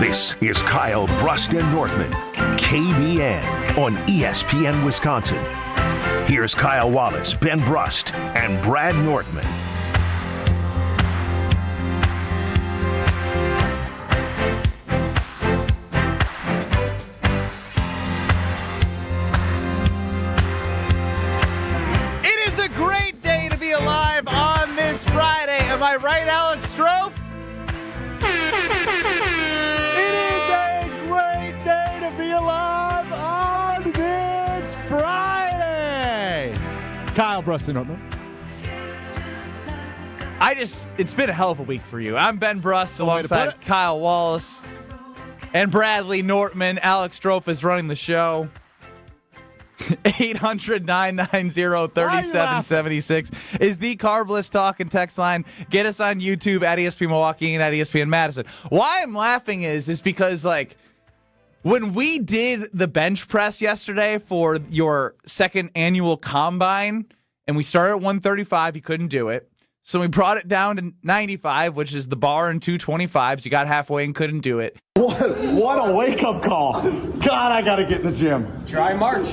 This is Kyle, Brust Nortman, KBN on ESPN Wisconsin. Here's Kyle Wallace, Ben Brust, and Brad Nortman. It is a great day to be alive on this Friday. Am I right, Alex Strofe? It is a great day to be alive on this Friday. Kyle, Brust Nortman. It's been a hell of a week for you. I'm Ben Brust alongside Kyle Wallace and Bradley Nortman. Alex Strofe is running the show. 800-990-3776 is the Carbless Talk and Text line. Get us on YouTube at ESPN Milwaukee and at ESPN Madison. Why I'm laughing is because, like, when we did the bench press yesterday for your second annual combine, and we started at 135, you couldn't do it. So we brought it down to 95, which is the bar, and 225s. You got halfway and couldn't do it. What a wake-up call. God, I got to get in the gym. Try March.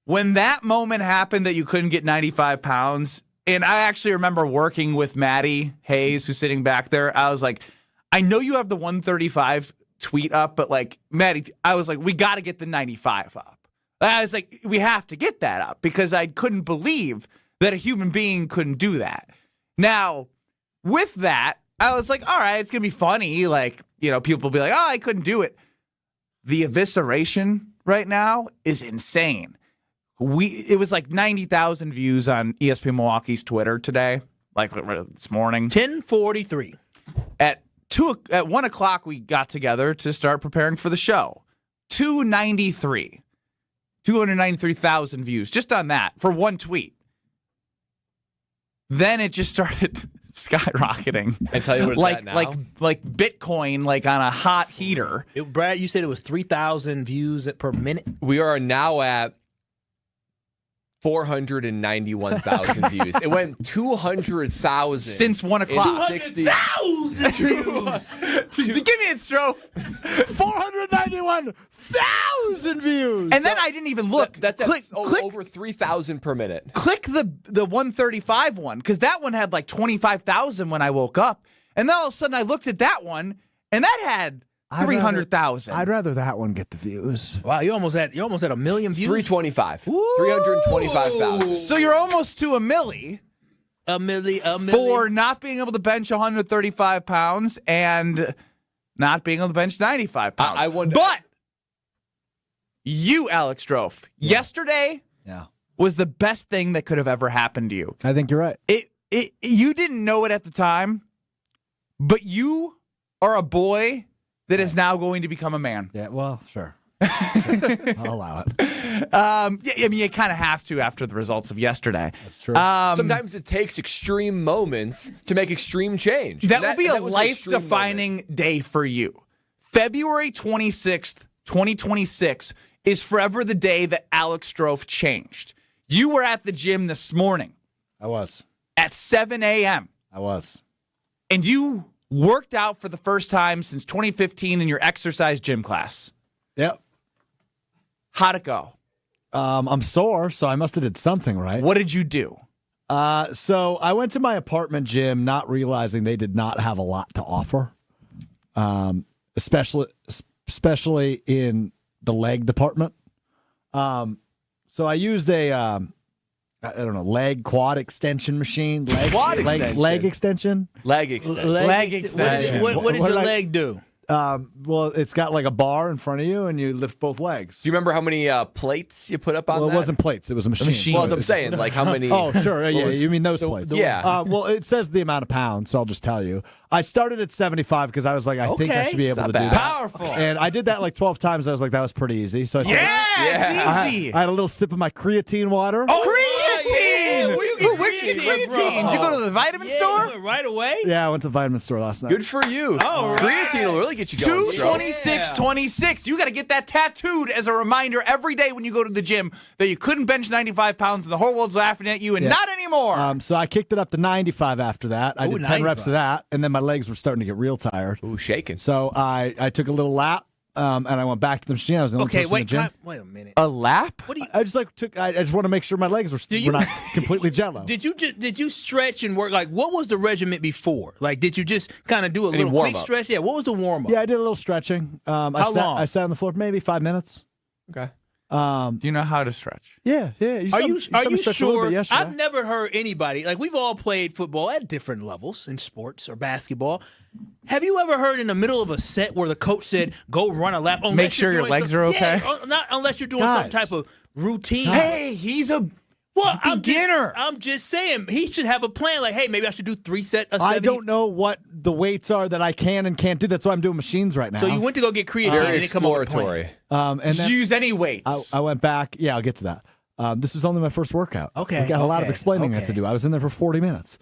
When that moment happened that you couldn't get 95 pounds, and I actually remember working with Maddie Hayes, who's sitting back there, I was like, I know you have the 135 tweet up, but, like, Maddie, I was like, we got to get the 95 up. I was like, we have to get that up because I couldn't believe that a human being couldn't do that. Now, with that, I was like, all right, it's going to be funny. Like, you know, people will be like, oh, I couldn't do it. The evisceration right now is insane. It was like 90,000 views on ESPN Milwaukee's Twitter today, like this morning. 10:43. At 1 o'clock, we got together to start preparing for the show. 293,000 views just on that for one tweet. Then it just started skyrocketing. I tell you what it's at now. Like Bitcoin, like on a hot heater. Brad, you said it was 3,000 views per minute. We are now at 491,000 views. It went 200,000 since 1 o'clock. 200,000 views. Give me it, Strofe. 491,000 views. And then I didn't even look. That's click over 3,000 per minute. Click the 135 one, because that one had like 25,000 when I woke up. And then all of a sudden I looked at that one, and that had 300,000. I'd rather that one get the views. Wow, you almost had a million views. 325. 325,000. So you're almost to a milli. A milli. For not being able to bench 135 pounds and not being able to bench 95 pounds. I wonder. But you, Alex Strofe, yesterday was the best thing that could have ever happened to you. I think you're right. You didn't know it at the time, but you are a boy that is now going to become a man. Yeah, well, sure. I'll allow it. I mean, you kind of have to after the results of yesterday. That's true. Sometimes it takes extreme moments to make extreme change. That will be a life-defining day for you. February 26th, 2026 is forever the day that Alex Strofe changed. You were at the gym this morning. I was. At 7 a.m. I was. And you worked out for the first time since 2015 in your exercise gym class. Yep. How'd it go? I'm sore, so I must have did something right. What did you do? So I went to my apartment gym not realizing they did not have a lot to offer, especially in the leg department. So I used a leg quad extension machine. Leg extension. Leg extension. What did your leg do? Well, it's got like a bar in front of you, and you lift both legs. Do you remember how many plates you put up on that? Well, it wasn't plates. It was a machine. Well, as I'm saying, like how many? Oh, sure. Yeah, you mean those plates. Yeah. Well, it says the amount of pounds, so I'll just tell you. I started at 75 because I was like, I think I should be able to do that. Powerful. And I did that like 12 times. I was like, that was pretty easy. So It's easy. I had a little sip of my creatine water. Oh, creatine! creatine. Did you go to the vitamin store? Right away? Yeah, I went to the vitamin store last night. Good for you. All right. Creatine will really get you going. 226.26. You got to get that tattooed as a reminder every day when you go to the gym that you couldn't bench 95 pounds and the whole world's laughing at you, and not anymore. So I kicked it up to 95 after that. I did 10 reps of that, and then my legs were starting to get real tired. Ooh, shaking. So I took a little lap, and I went back to the machine. I was the only person in the gym. Wait a minute. A lap? What do you? I just I just want to make sure my legs were not completely jello. Did you stretch and work? Like, what was the regimen before? Like, did you just kind of do a little quick stretch? Yeah. What was the warm up? Yeah, I did a little stretching. How long? I sat on the floor for maybe 5 minutes. Okay. Do you know how to stretch? Yeah. Are you sure? Yesterday. I've never heard anybody, like, we've all played football at different levels in sports or basketball. Have you ever heard in the middle of a set where the coach said, go run a lap? Make sure your legs are okay? Yeah, not unless you're doing some type of routine. Hey, he's a beginner. I'm just saying, he should have a plan. Like, hey, maybe I should do 3 sets of 70. I don't know what the weights are that I can and can't do. That's why I'm doing machines right now. So you went to go get creatine Very and didn't come up with a exploratory. plan. Did you use any weights? I went back. Yeah, I'll get to that. This was only my first workout. Okay. We got a lot of explaining I had to do. I was in there for 40 minutes.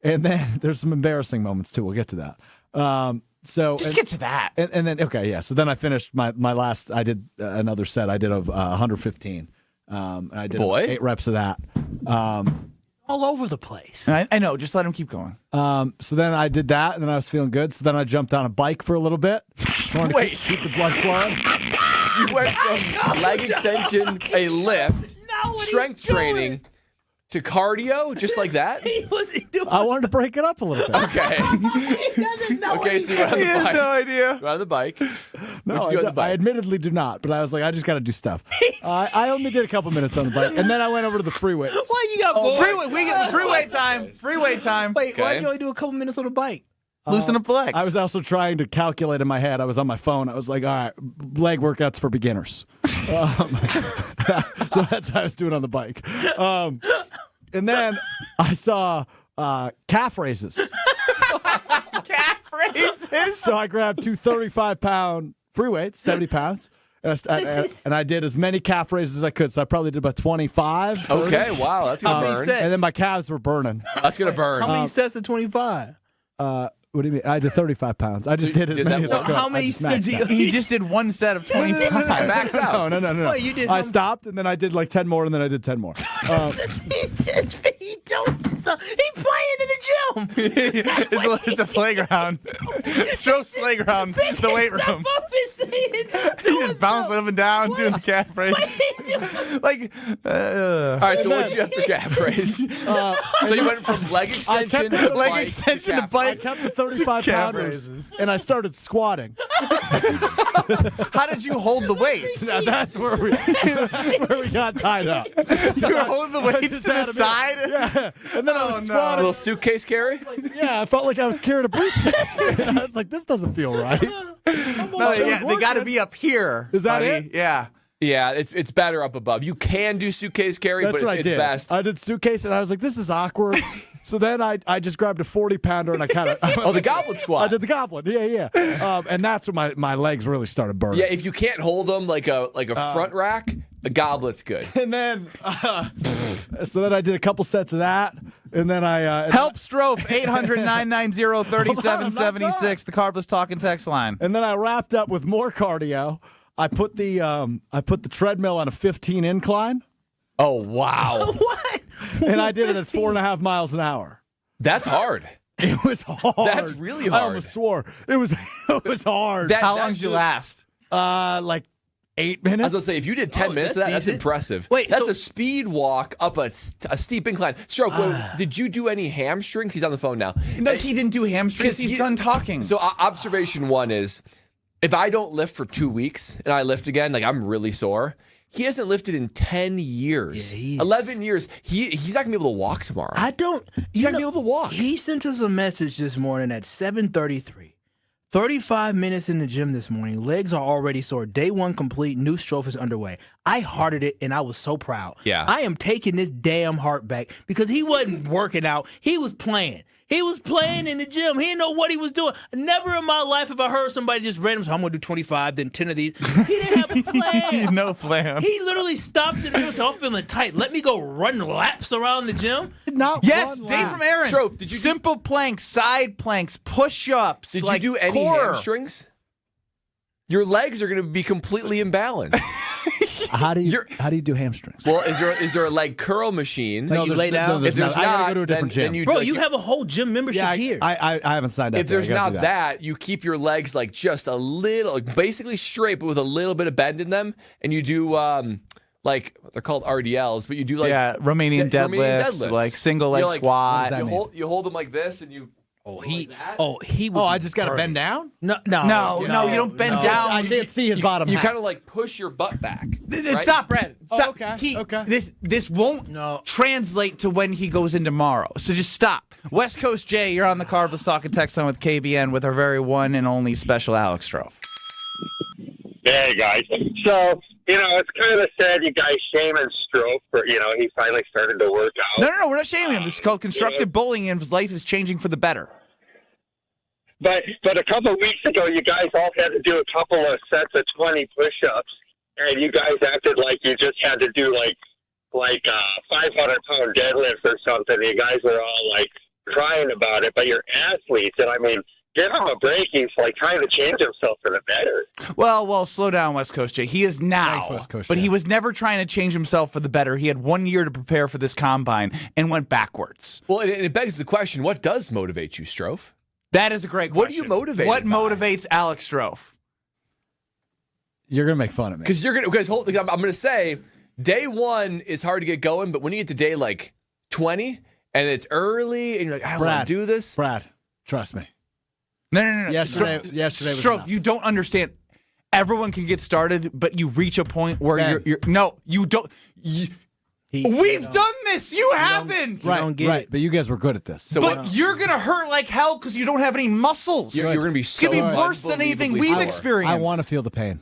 And then there's some embarrassing moments, too. We'll get to that. Just get to that. And then, okay, yeah. So then I finished my last, I did another set. I did of 115. And I did 8 reps of that. All over the place. I know. Just let him keep going. So then I did that, and then I was feeling good. So then I jumped on a bike for a little bit. Wait. Keep the blood flowing. You went from leg extension, a lift, strength training, to cardio, just like that? I wanted to break it up a little bit. Okay. Okay, so you went on the bike. He has no idea. You went on the bike. No, What'd you do on the bike? I admittedly do not, but I was like, I just got to do stuff. I only did a couple minutes on the bike, and then I went over to the free weights. Why you got bored? We get freeway time. Freeway time. Wait, Okay. why'd you only do a couple minutes on the bike? Loosen up the legs. I was also trying to calculate in my head. I was on my phone. I was like, all right, leg workouts for beginners. So that's what I was doing on the bike. And then I saw calf raises. calf raises. So I grabbed 2 35-pound free weights, 70 pounds. And I did as many calf raises as I could. So I probably did about 25. 30. Okay, wow, that's going to burn. And then my calves were burning. That's going to burn. How many sets of 25? What do you mean? I did 35 pounds. I just So you did as did many that as I once? could. How many I just maxed sets? out. You just did one set of 25. Max out. No. Wait, you did I stopped, and then I did like 10 more, and then I did 10 more. He playing in the gym. It's a playground. Stroke's playground. The weight room. He's just bouncing up and down, doing the calf raise. All right, so what did you have for calf raise? So you went from leg extension to leg bike extension to to calf bike. I kept the 35 Calf pounders, raises. and I started squatting. How did you hold the weights? Now that's where we got tied up. You were holding the weights to the side? Yeah, and then I was A squatting. little suitcase carry? Yeah, I felt like I was carrying a briefcase. I was like, this doesn't feel right. No, they got to be up here. Is that buddy. it? Yeah. Yeah, it's better up above. You can do suitcase carry, That's but what it's I did. best. I did suitcase, and I was like, this is awkward. So then I just grabbed a 40-pounder, and I kind of... Oh, the goblet squat. I did the goblet, yeah. And that's when my legs really started burning. Yeah, if you can't hold them like a front rack, a goblet's good. And then, so then I did a couple sets of that, and then I... Help Strofe, 800-990-3776, the Carbless Talking text line. And then I wrapped up with more cardio. I put the treadmill on a 15 incline, Oh, wow. What? and I did it at 4.5 miles an hour. That's hard. It was hard. That's really I hard. almost swore. It was hard. How long did you last? Like 8 minutes. I was going to say, if you did 10 minutes of that, that's decent. impressive. Wait, that's so- a speed walk up a steep incline. Stroke, did you do any hamstrings? He's on the phone now. No, he didn't do hamstrings. He's done talking. So observation 1 is, if I don't lift for 2 weeks and I lift again, like I'm really sore. He hasn't lifted in 10 years. Yeah, 11 years. He's not going to be able to walk tomorrow. I don't. He's not going to be able to walk. He sent us a message this morning at 7:33. 35 minutes in the gym this morning. Legs are already sore. Day 1 complete. New stroke is underway. I hearted it, and I was so proud. Yeah. I am taking this damn heart back because he wasn't working out. He was playing. He was playing in the gym. He didn't know what he was doing. Never in my life have I heard somebody just random say, I'm going to do 25, then 10 of these. He didn't have a plan. No plan. He literally stopped it and said, I'm feeling tight. Let me go run laps around the gym. Yes, Dave from Aaron. Strofe, did you simple planks, side planks, push-ups. Did like you do any core. hamstrings? Your legs are going to be completely imbalanced. How do you do hamstrings? Well, is there a leg curl machine? Like you lay down? If there's I gotta not, go to a different then gym. you Bro, like, you have a whole gym membership here. I haven't signed up. If there's not that, you keep your legs like just a little, like basically straight, but with a little bit of bend in them, and you do like they're called RDLs, but you do like Romanian deadlifts, like single leg squat. You hold them like this, and you. He would. I just got to bend down? No, you don't bend down. I can't see his bottom You half. kind of like push your butt back. Right? Stop, Brad. Stop. Okay. This won't translate to when he goes in tomorrow. So just stop. West Coast Jay, you're on the Cardless Talk and Text on with KBN with our very one and only special Alex Strofe. Hey, guys. So, it's kind of sad you guys shaming Strofe for, he finally started to work out. No, we're not shaming him. This is called constructive bullying, and his life is changing for the better. But a couple of weeks ago, you guys all had to do a couple of sets of 20 push-ups, and you guys acted like you just had to do like 500-pound deadlifts or something. You guys were all like crying about it, but you're athletes, and I mean, give him a break. He's like trying to change himself for the better. Well, slow down, West Coast Jay. He is now, Thanks, West Coast but Jay. he was never trying to change himself for the better. He had 1 year to prepare for this combine and went backwards. Well, it begs the question: what does motivate you, Strofe? That is a great question. What are you motivated What by? motivates Alex Strofe? You're going to make fun of me. Because I'm going to say day one is hard to get going, but when you get to day like 20 and it's early and you're like, I don't want to do this. Brad, trust me. No. Yesterday was Strofe, enough. you don't understand. Everyone can get started, but you reach a point where Ben. you're no, you don't. We've done this. You haven't. Right. But you guys were good at this. But you're going to hurt like hell because you don't have any muscles. You're going to be It's going to be worse than anything we've sore. experienced. I want to feel the pain.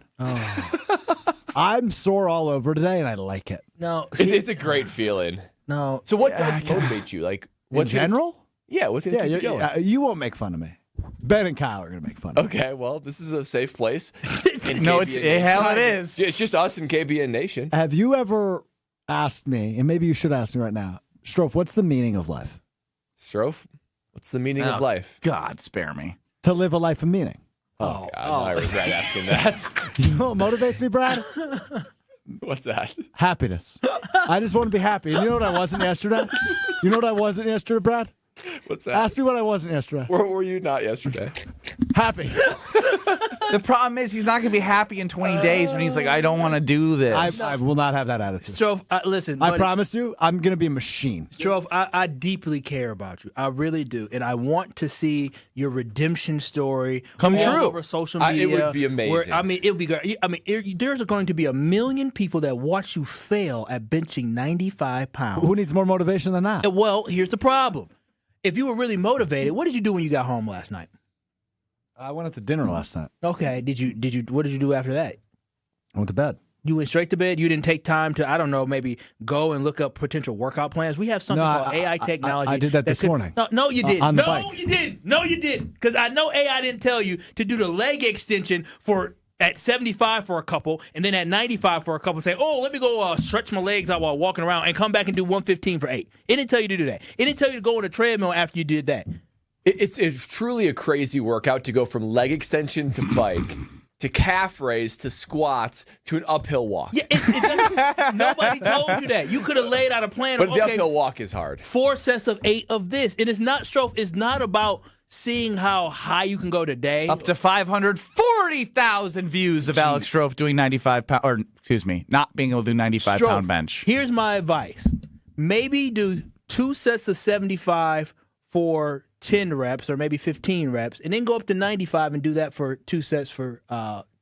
I'm sore all over today, and I like it. No, It's a great feeling. no. So what does motivate you? Like what's In general? What's going to keep you going? You won't make fun of me. Ben and Kyle are going to make fun of me. Okay, well, this is a safe place. No, it is. It's just us in KBN Nation. Have you ever asked me, and maybe you should ask me right now, Strofe, what's the meaning of life? Strofe, what's the meaning of life? God, spare me. To live a life of meaning. God, I regret asking that. You know what motivates me, Brad? What's that? Happiness. I just want to be happy. And you know what I wasn't yesterday? You know what I wasn't yesterday, Brad? What's that? Ask me what I wasn't yesterday. Where were you not yesterday? Happy. The problem is he's not going to be happy in 20 days when he's like, I don't want to do this. I will not have that attitude. Strofe, listen. I buddy, promise you, I'm going to be a machine. Strofe, I deeply care about you. I really do. And I want to see your redemption story Come all true. over social It media. would be amazing. It would be great. There's going to be 1 million people that watch you fail at benching 95 pounds. Who needs more motivation than that? Well, here's the problem. If you were really motivated, what did you do when you got home last night? I went out to dinner last night. Okay. What did you do after that? I went to bed. You went straight to bed? You didn't take time to, I don't know, maybe go and look up potential workout plans? We have something called AI technology. I did that this morning. No, you didn't. On the No, bike. you didn't. No, you didn't. Because I know AI didn't tell you to do the leg extension at 75 for a couple, and then at 95 for a couple, say, oh, let me go stretch my legs out while walking around and come back and do 115 for 8. It didn't tell you to do that. It didn't tell you to go on a treadmill after you did that. It's truly a crazy workout to go from leg extension to bike to calf raise to squats to an uphill walk. Yeah, nobody told you that. You could have laid out a plan. But of, the okay, uphill walk is hard. 4 sets of 8 of this. And it's not, Strofe, it's not about seeing how high you can go today. Up to 540,000 views of Alex Strofe doing 95 pound, or excuse me, not being able to do 95 pound bench. Here's my advice. Maybe do 2 sets of 75 for 10 reps or maybe 15 reps, and then go up to 95 and do that for 2 sets for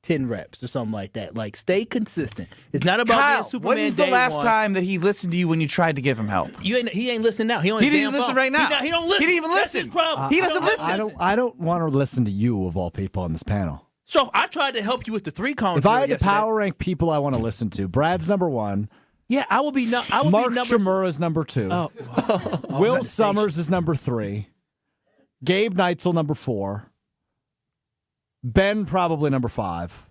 10 reps or something like that. Like, stay consistent. It's not about Kyle, being Superman when's the day last one. time that he listened to you when you tried to give him help? He ain't listening now. He He didn't even listen right now. He don't listen. He didn't even That's listen. his problem. He doesn't listen. I don't want to listen to you of all people on this panel. So I tried to help you with the 3-cone. If I had to yesterday. power rank people I want to listen to, Brad's number 1. Yeah, I will be. I will Mark be number. Shimura's number 2. Oh. Will Summers is number 3. Gabe Neitzel, number 4. Ben, probably number 5.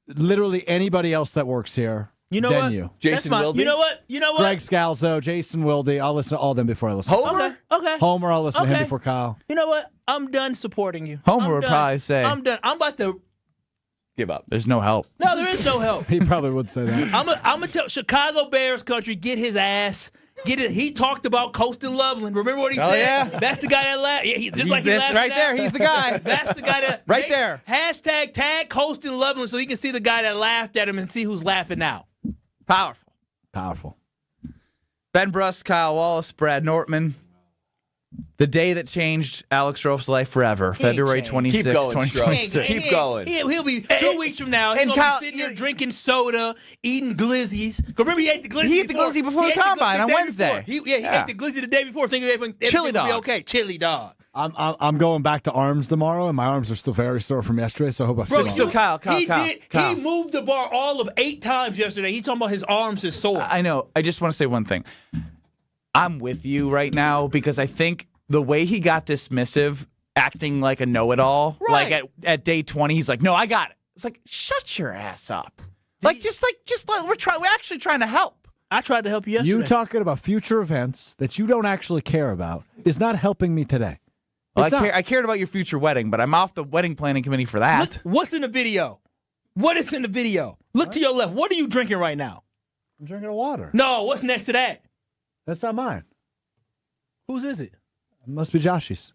Literally anybody else that works here. You know then what? you. Jason That's fine. Wilde. You know what? You know what? Greg Scalzo, Jason Wilde. I'll listen to all of them before I listen to Homer? Okay. Homer, I'll listen to him Okay. before Kyle. You know what? I'm done supporting you. Homer I'm would done. probably say- I'm done. I'm about to. Give up. There's no help. No, there is no help. He probably would say that. I'm gonna tell Chicago Bears country, get his ass. Get it. He talked about Coastin Loveland. Remember what he said? yeah. That's the guy that laughed. Yeah, just He's like he this laughed right now. there. He's the guy. That's the guy that Right there. Hashtag tag Coastin Loveland so you can see the guy that laughed at him and see who's laughing now. Powerful. Powerful. Ben Brust, Kyle Wallace, Brad Nortman. The day that changed Alex Strouf's life forever, He ain't February changed. 26, Keep going, 2026. Keep going. He'll be 2 weeks from now. He's and gonna Kyle- be sitting there drinking soda, eating glizzies. Remember, he ate the glizzy. He ate the glizzy before the combine on day Wednesday. before. He ate the glizzy the day before, thinking everything Chili would be dog. okay. Chili dog. I'm going back to arms tomorrow, and my arms are still very sore from yesterday, so I hope I've Bro, seen so Kyle, He moved the bar all of 8 times yesterday. He talking about his arms is sore. I know. I just want to say one thing. I'm with you right now because I think the way he got dismissive, acting like a know-it-all, Right. like at day 20, he's like, "No, I got it." It's like, shut your ass up. Just we're actually trying to help. I tried to help you yesterday. You talking about future events that you don't actually care about is not helping me today. Well, It's not. I cared about your future wedding, but I'm off the wedding planning committee for that. What's in the video? What is in the video? Look to your left. What are you drinking right now? I'm drinking water. No, what's next to that? That's not mine. Whose is it? It must be Josh's.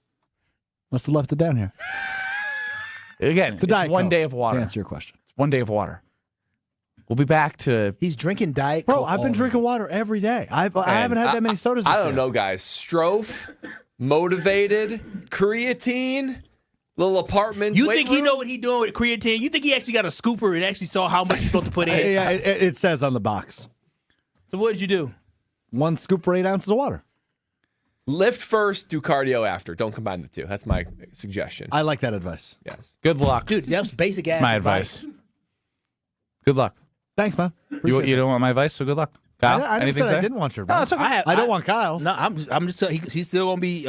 Must have left it down here. Again, It's a Diet one Coke, day of water. To answer your question. It's one day of water. We'll be back to He's drinking Diet Bro, Coke. I've been drinking water every day. I haven't had that many sodas this I year. don't know, guys. Strofe, motivated, creatine, little apartment. You weight think he room. know what he doing with creatine? You think he actually got a scooper and actually saw how much he's supposed to put in? Yeah, it says on the box. So what did you do? 1 scoop for 8 ounces of water. Lift first, do cardio after. Don't combine the two. That's my suggestion. I like that advice. Yes. good luck. Dude, that was basic ass My advice. Good luck. Thanks, man. You Appreciate it. don't want my advice, so good luck. Kyle, I never anything said to say? I didn't want your No, advice. it's okay. I don't want Kyle's. No, I'm just telling he's still gonna be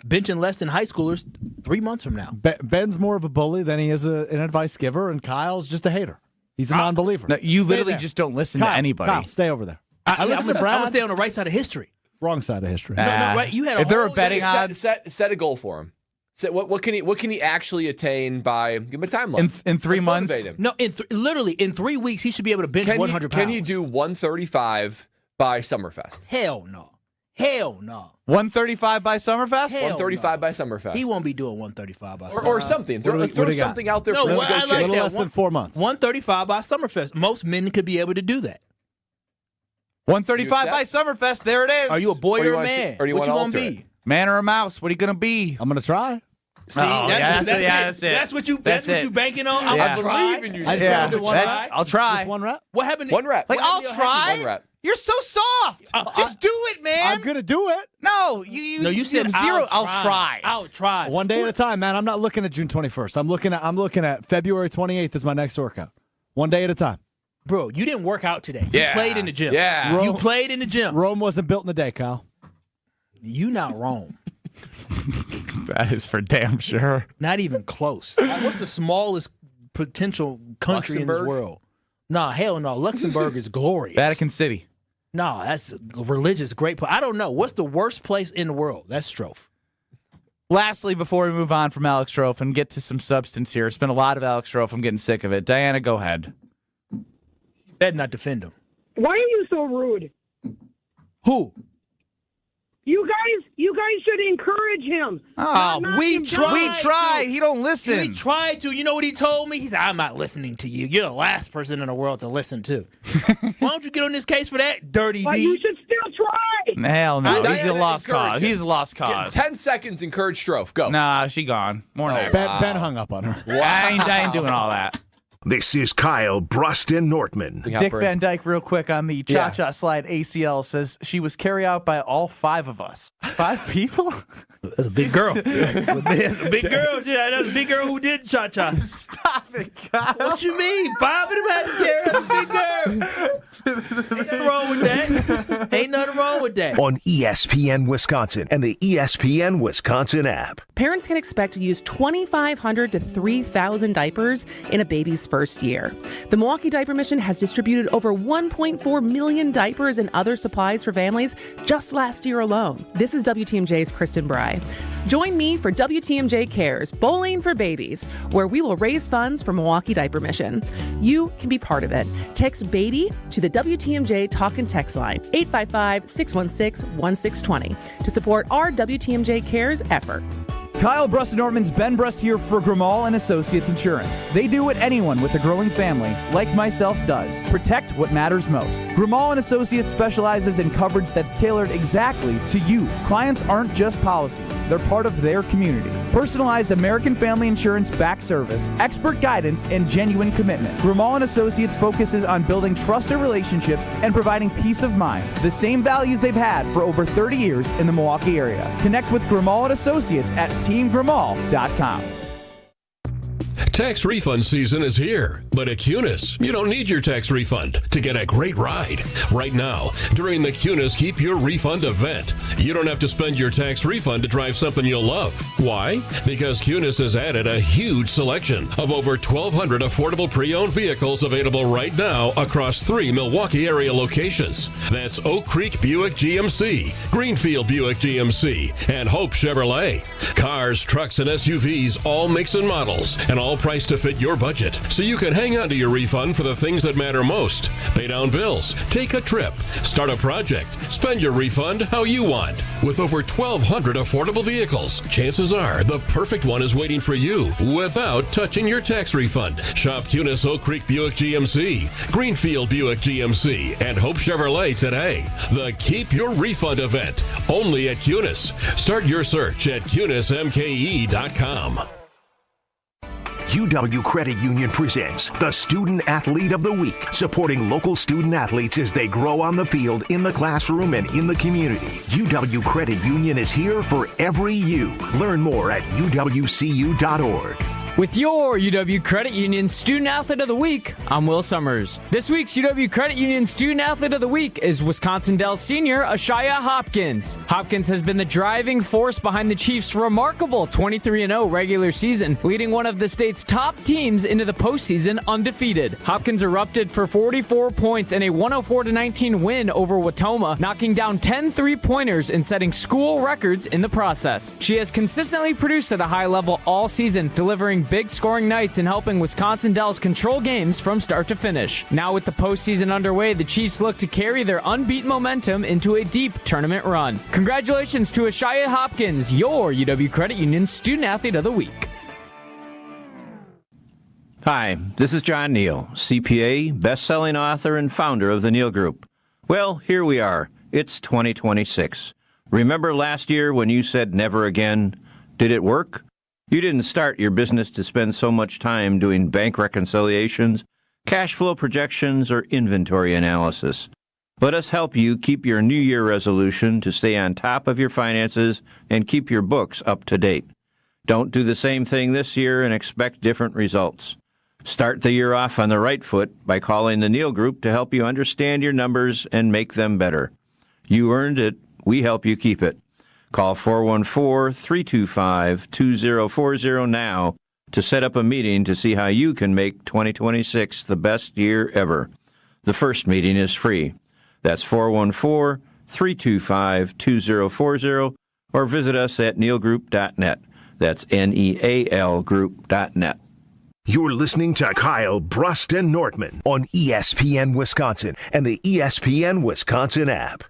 benching less than high schoolers 3 months from now. Ben's more of a bully than he is an advice giver, and Kyle's just a hater. He's a non-believer. No, you Stay literally there. just don't listen Kyle, to anybody. Kyle, stay over there. I'm listen to gonna Brad. stay on the right side of history. Wrong side of history. No, right. You had a if there were whole- betting Set- odds Set a goal for him. What can he actually attain by? Give him a timeline. in 3 Let's months. motivate him. No, literally in 3 weeks he should be able to bench Can 100 he, pounds. can he do 135 by Summerfest? Hell no. Hell no. 135 by Summerfest. Hell 135 no. by Summerfest. He won't be doing 135 by or something. Throw, What do throw we got? something out there No, for him what to I go like chase. A little that. less than 4 months. 135 by Summerfest. Most men could be able to do that. 135 You by Summerfest. There it is. Are you a boy Or you or a want to- man? or do you what want you to gonna alter be? man or a mouse? What are you gonna be? I'm going to try. See, Oh, yeah, that's it. That's what you. That's, That's what it. you banking on. I'm Yeah. gonna try. I believe in you. I just Yeah, wanted to do one that- rep. I'll try. Just 1 rep. What happened? One rep. Like, what I'll happened to try. One rep. You're so soft. Just do it, man. I'm going to do it. No, you No, you said zero. I'll try. I'll try. One day at a time, man. I'm not looking at June 21st. I'm looking at February 28th is my next workout. One day at a time. Bro, you didn't work out today. Yeah. You played in the gym. Yeah. You played in the gym. Rome wasn't built in a day, Kyle. You not wrong. That is for damn sure. Not even close. What's the smallest potential country in this Luxembourg? world? Nah, hell no. Luxembourg is glorious. Vatican City. No, that's a religious great place. I don't know. What's the worst place in the world? That's Strofe. Lastly, before we move on from Alex Strofe and get to some substance here, it's been a lot of Alex Strofe. I'm getting sick of it. Diana, go ahead. Better not defend him. Why are you so rude? Who? You guys should encourage him. Oh, Not knock we him tried. down. He don't listen. He tried to. You know what he told me? He said, I'm not listening to you. You're the last person in the world to listen to. Why don't you get on this case for that, dirty But D? you should still try. Hell no. He's Diana, a lost encourage cause. him. He's a lost cause. 10 seconds, encourage Strofe. Go. Nah, she gone. More than Ben, that. Ben hung up on her. I ain't doing all that. This is Kyle, Brust, and Nortman. We got Dick birds. Van Dyke, real quick on the cha-cha slide ACL, says she was carried out by all 5 of us. 5 people? That's a big girl. That's a big girl. Yeah, that's a big girl who did cha-cha. Stop What you mean? 5 of them had to carry a big girl. Ain't nothing wrong with that. Ain't nothing wrong with that. On ESPN Wisconsin and the ESPN Wisconsin app. Parents can expect to use 2,500 to 3,000 diapers in a baby's first year. The Milwaukee Diaper Mission has distributed over 1.4 million diapers and other supplies for families just last year alone. This is WTMJ's Kristen Bry. Join me for WTMJ Cares Bowling for Babies, where we will raise funds for Milwaukee Diaper Mission. You can be part of it. Text BABY to the WTMJ Talk and Text line, 855-616-1620, to support our WTMJ Cares effort. Kyle Brust Nortman's Ben Brust here for Grimal and Associates Insurance. They do what anyone with a growing family, like myself, does. Protect what matters most. Grimal and Associates specializes in coverage that's tailored exactly to you. Clients aren't just policies. They're part of their community. Personalized American Family Insurance back service, expert guidance, and genuine commitment. Grimal and Associates focuses on building trusted relationships and providing peace of mind. The same values they've had for over 30 years in the Milwaukee area. Connect with Grimal and Associates at teamgrimal.com. Tax refund season is here, but at Cunis, you don't need your tax refund to get a great ride. Right now, during the Cunis Keep Your Refund event, you don't have to spend your tax refund to drive something you'll love. Why? Because Cunis has added a huge selection of over 1,200 affordable pre-owned vehicles available right now across 3 Milwaukee area locations. That's Oak Creek Buick GMC, Greenfield Buick GMC, and Hope Chevrolet. Cars, trucks, and SUVs, all makes and models, and all priced to fit your budget, so you can hang on to your refund for the things that matter most. Pay down bills, take a trip, start a project, spend your refund how you want. With over 1,200 affordable vehicles, chances are the perfect one is waiting for you without touching your tax refund. Shop Cunis Oak Creek Buick GMC, Greenfield Buick GMC, and Hope Chevrolet today. The Keep Your Refund event, only at Cunis. Start your search at CunisMKE.com. UW Credit Union presents the Student Athlete of the Week, supporting local student athletes as they grow on the field, in the classroom, and in the community. UW Credit Union is here for every you. Learn more at uwcu.org. With your UW Credit Union Student Athlete of the Week, I'm Will Summers. This week's UW Credit Union Student Athlete of the Week is Wisconsin Dells senior Ashaya Hopkins. Hopkins has been the driving force behind the Chiefs' remarkable 23-0 regular season, leading one of the state's top teams into the postseason undefeated. Hopkins erupted for 44 points in a 104-19 win over Watoma, knocking down 10 three-pointers and setting school records in the process. She has consistently produced at a high level all season, delivering big scoring nights and helping Wisconsin Dells control games from start to finish. Now with the postseason underway, the Chiefs look to carry their unbeaten momentum into a deep tournament run. Congratulations to Ashaya Hopkins, your UW Credit Union Student Athlete of the Week. Hi, this is John Neal, CPA, best-selling author and founder of the Neal Group. Well, here we are. It's 2026. Remember last year when you said never again? Did it work? You didn't start your business to spend so much time doing bank reconciliations, cash flow projections, or inventory analysis. Let us help you keep your New Year resolution to stay on top of your finances and keep your books up to date. Don't do the same thing this year and expect different results. Start the year off on the right foot by calling the Neal Group to help you understand your numbers and make them better. You earned it. We help you keep it. Call 414-325-2040 now to set up a meeting to see how you can make 2026 the best year ever. The first meeting is free. That's 414-325-2040 or visit us at nealgroup.net. That's NEAL group.net. You're listening to Kyle Brust and Nortman on ESPN Wisconsin and the ESPN Wisconsin app.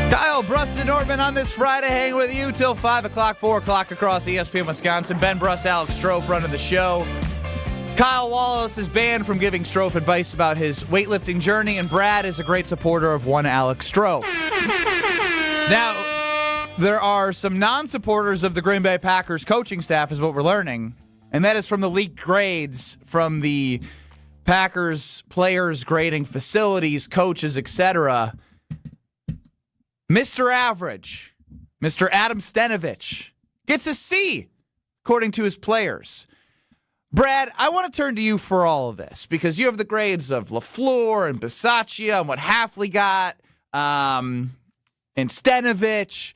Kyle Brust and Nortman on this Friday, hanging with you till 5 o'clock, 4 o'clock across ESPN Wisconsin. Ben Brust, Alex Strofe running the show. Kyle Wallace is banned from giving Strofe advice about his weightlifting journey, and Brad is a great supporter of one Alex Strofe. Now, there are some non-supporters of the Green Bay Packers coaching staff, is what we're learning, and that is from the leaked grades from the Packers players grading facilities, coaches, etc. Mr. Average, Mr. Adam Stenavich, gets a C, according to his players. Brad, I want to turn to you for all of this because you have the grades of LaFleur and Bisaccia and what Hafley got, and Stenavich.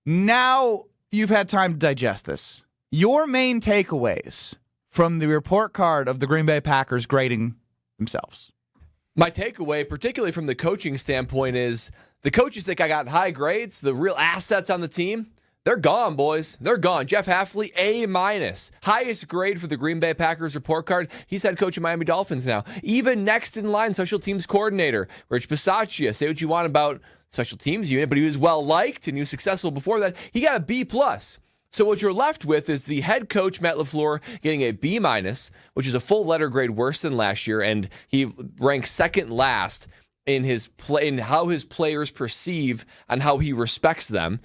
Now you've had time to digest this. Your main takeaways from the report card of the Green Bay Packers grading themselves. My takeaway, particularly from the coaching standpoint, is the coaches that got high grades, the real assets on the team, they're gone, boys. They're gone. Jeff Hafley, A-. Highest grade for the Green Bay Packers report card. He's head coach of Miami Dolphins now. Even next in line, special teams coordinator, Rich Bisaccia. Say what you want about special teams unit, but he was well-liked and he was successful before that. He got a B+. So what you're left with is the head coach, Matt LaFleur, getting a B-, which is a full letter grade worse than last year, and he ranks second last in in how his players perceive and how he respects them.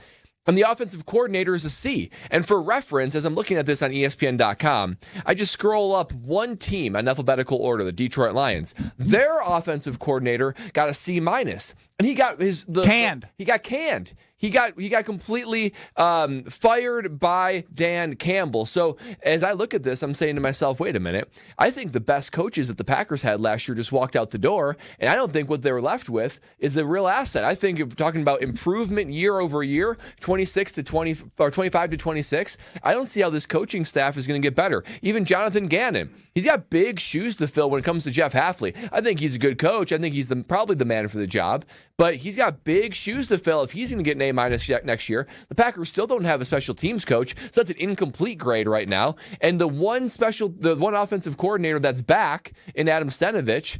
And the offensive coordinator is a C. And for reference, as I'm looking at this on ESPN.com, I just scroll up one team in alphabetical order, the Detroit Lions. Their offensive coordinator got a C-, and he got canned. He got canned. He got completely fired by Dan Campbell. So as I look at this, I'm saying to myself, wait a minute. I think the best coaches that the Packers had last year just walked out the door, and I don't think what they were left with is a real asset. I think if we're talking about improvement year over year, 26 to 20 or 25 to 26, I don't see how this coaching staff is going to get better. Even Jonathan Gannon, he's got big shoes to fill when it comes to Jeff Hafley. I think he's a good coach. I think he's probably the man for the job, but he's got big shoes to fill if he's going to get an A- next year. The Packers still don't have a special teams coach, so that's an incomplete grade right now. And the one offensive coordinator that's back in Adam Stenavich,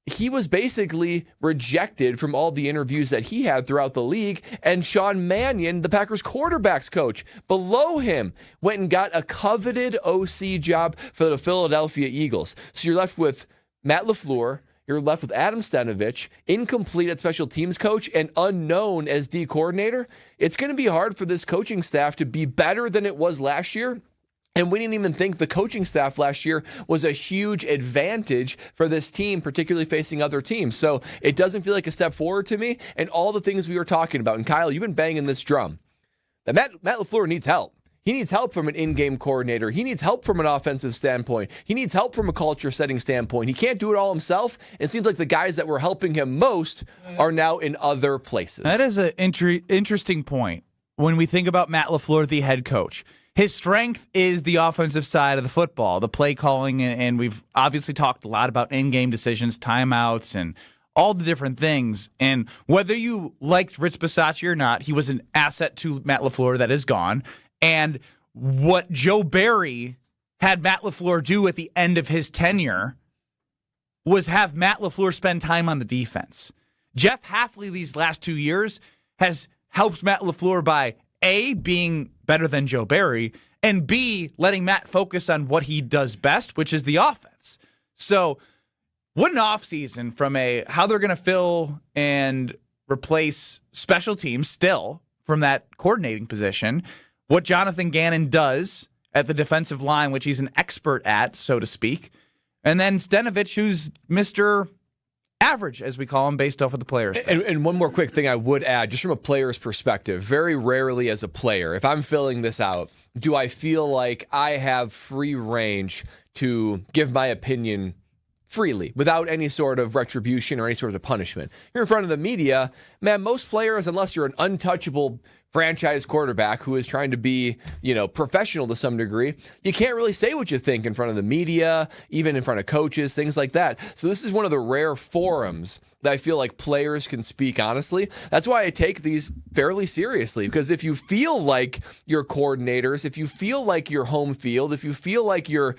he was basically rejected from all the interviews that he had throughout the league. And Sean Mannion, the Packers quarterbacks coach, below him, went and got a coveted OC job for the Philadelphia Eagles. So you're left with Matt LaFleur, you're left with Adam Stenavich, incomplete at special teams coach and unknown as D coordinator. It's going to be hard for this coaching staff to be better than it was last year. And we didn't even think the coaching staff last year was a huge advantage for this team, particularly facing other teams. So it doesn't feel like a step forward to me. And all the things we were talking about, and Kyle, you've been banging this drum, that Matt LaFleur needs help. He needs help from an in-game coordinator. He needs help from an offensive standpoint. He needs help from a culture-setting standpoint. He can't do it all himself. It seems like the guys that were helping him most are now in other places. That is an interesting point when we think about Matt LaFleur, the head coach. His strength is the offensive side of the football, the play calling, and we've obviously talked a lot about in-game decisions, timeouts, and all the different things. And whether you liked Rich Bisaccia or not, he was an asset to Matt LaFleur that is gone. And what Joe Barry had Matt LaFleur do at the end of his tenure was have Matt LaFleur spend time on the defense. Jeff Hafley these last 2 years has helped Matt LaFleur by A, being better than Joe Barry, and B, letting Matt focus on what he does best, which is the offense. So what an offseason from how they're going to fill and replace special teams still from that coordinating position. What Jonathan Gannon does at the defensive line, which he's an expert at, so to speak. And then Stenavich, who's Mr. Average, as we call him, based off of the players. And one more quick thing I would add, just from a player's perspective, very rarely as a player, if I'm filling this out, do I feel like I have free range to give my opinion freely, without any sort of retribution or any sort of punishment. You're in front of the media, man, most players, unless you're an untouchable franchise quarterback who is trying to be, professional to some degree, you can't really say what you think in front of the media, even in front of coaches, things like that. So this is one of the rare forums that I feel like players can speak honestly. That's why I take these fairly seriously, because if you feel like your coordinators, if you feel like your home field, if you feel like your,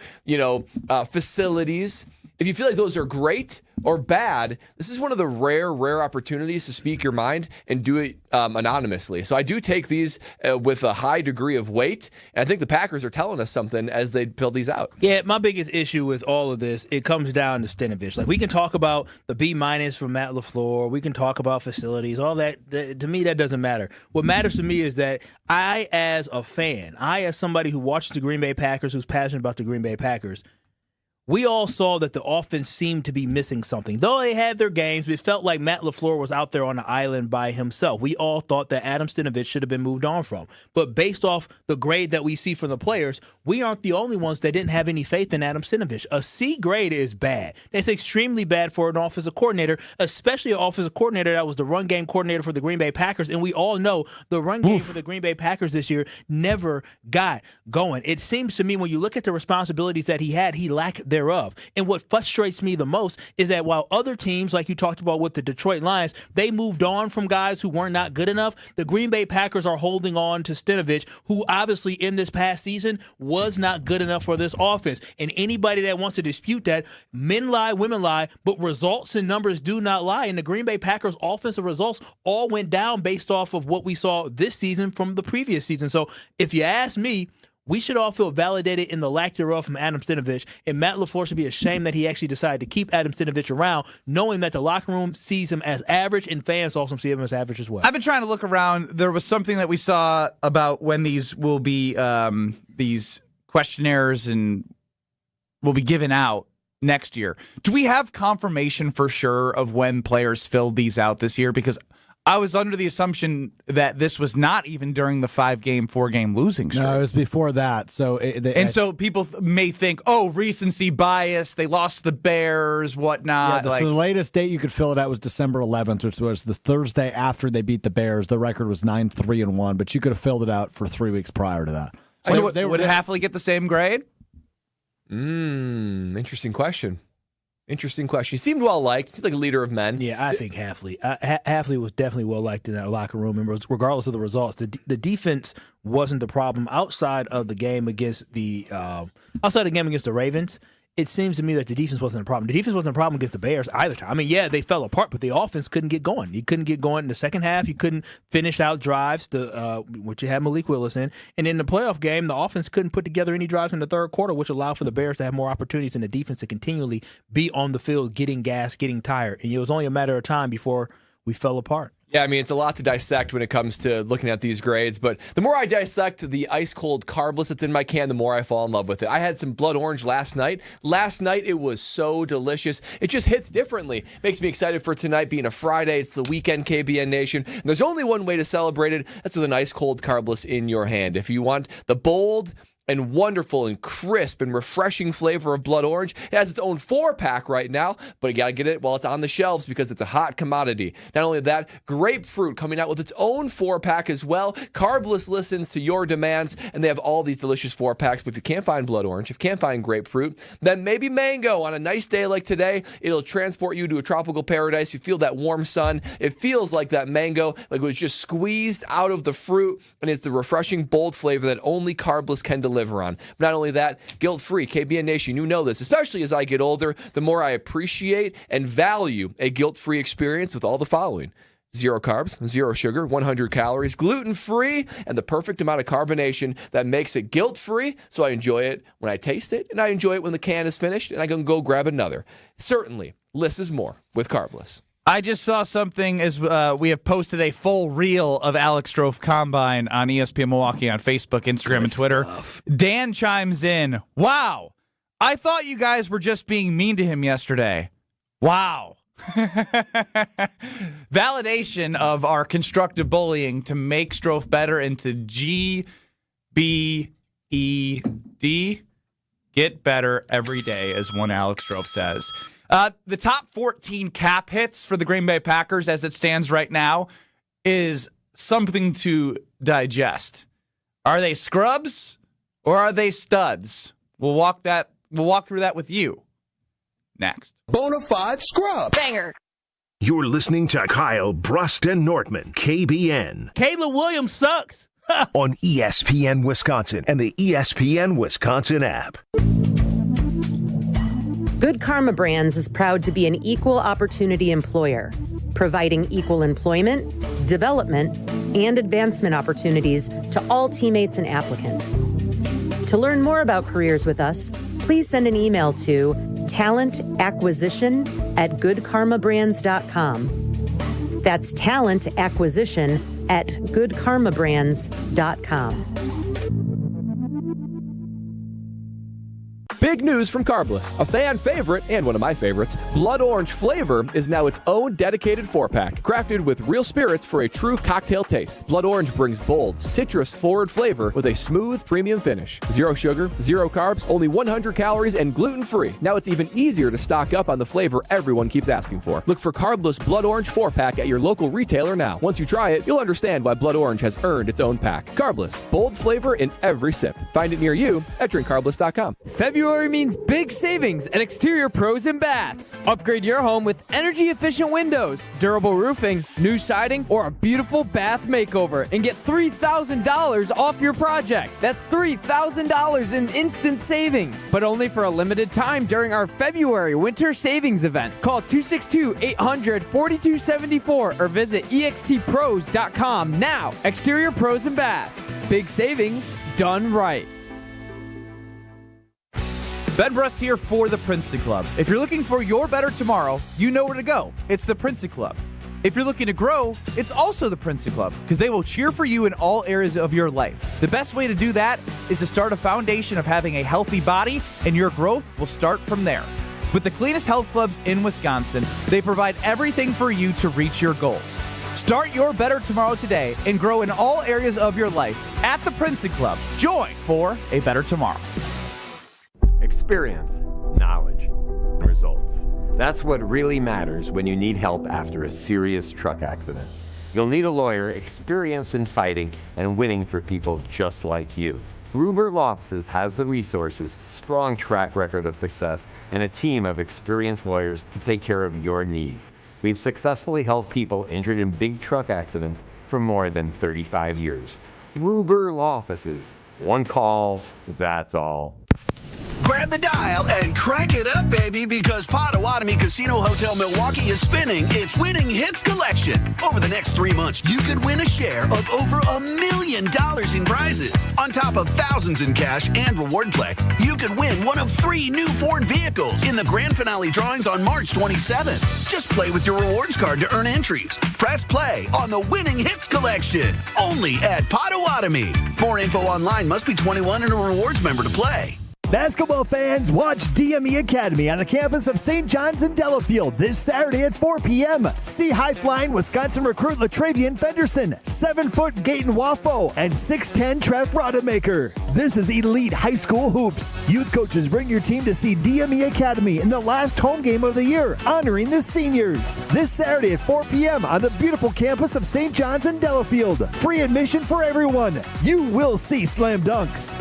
facilities, if you feel like those are great or bad, this is one of the rare opportunities to speak your mind and do it anonymously. So I do take these with a high degree of weight, and I think the Packers are telling us something as they fill these out. Yeah, my biggest issue with all of this, it comes down to Stenavich. Like, we can talk about the B- from Matt LaFleur, we can talk about facilities, all that. To me, that doesn't matter. What matters to me is that I, as a fan, as somebody who watches the Green Bay Packers, who's passionate about the Green Bay Packers, we all saw that the offense seemed to be missing something. Though they had their games, it felt like Matt LaFleur was out there on the island by himself. We all thought that Adam Stenavich should have been moved on from. But based off the grade that we see from the players, we aren't the only ones that didn't have any faith in Adam Stenavich. A C grade is bad. That's extremely bad for an offensive coordinator, especially an offensive coordinator that was the run game coordinator for the Green Bay Packers. And we all know the run game for the Green Bay Packers this year never got going. It seems to me when you look at the responsibilities that he had, he lacked thereof. And what frustrates me the most is that while other teams, like you talked about with the Detroit Lions, they moved on from guys who were not good enough, the Green Bay Packers are holding on to Stenavich, who obviously in this past season was not good enough for this offense. And anybody that wants to dispute that, men lie, women lie, but results and numbers do not lie. And the Green Bay Packers offensive results all went down based off of what we saw this season from the previous season. So if you ask me, we should all feel validated in the lack thereof from Adam Stenavich, and Matt LaFleur should be ashamed that he actually decided to keep Adam Stenavich around, knowing that the locker room sees him as average and fans also see him as average as well. I've been trying to look around. There was something that we saw about when these will be these questionnaires and will be given out next year. Do we have confirmation for sure of when players filled these out this year? Because I was under the assumption that this was not even during the 5-game, 4-game losing streak. No, it was before that. So so people may think, oh, recency bias, they lost the Bears, whatnot. So the latest date you could fill it out was December 11th, which was the Thursday after they beat the Bears. The record was 9-3-1, but you could have filled it out for 3 weeks prior to that. So would Hafley get the same grade? Interesting question. Interesting question. He seemed well liked. He seemed like a leader of men. Yeah, I think Hafley. Hafley was definitely well liked in that locker room, and regardless of the results, the defense wasn't the problem. Outside of the game against the Ravens, it seems to me that the defense wasn't a problem. The defense wasn't a problem against the Bears either time. I mean, yeah, they fell apart, but the offense couldn't get going. You couldn't get going in the second half. You couldn't finish out drives, which you had Malik Willis in. And in the playoff game, the offense couldn't put together any drives in the third quarter, which allowed for the Bears to have more opportunities and the defense to continually be on the field, getting gas, getting tired. And it was only a matter of time before we fell apart. Yeah, I mean, it's a lot to dissect when it comes to looking at these grades, but the more I dissect the ice-cold carbless that's in my can, the more I fall in love with it. I had some blood orange last night. Last night, it was so delicious. It just hits differently. Makes me excited for tonight being a Friday. It's the weekend, KBN Nation. And there's only one way to celebrate it. That's with an ice-cold carbless in your hand. If you want the bold and wonderful and crisp and refreshing flavor of blood orange. It has its own 4-pack right now, but you got to get it while it's on the shelves because it's a hot commodity. Not only that, grapefruit coming out with its own 4-pack as well. Carbless listens to your demands, and they have all these delicious 4-packs. But if you can't find blood orange, if you can't find grapefruit, then maybe mango. On a nice day like today, it'll transport you to a tropical paradise. You feel that warm sun. It feels like that mango, like it was just squeezed out of the fruit, and it's the refreshing, bold flavor that only Carbless can deliver on. But not only that, guilt-free. KBN Nation, you know this. Especially as I get older, the more I appreciate and value a guilt-free experience with all the following. 0 carbs, 0 sugar, 100 calories, gluten-free, and the perfect amount of carbonation that makes it guilt-free, so I enjoy it when I taste it, and I enjoy it when the can is finished, and I can go grab another. Certainly, less is more with Carbless. I just saw something as we have posted a full reel of Alex Strofe Combine on ESPN Milwaukee on Facebook, Instagram, and Twitter. Dan chimes in, wow, I thought you guys were just being mean to him yesterday. Wow. Validation of our constructive bullying to make Strofe better into GBED. Get better every day, as one Alex Strofe says. The top 14 cap hits for the Green Bay Packers as it stands right now is something to digest. Are they scrubs or are they studs? We'll walk through that with you next. Bonafide scrub. Banger. You're listening to Kyle, Brust, and Nortman, KBN. Caleb Williams sucks. On ESPN Wisconsin and the ESPN Wisconsin app. Good Karma Brands is proud to be an equal opportunity employer, providing equal employment, development, and advancement opportunities to all teammates and applicants. To learn more about careers with us, please send an email to talentacquisition@goodkarmabrands.com. That's talentacquisition@goodkarmabrands.com. Big big news from Carbless. A fan favorite, and one of my favorites, Blood Orange flavor is now its own dedicated 4-pack, crafted with real spirits for a true cocktail taste. Blood Orange brings bold, citrus-forward flavor with a smooth, premium finish. 0 sugar, 0 carbs, only 100 calories, and gluten-free. Now it's even easier to stock up on the flavor everyone keeps asking for. Look for Carbless Blood Orange 4-pack at your local retailer now. Once you try it, you'll understand why Blood Orange has earned its own pack. Carbless, bold flavor in every sip. Find it near you at drinkcarbless.com. February means big savings at Exterior Pros and Baths. Upgrade your home with energy-efficient windows, durable roofing, new siding, or a beautiful bath makeover and get $3,000 off your project. That's $3,000 in instant savings, but only for a limited time during our February winter savings event. Call 262-800-4274 or visit extpros.com now. Exterior Pros and Baths. Big savings done right. Ben Brust here for the Princeton Club. If you're looking for your better tomorrow, you know where to go. It's the Princeton Club. If you're looking to grow, it's also the Princeton Club, because they will cheer for you in all areas of your life. The best way to do that is to start a foundation of having a healthy body, and your growth will start from there. With the cleanest health clubs in Wisconsin, they provide everything for you to reach your goals. Start your better tomorrow today and grow in all areas of your life at the Princeton Club. Join for a better tomorrow. Experience, knowledge, results. That's what really matters when you need help after a serious truck accident. You'll need a lawyer experienced in fighting and winning for people just like you. Gruber Law Offices has the resources, strong track record of success, and a team of experienced lawyers to take care of your needs. We've successfully helped people injured in big truck accidents for more than 35 years. Gruber Law Offices. One call, that's all. Grab the dial and crank it up, baby, because Potawatomi Casino Hotel Milwaukee is spinning its Winning Hits collection. Over the next 3 months, you could win a share of over $1 million in prizes. On top of thousands in cash and reward play, you could win one of 3 new Ford vehicles in the grand finale drawings on March 27th. Just play with your rewards card to earn entries. Press play on the Winning Hits collection, only at Potawatomi. More info online. Must be 21 and a rewards member to play. Basketball fans, watch DME Academy on the campus of St. John's in Delafield this Saturday at 4 p.m. See high-flying Wisconsin recruit Latravian Fenderson, 7-foot Gaten Waffo, and 6'10 Trev Rodemaker. This is elite high school hoops. Youth coaches bring your team to see DME Academy in the last home game of the year, honoring the seniors. This Saturday at 4 p.m. on the beautiful campus of St. John's in Delafield. Free admission for everyone. You will see slam dunks.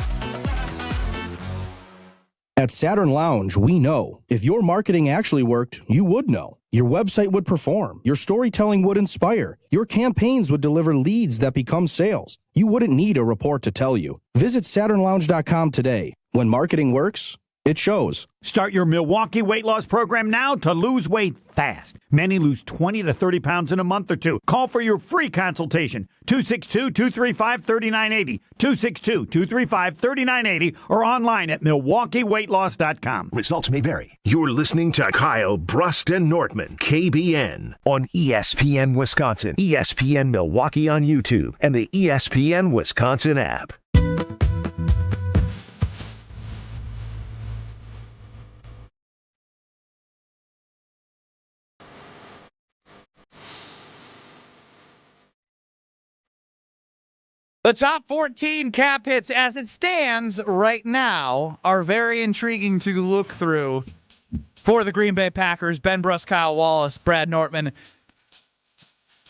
At Saturn Lounge, we know. If your marketing actually worked, you would know. Your website would perform. Your storytelling would inspire. Your campaigns would deliver leads that become sales. You wouldn't need a report to tell you. Visit SaturnLounge.com today. When marketing works, it shows. Start your Milwaukee weight loss program now to lose weight fast. Many lose 20 to 30 pounds in a month or two. Call for your free consultation. 262-235-3980. 262-235-3980 or online at MilwaukeeWeightLoss.com. Results may vary. You're listening to Kyle, Brust, and Nortman, KBN, on ESPN Wisconsin, ESPN Milwaukee on YouTube, and the ESPN Wisconsin app. The top 14 cap hits as it stands right now are very intriguing to look through for the Green Bay Packers. Ben Brust, Kyle Wallace, Brad Nortman.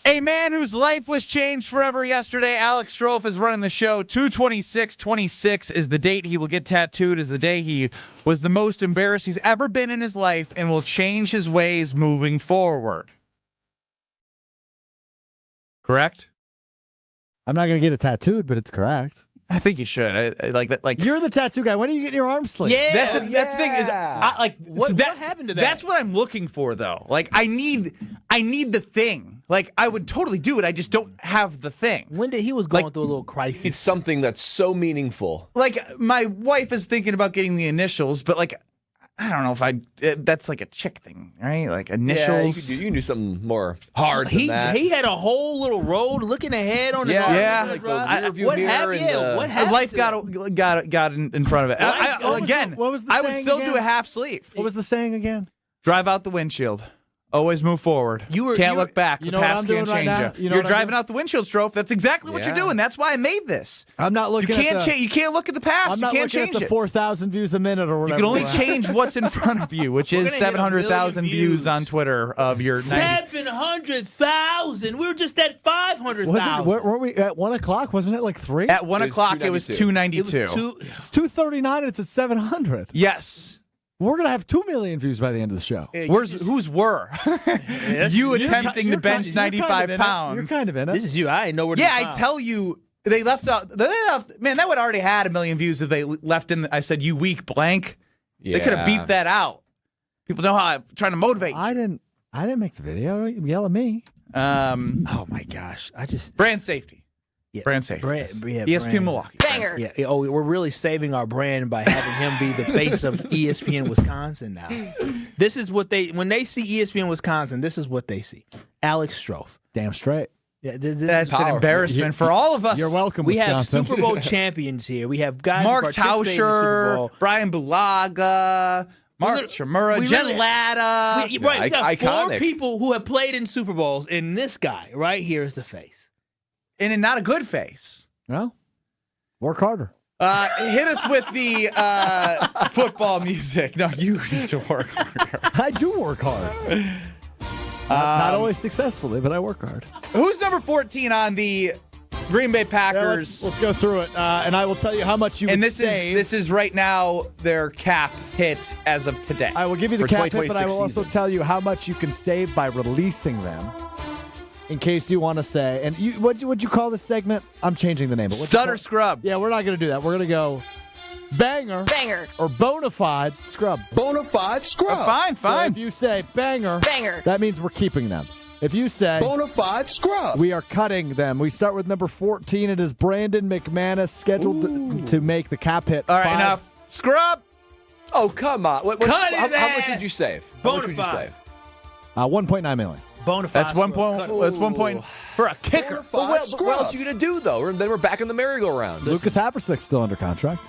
A man whose life was changed forever yesterday, Alex Strofe, is running the show. 2/26/26 is the date he will get tattooed, is the day he was the most embarrassed he's ever been in his life and will change his ways moving forward. Correct? I'm not going to get it tattooed, but it's correct. I think you should. I like that. Like, you're the tattoo guy. When are you getting your arm slit? Yeah, that's the thing is, what happened to that? That's what I'm looking for, though. Like, I need the thing. Like, I would totally do it. I just don't have the thing. When did he was going through a little crisis? It's something that's so meaningful. Like, my wife is thinking about getting the initials, but like, I don't know if that's like a chick thing, right? Like initials. Yeah, you can do something more hard than that. He had a whole little road looking ahead on the like the rear view what mirror happened? and What happened? Life got in front of it. What was the I would saying still again? do a half sleeve. What was the saying again? Drive out the windshield. Always move forward. Can't look back. You The know what past I'm doing can't right change now? you. You know You're what I'm driving doing? out the windshield, Strofe. That's exactly what you're doing. That's why I made this. I'm not looking. You can't at the, change. You can't look at the past. I'm not you can't looking change at the it. 4,000 views a minute or You whatever. can only change what's in front of you, which We're is gonna hit 700,000 1 million views on Twitter of your 90. 700,000. We were just at 500,000. Weren't we at 1 o'clock? Wasn't it like 3? At 1 o'clock, it was 292. It's 239 and it's at 700. Yes. We're going to have 2 million views by the end of the show. Whose were? You attempting to bench 95 pounds. You're kind of in it. This is you. I ain't know where to Yeah, be I found. tell you, they left out. Man, that would already had 1 million views if they left in. I said, you weak blank. They could have beat that out. People know how I'm trying to motivate you. I didn't make the video. Yell at me. Oh my gosh! Brand safety. Yeah, brand safety. ESPN ESPN Milwaukee. Banger. Yeah. Oh, we're really saving our brand by having him be the face of ESPN Wisconsin now. This is what when they see ESPN Wisconsin, this is what they see. Alex Strofe. Damn straight. Yeah, this That's is an embarrassment for all of us. You're welcome, We have Wisconsin. Super Bowl champions here. We have guys Mark who participated in the Super Tauscher, Bowl. Brian Bulaga, Mark Chimura, Jen Latta. We got iconic. 4 people who have played in Super Bowls, and this guy right here is the face. And not a good face. Well, work harder. Hit us with the football music. No, you need to work harder. I do work hard. Not always successfully, but I work hard. Who's number 14 on the Green Bay Packers? Let's go through it, and I will tell you how much you would save. This is right now their cap hit as of today. I will give you the For cap hit, but I 2026 will also season. tell you how much you can save by releasing them. In case you want to say, and what'd you call this segment? I'm changing the name. But what'd you Stutter call- scrub. Yeah, we're not going to do that. We're going to go banger, or bona fide scrub. Bona fide scrub. Fine. So if you say banger, that means we're keeping them. If you say Bona fide scrub. we are cutting them. We start with number 14. It is Brandon McManus, scheduled to make the cap hit. All right, enough. Scrub. Oh, come on. How much would you save? How much would you Bonafide. save? 1.9 million. Bonafide. That's 1 point. That's 1 point for a kicker. But what else are you going to do, though? Then we're back in the merry-go-round. Lucas Haversick's still under contract.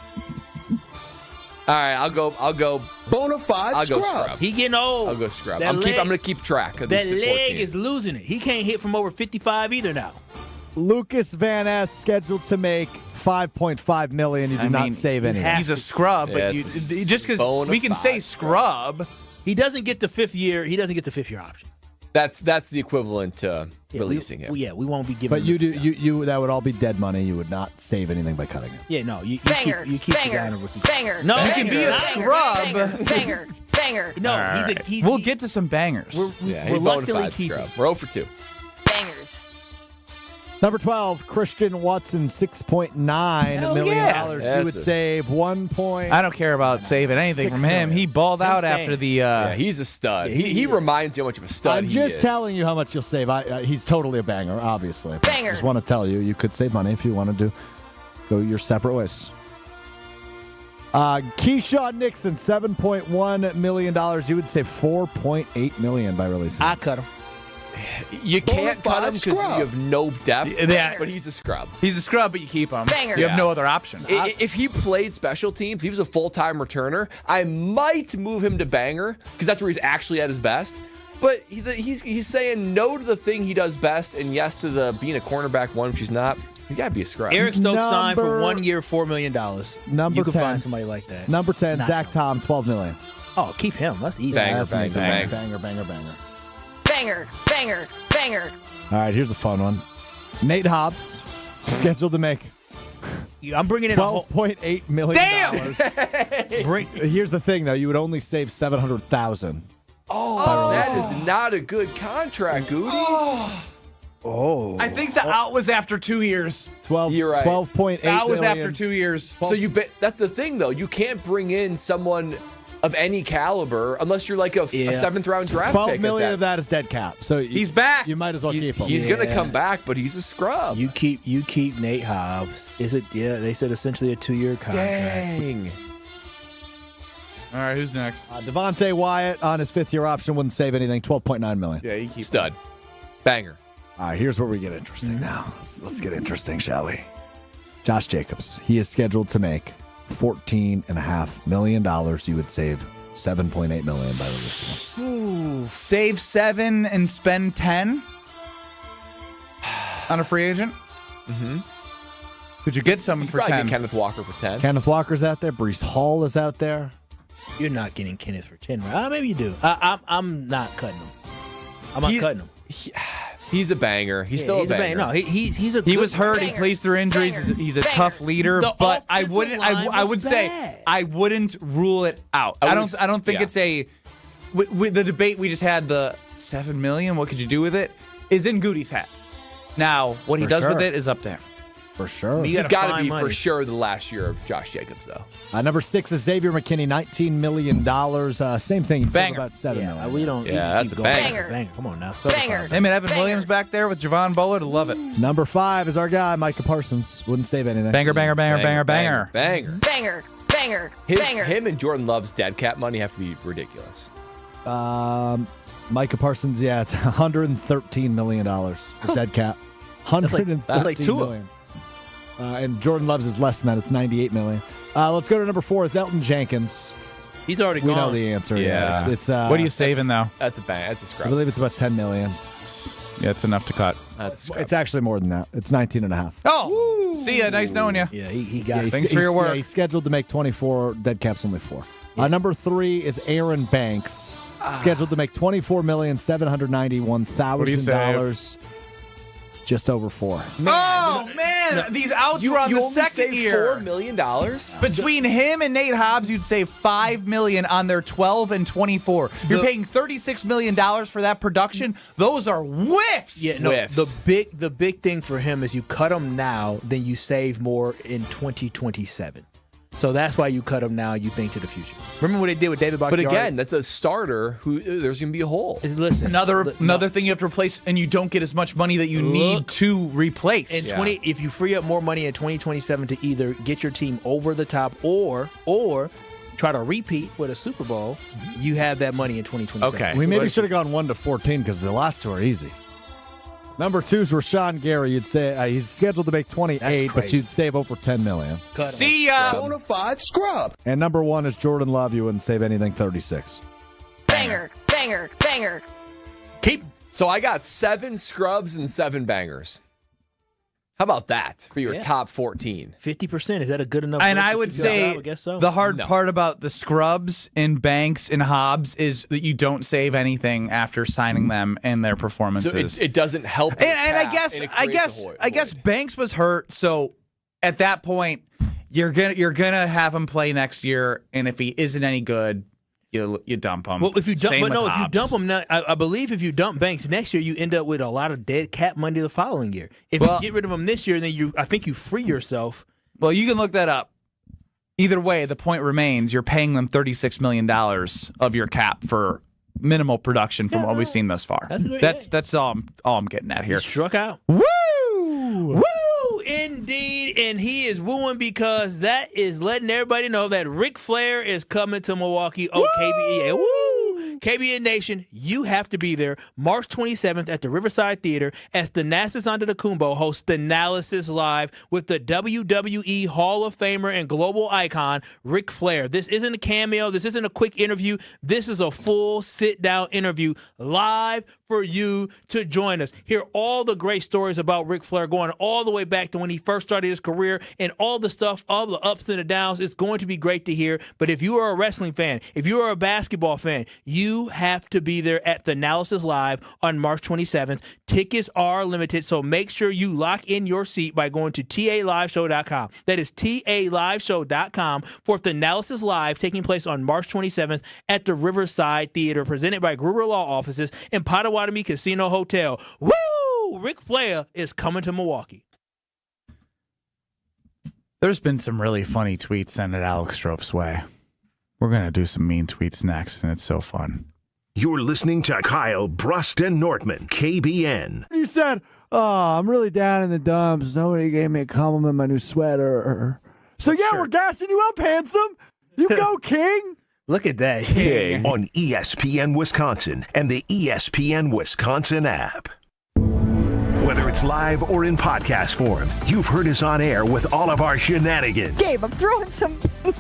All right, I'll go Bona fide scrub. scrub. He getting old. I'll go scrub. That I'm leg- going to keep track of That these leg 14. is losing it. He can't hit from over 55 either now. Lucas Van Ness scheduled to make $5.5 million. You do not save any. He's a scrub, but just because we can say scrub, he doesn't get the 5th year. He doesn't get the 5th year option. That's the equivalent to releasing him. We won't be giving. But you do you that would all be dead money. You would not save anything by cutting it. Yeah, no, you keep the guy on a rookie. Banger. No, you can be a scrub. Banger. No, All right. We'll get to some bangers. We're luckily keeping. scrub. We're 0 for 2. Bangers. Number 12, Christian Watson, $6.9 million. yeah. You would save 1 point. I don't care about saving anything from him. He balled out after the. Yeah, he's a stud. He reminds you how much of a stud I'm he just is. telling you how much you'll save. He's totally a banger, obviously. But Banger. I just want to tell you can save money if you wanted to go your separate ways. Keyshawn Nixon, $7.1 million. You would save $4.8 million by releasing. I cut him. You can't cut him because you have no depth, but he's a scrub. He's a scrub, but you keep him. Banger. You have no other option. If he played special teams, he was a full-time returner, I might move him to banger because that's where he's actually at his best. But he's saying no to the thing he does best and yes to the being a cornerback one, which he's not. He's got to be a scrub. Eric Stokes signed for 1 year, $4 million. Number you can 10. find somebody like that. Number 10, Not Zach Tom, $12 million. Oh, keep him. That's easy. Banger, That's banger, easy. banger. Banger. Banger. All right, here's a fun one. Nate Hobbs, scheduled to make I'm bringing in a whole. $12.8 million. Bring, Here's the thing, though. You would only save $700,000. Oh, that is not a good contract, Goody. oh. I think the out was after 2 years. 12, You're right. 12.8 Out was after million. 2 years. So that's the thing, though. You can't bring in someone of any caliber unless you're like a 7th round draft 12 pick. million of that is dead cap. So He's back. You might as well keep him. He's going to come back, but he's a scrub. You keep Nate Hobbs. Is it? Yeah, they said essentially a 2 year contract. Dang. All right, who's next? Devontae Wyatt on his 5th-year option wouldn't save anything. $12.9 million. Yeah, you keep Stud. Banger. All right, here's where we get interesting now. Let's get interesting, shall we? Josh Jacobs. He is scheduled to make $14.5 million. You would save $7.8 million by releasing him. Ooh, save 7 and spend 10 on a free agent. Mm-hmm. Could you get someone for Probably 10? get Kenneth Walker for 10. Kenneth Walker's out there. Breece Hall is out there. You're not getting Kenneth for 10, right? Maybe you do. I'm not cutting him. I'm not cutting him. He's a banger. He's still a banger. No, he's a. He good was hurt. Banger. He plays through injuries. He's a tough leader. But I wouldn't. I would say I wouldn't rule it out. I don't think it's a. With the debate we just had, the $7 million. What could you do with it? Is in Goody's head. Now, what he does with it is up to him. For sure. He's got to be for sure the last year of Josh Jacobs, though. Number 6 is Xavier McKinney, $19 million. Same thing. He'd save Banger. about $7 million. We don't. Yeah, that's a banger. Banger. Come on now. Banger. Him and Evan Williams back there with Javon Bullard. Love it. Number 5 is our guy, Micah Parsons. Wouldn't save anything. Banger. Banger. Him and Jordan Love's dead cap money have to be ridiculous. Micah Parsons, yeah, it's $113 million of dead cap. That's like two million. And Jordan Love's is less than that. It's $98 million. Let's go to number 4. It's Elton Jenkins. He's already We gone. know the answer. Yeah. It's what are you saving though? That's a bang. That's a scrub. I believe it's about $10 million. Yeah, it's enough to cut. That's a scrub. It's actually more than that. It's 19.5. Oh, see ya. Nice knowing you. Yeah, he got it. Thanks for your work. Yeah, he's scheduled to make 24. Dead cap's only 4. Number 3 is Aaron Banks. Scheduled to make $24,791,000. Just over 4. Man, these outs were on the second year. $4 million? Between him and Nate Hobbs, you'd save $5 million on their 12 and 24. You're paying $36 million for that production. Those are whiffs. Yeah, no. The big thing for him is you cut him now, then you save more in 2027. So that's why you cut him now. You think to the future. Remember what they did with David Bakhtiari? But again, that's a starter who there's going to be a hole. Listen, another thing you have to replace, and you don't get as much money that you need to replace. If you free up more money in 2027 to either get your team over the top or try to repeat with a Super Bowl, you have that money in 2027. Okay. We maybe should have gone 1 to 14 because the last 2 are easy. Number 2 is Rashawn Gary. You'd say he's scheduled to make 28, but you'd save over $10 million. See ya. Bonafide scrub. And number 1 is Jordan Love. You wouldn't save anything, 36. Banger. So I got 7 scrubs and 7 bangers. How about that for your top 14? 50%. Is that a good enough? And I would say the hard part about the scrubs and Banks and Hobbs is that you don't save anything after signing them and their performances. So it doesn't help. And I guess Banks was hurt, so at that point you're gonna have him play next year, and if he isn't any good, you dump him. Well, if you dump, Same with if you Hobbs. dump him now, I believe if you dump Banks next year, you end up with a lot of dead cap money the following year. If you get rid of him this year, then I think you free yourself. Well, you can look that up. Either way, the point remains: you're paying them $36 million of your cap for minimal production from what we've seen thus far. That's all I'm getting at here. He struck out. Woo! Woo! Indeed, and he is wooing because that is letting everybody know that Ric Flair is coming to Milwaukee. Oh, KBEA. Woo! KBN Nation, you have to be there March 27th at the Riverside Theater as Thanasis Antetokounmpo hosts Thanalysis Live with the WWE Hall of Famer and global icon, Ric Flair. This isn't a cameo. This isn't a quick interview. This is a full sit-down interview live for you to join us. Hear all the great stories about Ric Flair going all the way back to when he first started his career and all the stuff, all the ups and the downs. It's going to be great to hear. But if you are a wrestling fan, if you are a basketball fan, you have to be there at the Analysis Live on March 27th. Tickets are limited, so make sure you lock in your seat by going to TALiveshow.com. That is TALiveshow.com for the Analysis Live taking place on March 27th at the Riverside Theater, presented by Gruber Law Offices and Potawatomi Casino Hotel. Woo! Ric Flair is coming to Milwaukee. There's been some really funny tweets sent at Alex Strouf's way. We're going to do some mean tweets next, and it's so fun. You're listening to Kyle, Brust, and Nortman, KBN. You said, I'm really down in the dumps. Nobody gave me a compliment on my new sweater. So, yeah, we're gassing you up, handsome. You go, King. Look at that. On ESPN Wisconsin and the ESPN Wisconsin app. Whether it's live or in podcast form, you've heard us on air with all of our shenanigans. Gabe, I'm throwing some.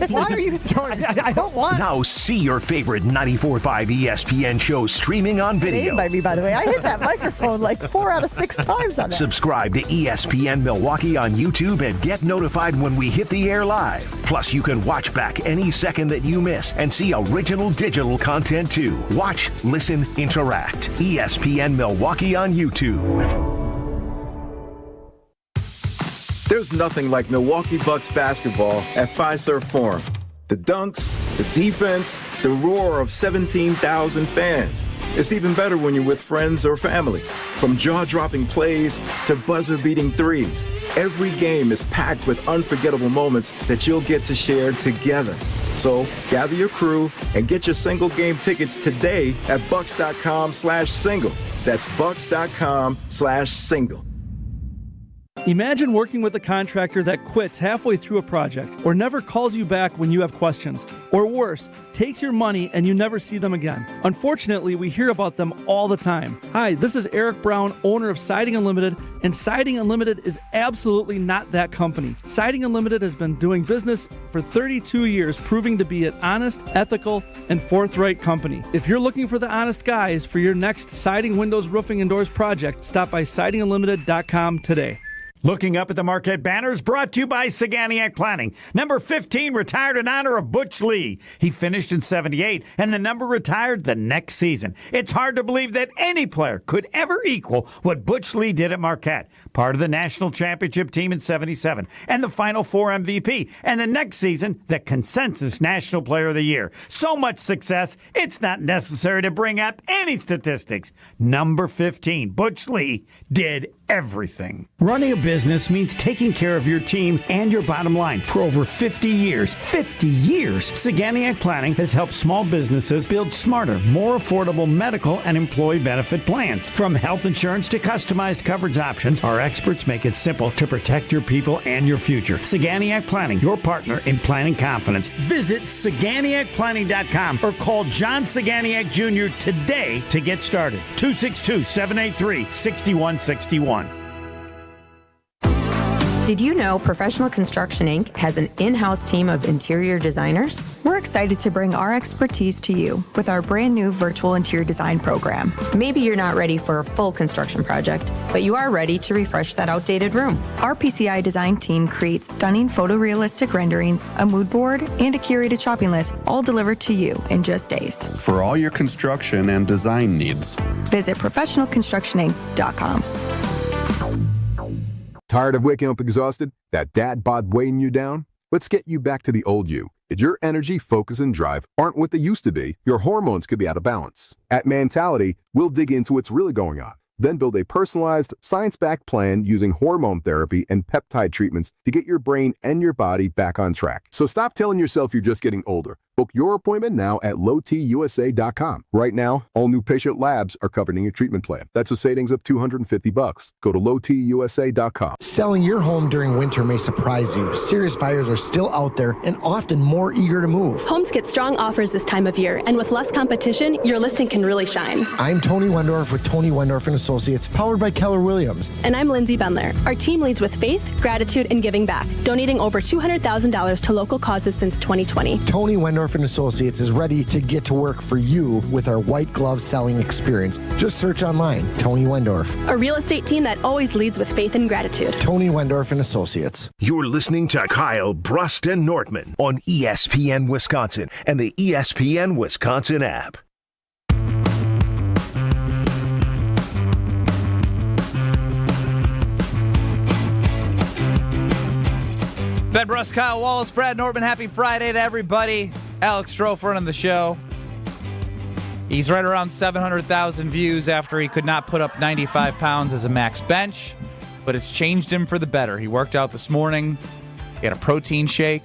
Why are you throwing? I don't want. Now see your favorite 94.5 ESPN shows streaming on video. By me, by the way. I hit that microphone like 4 out of 6 times on that. Subscribe to ESPN Milwaukee on YouTube and get notified when we hit the air live. Plus, you can watch back any second that you miss and see original digital content too. Watch, listen, interact. ESPN Milwaukee on YouTube. There's nothing like Milwaukee Bucks basketball at Fiserv Forum. The dunks, the defense, the roar of 17,000 fans. It's even better when you're with friends or family. From jaw-dropping plays to buzzer-beating threes, every game is packed with unforgettable moments that you'll get to share together. So gather your crew and get your single-game tickets today at bucks.com/single. That's bucks.com/single. Imagine working with a contractor that quits halfway through a project or never calls you back when you have questions. Or worse, takes your money and you never see them again. Unfortunately, we hear about them all the time. Hi, this is Eric Brown, owner of Siding Unlimited, and Siding Unlimited is absolutely not that company. Siding Unlimited has been doing business for 32 years, proving to be an honest, ethical, and forthright company. If you're looking for the honest guys for your next siding, windows, roofing, and doors project, stop by sidingunlimited.com today. Looking up at the Marquette banners, brought to you by Saganiac Planning. Number 15 retired in honor of Butch Lee. He finished in 78, and the number retired the next season. It's hard to believe that any player could ever equal what Butch Lee did at Marquette. Part of the national championship team in 77, and the Final Four MVP, and the next season, the consensus National Player of the Year. So much success, it's not necessary to bring up any statistics. Number 15, Butch Lee, did everything. Running a business means taking care of your team and your bottom line. For over 50 years, Saganiac Planning has helped small businesses build smarter, more affordable medical and employee benefit plans. From health insurance to customized coverage options, our experts make it simple to protect your people and your future. Saganiac Planning, your partner in planning confidence. Visit SaganiacPlanning.com or call John Saganiac Jr. today to get started. 262-783-6161. Did you know Professional Construction Inc. has an in-house team of interior designers? We're excited to bring our expertise to you with our brand new virtual interior design program. Maybe you're not ready for a full construction project, but you are ready to refresh that outdated room. Our PCI design team creates stunning photorealistic renderings, a mood board, and a curated shopping list, all delivered to you in just days. For all your construction and design needs, visit professionalconstructioninc.com. Tired of waking up exhausted? That dad bod weighing you down? Let's get you back to the old you. If your energy, focus, and drive aren't what they used to be, your hormones could be out of balance. At Mentality, we'll dig into what's really going on, then build a personalized, science-backed plan using hormone therapy and peptide treatments to get your brain and your body back on track. So stop telling yourself you're just getting older. Book your appointment now at lowtusa.com. Right now, all new patient labs are covered in your treatment plan. That's a savings of $250. Go to lowtusa.com. Selling your home during winter may surprise you. Serious buyers are still out there and often more eager to move. Homes get strong offers this time of year, and with less competition, your listing can really shine. I'm Tony Wendorf with Tony Wendorf & Associates, powered by Keller Williams. And I'm Lindsay Bendler. Our team leads with faith, gratitude, and giving back, donating over $200,000 to local causes since 2020. Tony Wendorf & Associates is ready to get to work for you with our white glove selling experience. Just search online, Tony Wendorf. A real estate team that always leads with faith and gratitude. Tony Wendorf & Associates. You're listening to Kyle, Brust, and Nortman on ESPN Wisconsin and the ESPN Wisconsin app. Ben Brust, Kyle Wallace, Brad Nortman. Happy Friday to everybody. Alex Strofer on the show. He's right around 700,000 views after he could not put up 95 pounds as a max bench, but it's changed him for the better. He worked out this morning. He had a protein shake.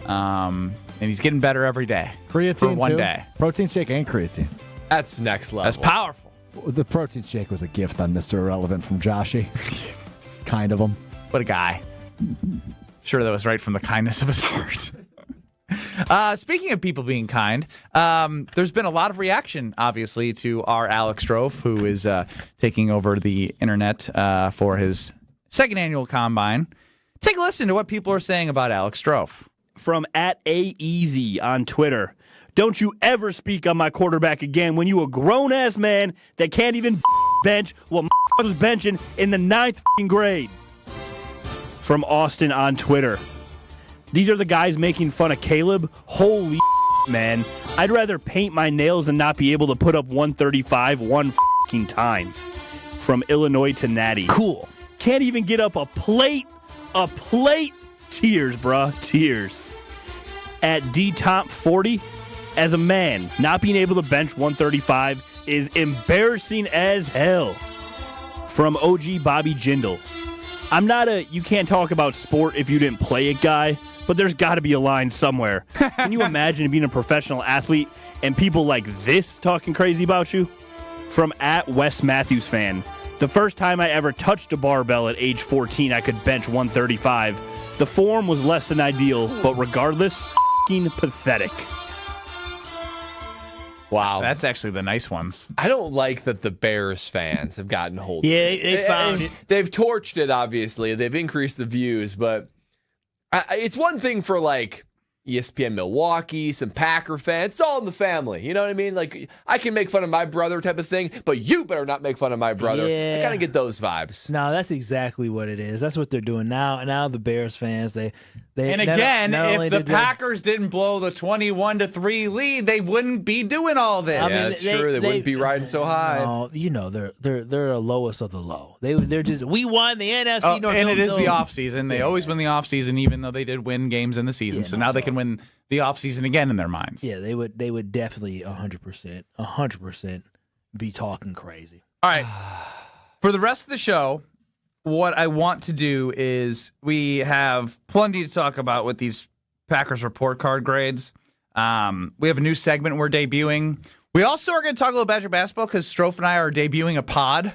And he's getting better every day. Creatine for one too? day. Protein shake and creatine. That's next level. That's powerful. The protein shake was a gift on Mr. Irrelevant from Joshy. Just kind of him. What a guy. Sure, that was right from the kindness of his heart. Speaking of people being kind, there's been a lot of reaction, obviously, to our Alex Strofe, who is taking over the internet for his second annual combine. Take a listen to what people are saying about Alex Strofe. From @AEZ on Twitter. Don't you ever speak on my quarterback again when you a grown-ass man that can't even bench what was benching in the 9th grade. From Austin on Twitter. These are the guys making fun of Caleb? Holy man. I'd rather paint my nails than not be able to put up 135 one time. From Illinois to Natty. Cool. Can't even get up a plate. A plate. Tears, bruh. Tears. At DTomp40, as a man, not being able to bench 135 is embarrassing as hell. From OG Bobby Jindal. I'm not a you can't talk about sport if you didn't play it guy, but there's got to be a line somewhere. Can you imagine being a professional athlete and people like this talking crazy about you? From @Wes Matthews fan. The first time I ever touched a barbell at age 14, I could bench 135. The form was less than ideal, but regardless, pathetic. Wow. That's actually the nice ones. I don't like that the Bears fans have gotten hold of it. Yeah, they found it. They've torched it, obviously. They've increased the views, but it's one thing for, like, ESPN Milwaukee, some Packer fans. It's all in the family. You know what I mean? Like, I can make fun of my brother type of thing, but you better not make fun of my brother. Yeah. I kind of get those vibes. No, that's exactly what it is. That's what they're doing now. Now the Bears fans, they and again, if the Packers didn't blow the 21-3 lead, they wouldn't be doing all this. Yeah, that's true. They wouldn't be riding so high. No, you know, they're the lowest of the low. They're just we won the NFC North. And it is the offseason. They always win the offseason, even though they did win games in the season. So now they can win the offseason again in their minds. Yeah, they would definitely 100% be talking crazy. All right. For the rest of the show, what I want to do is we have plenty to talk about with these Packers report card grades. We have a new segment we're debuting. We also are going to talk a little Badger basketball because Strofe and I are debuting a pod.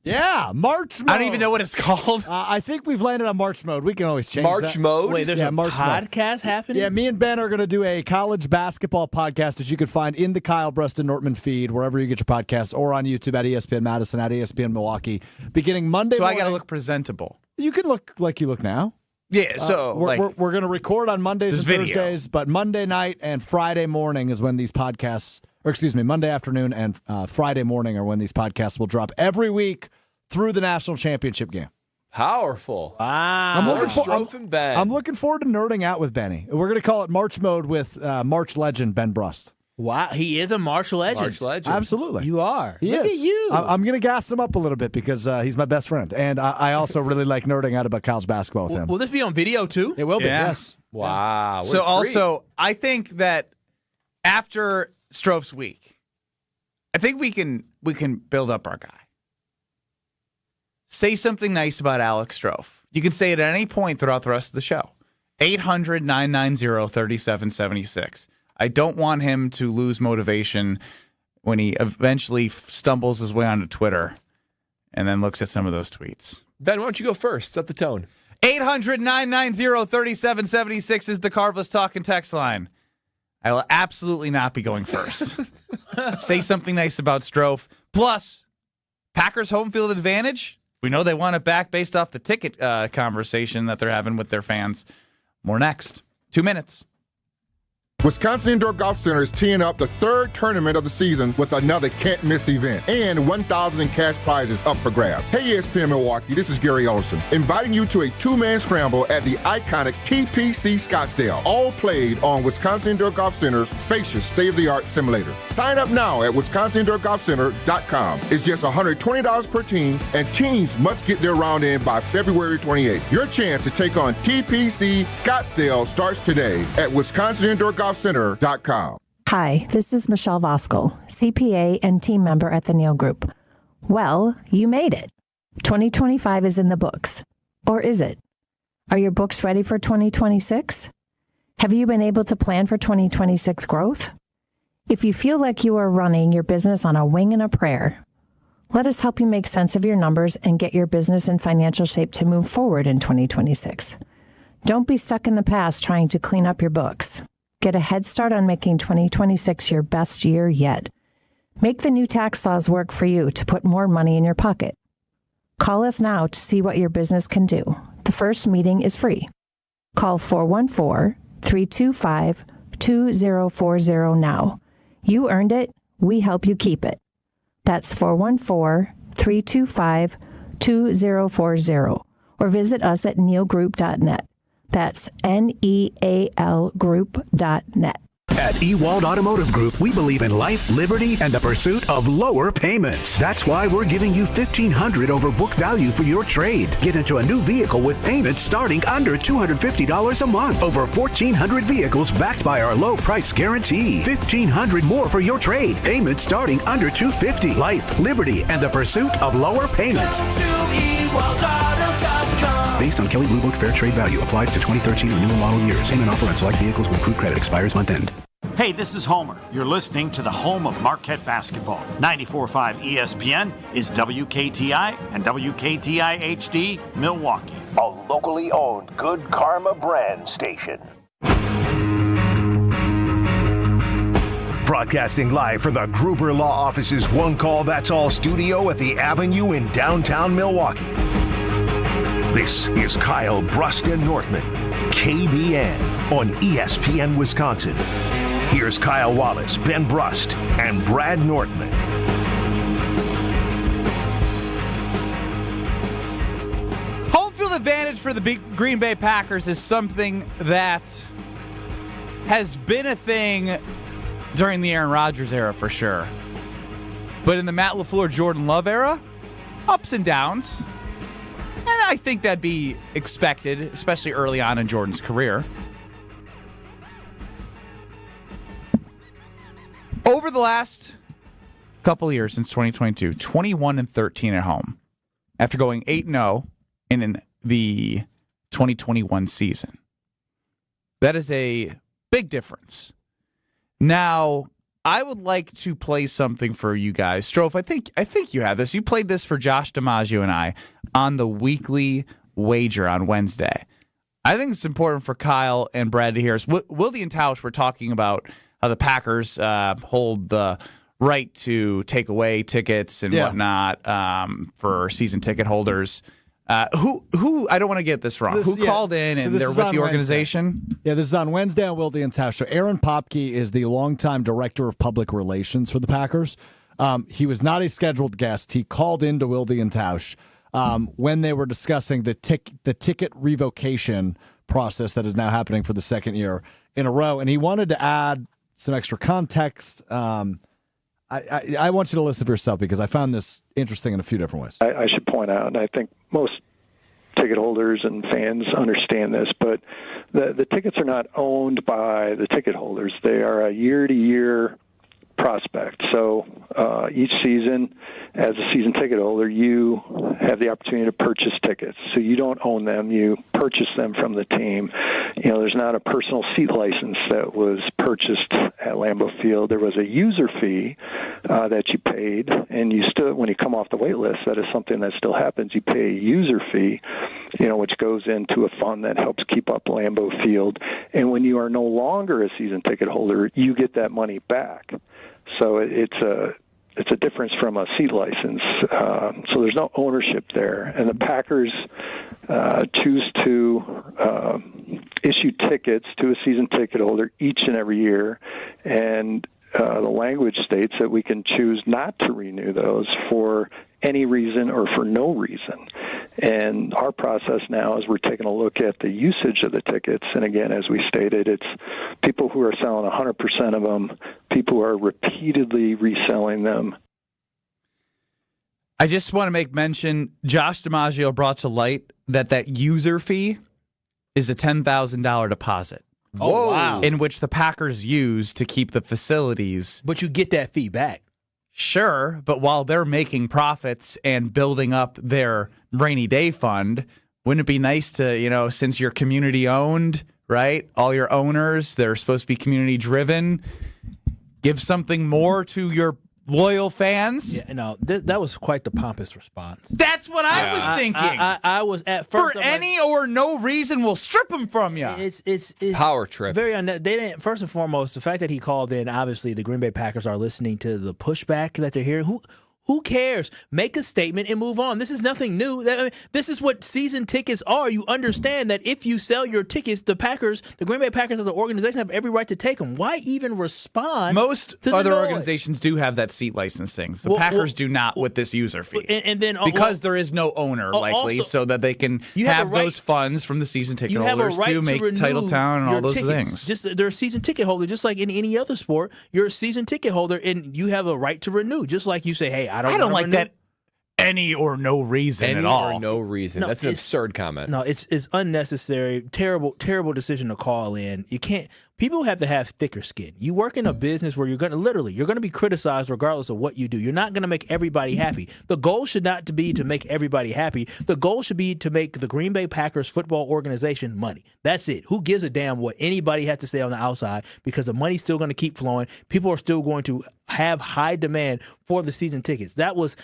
Yeah, March mode. I don't even know what it's called. I think we've landed on March mode. We can always change March that. mode? Wait, there's a March podcast mode. happening? Yeah, me and Ben are going to do a college basketball podcast that you can find in the Kyle Brust Nortman feed, wherever you get your podcast, or on YouTube at ESPN Madison, at ESPN Milwaukee, beginning Monday So morning. I got to look presentable. You can look like you look now. Yeah, so we're going to record on Mondays and Thursdays, but Monday night and Friday morning is when these podcasts, or excuse me, Monday afternoon and Friday morning are when these podcasts will drop every week through the national championship game. Powerful. Wow. I'm looking forward to nerding out with Benny. We're going to call it March Mode with March legend Ben Brust. Wow, he is a March legend. March legend. Absolutely. You are. Look at you. I'm going to gas him up a little bit because he's my best friend. And I also really like nerding out about college basketball with him. Will this be on video, too? It will be, Yeah. yes. Wow. So also, I think that after Strofe's week, I think we can build up our guy. Say something nice about Alex Strofe. You can say it at any point throughout the rest of the show. 800-990-3776. I don't want him to lose motivation when he eventually stumbles his way onto Twitter and then looks at some of those tweets. Ben, why don't you go first? Set the tone. 800-990-3776 is the Carbless Talk and Text line. I will absolutely not be going first. Say something nice about Strofe. Plus, Packers home field advantage. We know they want it back based off the ticket conversation that they're having with their fans. More next. 2 minutes. Wisconsin Indoor Golf Center is teeing up the third tournament of the season with another can't-miss event and 1,000 in cash prizes up for grabs. Hey, ESPN Milwaukee, this is Gary Olson, inviting you to a two-man scramble at the iconic TPC Scottsdale, all played on Wisconsin Indoor Golf Center's spacious state-of-the-art simulator. Sign up now at wisconsindoorgolfcenter.com. It's just $120 per team, and teams must get their round in by February 28th. Your chance to take on TPC Scottsdale starts today at wisconsindoorgolfcenter.com. Hi, this is Michelle Voskel, CPA and team member at the Neal Group. Well, you made it. 2025 is in the books. Or is it? Are your books ready for 2026? Have you been able to plan for 2026 growth? If you feel like you are running your business on a wing and a prayer, let us help you make sense of your numbers and get your business in financial shape to move forward in 2026. Don't be stuck in the past trying to clean up your books. Get a head start on making 2026 your best year yet. Make the new tax laws work for you to put more money in your pocket. Call us now to see what your business can do. The first meeting is free. Call 414-325-2040 now. You earned it. We help you keep it. That's 414-325-2040. Or visit us at nealgroup.net. That's NEAL group.net. At Ewald Automotive Group, we believe in life, liberty, and the pursuit of lower payments. That's why we're giving you $1,500 over book value for your trade. Get into a new vehicle with payments starting under $250 a month. Over 1,400 vehicles backed by our low price guarantee. $1,500 more for your trade. Payments starting under $250. Life, liberty, and the pursuit of lower payments. Based on Kelley Blue Book Fair Trade Value. Applies to 2013 or newer model years. Payment offer on select vehicles with approved credit expires month end. Hey, this is Homer. You're listening to the home of Marquette basketball. 94.5 ESPN is WKTI and WKTI HD Milwaukee. A locally owned Good Karma brand station. Broadcasting live from the Gruber Law Office's One Call That's All studio at the Avenue in downtown Milwaukee. This is Kyle Brust Nortman, KBN on ESPN Wisconsin. Here's Kyle Wallace, Ben Brust, and Brad Nortman. Home field advantage for the Green Bay Packers is something that has been a thing during the Aaron Rodgers era for sure. But in the Matt LaFleur, Jordan Love era, ups and downs. And I think that'd be expected, especially early on in Jordan's career. Over the last couple of years, since 2022, 21-13 at home, after going 8-0 in the 2021 season. That is a big difference. Now, I would like to play something for you guys. Strofe, I think you have this. You played this for Josh DiMaggio and I on the weekly wager on Wednesday. I think it's important for Kyle and Brad to hear us. Wildy and Tausch were talking about how the Packers hold the right to take away tickets and whatnot for season ticket holders. Who I don't want to get this wrong. Who called in and they're with the organization? Wednesday. Yeah, this is on Wednesday on Wildy and Tausch. So Aaron Popke is the longtime director of public relations for the Packers. He was not a scheduled guest. He called into Wildy and Tausch when they were discussing the ticket revocation process that is now happening for the second year in a row. And he wanted to add some extra context. I want you to listen for yourself because I found this interesting in a few different ways. I should point out, and I think most ticket holders and fans understand this, but the tickets are not owned by the ticket holders. They are a year-to-year prospect. So each season, as a season ticket holder, you have the opportunity to purchase tickets. So you don't own them. You purchase them from the team. You know, there's not a personal seat license that was purchased at Lambeau Field. There was a user fee that you paid, and you still, when you come off the wait list, that is something that still happens. You pay a user fee, which goes into a fund that helps keep up Lambeau Field. And when you are no longer a season ticket holder, you get that money back. So it's a difference from a seat license. So there's no ownership there. And the Packers choose to issue tickets to a season ticket holder each and every year. And the language states that we can choose not to renew those for any reason or for no reason. And our process now is we're taking a look at the usage of the tickets. And again, as we stated, it's people who are selling 100% of them, people who are repeatedly reselling them. I just want to make mention, Josh DiMaggio brought to light that user fee is a $10,000 deposit. Oh, wow. In which the Packers use to keep the facilities. But you get that fee back. Sure, but while they're making profits and building up their rainy day fund, wouldn't it be nice to, since you're community owned, right? All your owners, they're supposed to be community driven, give something more to your loyal fans. Yeah, no, that was quite the pompous response. That's what I was thinking. I was at first for any or no reason, we'll strip them from you. It's power trip. They didn't. First and foremost, the fact that he called in. Obviously, the Green Bay Packers are listening to the pushback that they're hearing. Who cares? Make a statement and move on. This is nothing new. This is what season tickets are. You understand that if you sell your tickets, the Green Bay Packers as an organization have every right to take them. Why even respond? Most to other the noise? organizations do have that seat licensing. The Packers do not with this user fee. And then because there is no owner, likely, also, so that they can have those funds from the season ticket holders to make Titletown and all those things. They're a season ticket holder, just like in any other sport. You're a season ticket holder, and you have a right to renew. Just like you say, hey, I don't like that any or no reason at all. Any or no reason. That's an absurd comment. No, it's unnecessary. Terrible decision to call in. You can't. People have to have thicker skin. You work in a business where you're going to be criticized regardless of what you do. You're not going to make everybody happy. The goal should not be to make everybody happy. The goal should be to make the Green Bay Packers football organization money. That's it. Who gives a damn what anybody has to say on the outside? Because the money's still going to keep flowing. People are still going to have high demand for the season tickets. That was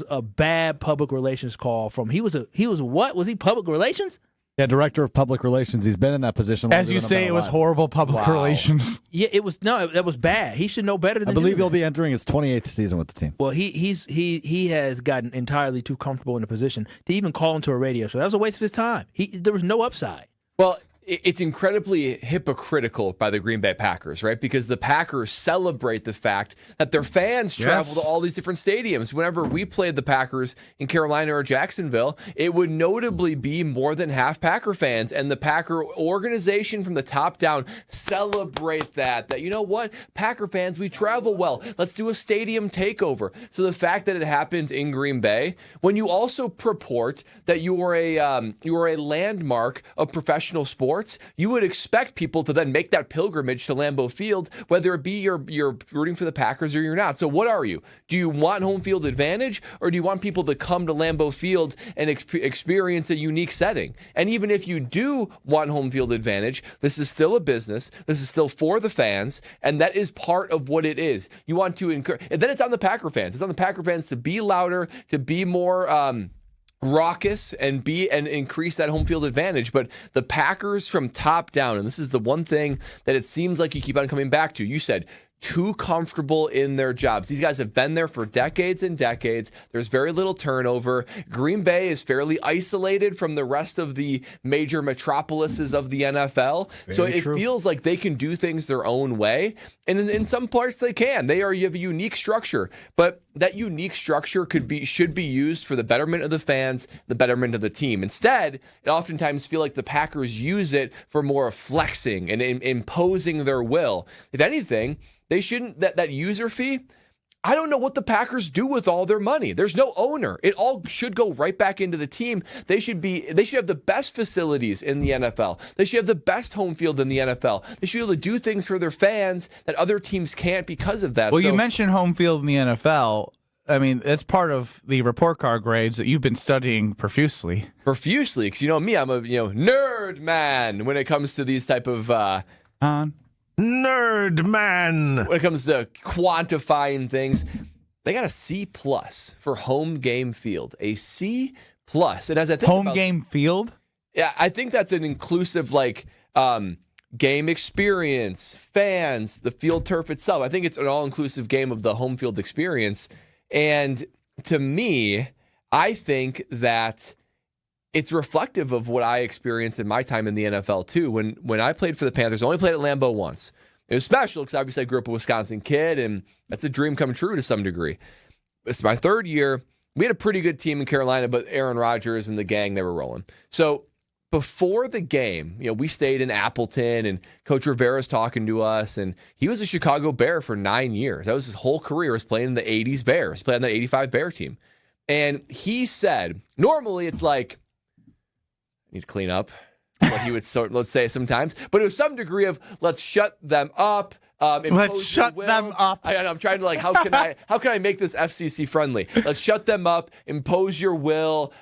a bad public relations call from he was what? Was he public relations? Yeah, director of public relations. He's been in that position. As you say, it was horrible public relations. Yeah, that was bad. He should know better than. I believe he'll be entering his 28th season with the team. Well, he has gotten entirely too comfortable in a position to even call into a radio show. That was a waste of his time. There was no upside. Well, it's incredibly hypocritical by the Green Bay Packers, right? Because the Packers celebrate the fact that their fans travel to all these different stadiums. Whenever we played the Packers in Carolina or Jacksonville, it would notably be more than half Packer fans. And the Packer organization from the top down celebrate that you know what? Packer fans, we travel well. Let's do a stadium takeover. So the fact that it happens in Green Bay, when you also purport that you are a landmark of professional sports, you would expect people to then make that pilgrimage to Lambeau Field, whether it be you're rooting for the Packers or you're not. So what are you? Do you want home field advantage, or do you want people to come to Lambeau Field and experience a unique setting? And even if you do want home field advantage, this is still a business. This is still for the fans, and that is part of what it is. You want to encourage, and then it's on the Packer fans. It's on the Packer fans to be louder, to be more raucous and increase that home field advantage. But the Packers from top down, and this is the one thing that it seems like you keep on coming back to. You said too comfortable in their jobs. These guys have been there for decades and decades. There's very little turnover. Green Bay is fairly isolated from the rest of the major metropolises of the NFL. So it feels like they can do things their own way. And in some parts they can. You have a unique structure. But that unique structure should be used for the betterment of the fans, the betterment of the team. Instead, it oftentimes feel like the Packers use it for more flexing and imposing their will. If anything, they shouldn't, that user fee, I don't know what the Packers do with all their money. There's no owner. It all should go right back into the team. They should have the best facilities in the NFL. They should have the best home field in the NFL. They should be able to do things for their fans that other teams can't because of that. Well, you mentioned home field in the NFL. I mean, that's part of the report card grades that you've been studying profusely. Profusely, because you know me, I'm a nerd man when it comes to these type of nerd man. When it comes to quantifying things, they got a C+ for home game field. A C+. And as I think game field? Yeah, I think that's an inclusive game experience, fans, the field turf itself. I think it's an all-inclusive game of the home field experience. And to me, I think that it's reflective of what I experienced in my time in the NFL, too. When I played for the Panthers, I only played at Lambeau once. It was special because obviously I grew up a Wisconsin kid, and that's a dream come true to some degree. It's my third year. We had a pretty good team in Carolina, but Aaron Rodgers and the gang, they were rolling. So before the game, we stayed in Appleton, and Coach Rivera's talking to us, and he was a Chicago Bear for 9 years. That was his whole career, was playing in the 80s Bears, playing on the 85 Bear team. And he said, normally it's like, I need to clean up, what he would let's say sometimes, but it was some degree of let's shut them up. Let's shut them up. I'm trying to how can I make this FCC friendly? Let's shut them up, impose your will,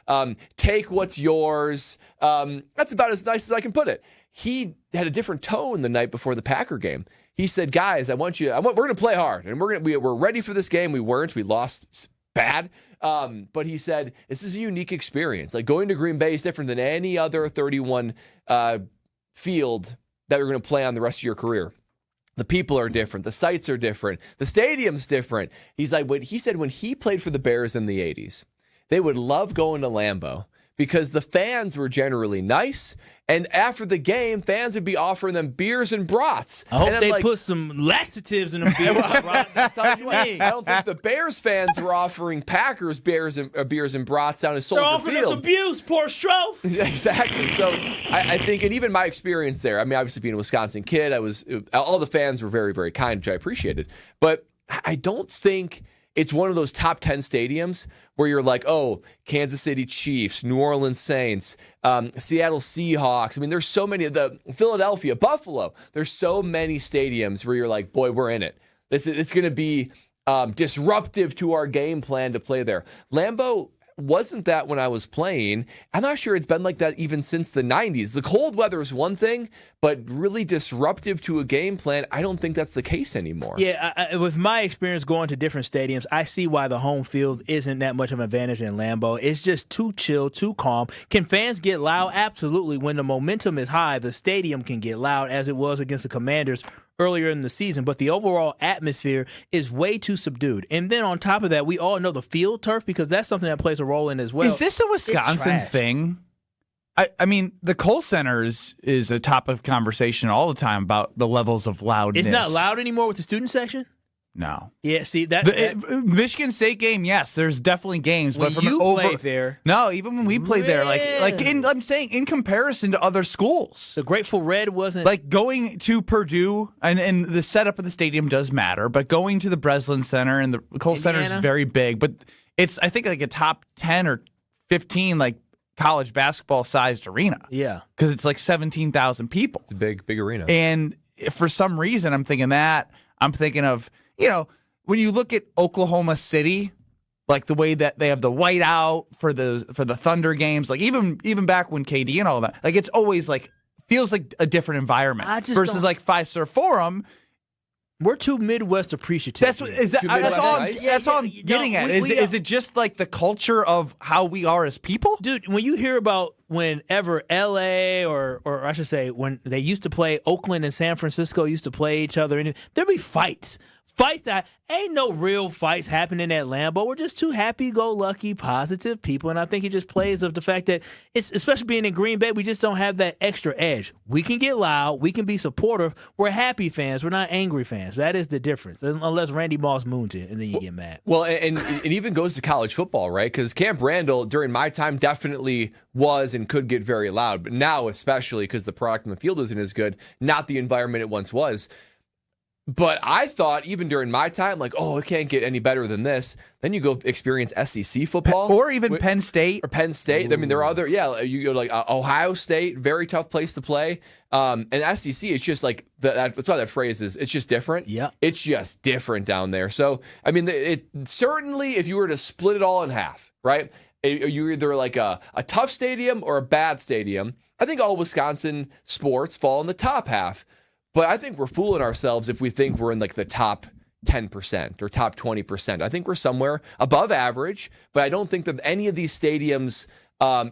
take what's yours. That's about as nice as I can put it. He had a different tone the night before the Packer game. He said, guys, we're going to play hard, and we're ready for this game. We weren't. We lost bad. But he said, this is a unique experience. Like, going to Green Bay is different than any other 31 field that you're going to play on the rest of your career. The people are different. The sites are different. The stadium's different. He said when he played for the Bears in the 80s, they would love going to Lambeau because the fans were generally nice. And after the game, fans would be offering them beers and brats. I hope they put some laxatives in them beers and brats. I don't think the Bears fans were offering Packers beers and brats down in Soldier Field. They're offering us abuse, poor Strofe. Exactly. So I think, and even my experience there, I mean, obviously being a Wisconsin kid, all the fans were very, very kind, which I appreciated. But I don't think it's one of those top 10 stadiums where you're like, oh, Kansas City Chiefs, New Orleans Saints, Seattle Seahawks. I mean, there's so many, the Philadelphia, Buffalo. There's so many stadiums where you're like, boy, we're in it. It's going to be disruptive to our game plan to play there. Lambeau wasn't that when I was playing. I'm not sure it's been like that even since the 90s. The cold weather is one thing, but really disruptive to a game plan, I don't think that's the case anymore. Yeah, with my experience going to different stadiums, I see why the home field isn't that much of an advantage in Lambeau. It's just too chill, too calm. Can fans get loud? Absolutely. When the momentum is high, the stadium can get loud, as it was against the Commanders earlier in the season, but the overall atmosphere is way too subdued. And then on top of that, we all know the field turf, because that's something that plays a role in as well. Is this a Wisconsin thing? I mean, the Kohl Center is a topic of conversation all the time about the levels of loudness. It's not loud anymore with the student section? No. Yeah, see, Michigan State game, yes, there's definitely games. When but from you played there. No, even when we played there, I'm saying in comparison to other schools. The Grateful Red wasn't. Like going to Purdue, and the setup of the stadium does matter, but going to the Breslin Center, and the Kohl Center is very big, but it's, I think, like a top 10 or 15, like, college basketball sized arena. Yeah. Because it's like 17,000 people. It's a big arena. And for some reason, I'm thinking of, when you look at Oklahoma City, like the way that they have the whiteout for the Thunder games, like even back when KD and all that, like it's always like feels like a different environment versus like Fiserv Forum. We're too Midwest appreciative. That's all I'm getting at. Is it just like the culture of how we are as people? Dude, when you hear about whenever LA or I should say when they used to play, Oakland and San Francisco used to play each other, and there'd be fights that ain't no real fights happening at Lambeau. We're just two happy-go-lucky, positive people, and I think it just plays of the fact that it's, especially being in Green Bay, we just don't have that extra edge. We can get loud, we can be supportive. We're happy fans, we're not angry fans. That is the difference, unless Randy Moss moons it, and then you get mad. Well, and it even goes to college football, right? Because Camp Randall, during my time, definitely was and could get very loud, but now especially because the product in the field isn't as good, not the environment it once was. But I thought, even during my time, like, oh, it can't get any better than this. Then you go experience SEC football. Or even Penn State. Or Penn State. Ooh. I mean, there are other, you go to like Ohio State, very tough place to play. And SEC, it's just like, that's why that phrase is, it's just different. Yeah. It's just different down there. So, I mean, it certainly, if you were to split it all in half, right? You're either like a tough stadium or a bad stadium. I think all Wisconsin sports fall in the top half. But I think we're fooling ourselves if we think we're in like the top 10% or top 20%. I think we're somewhere above average, but I don't think that any of these stadiums'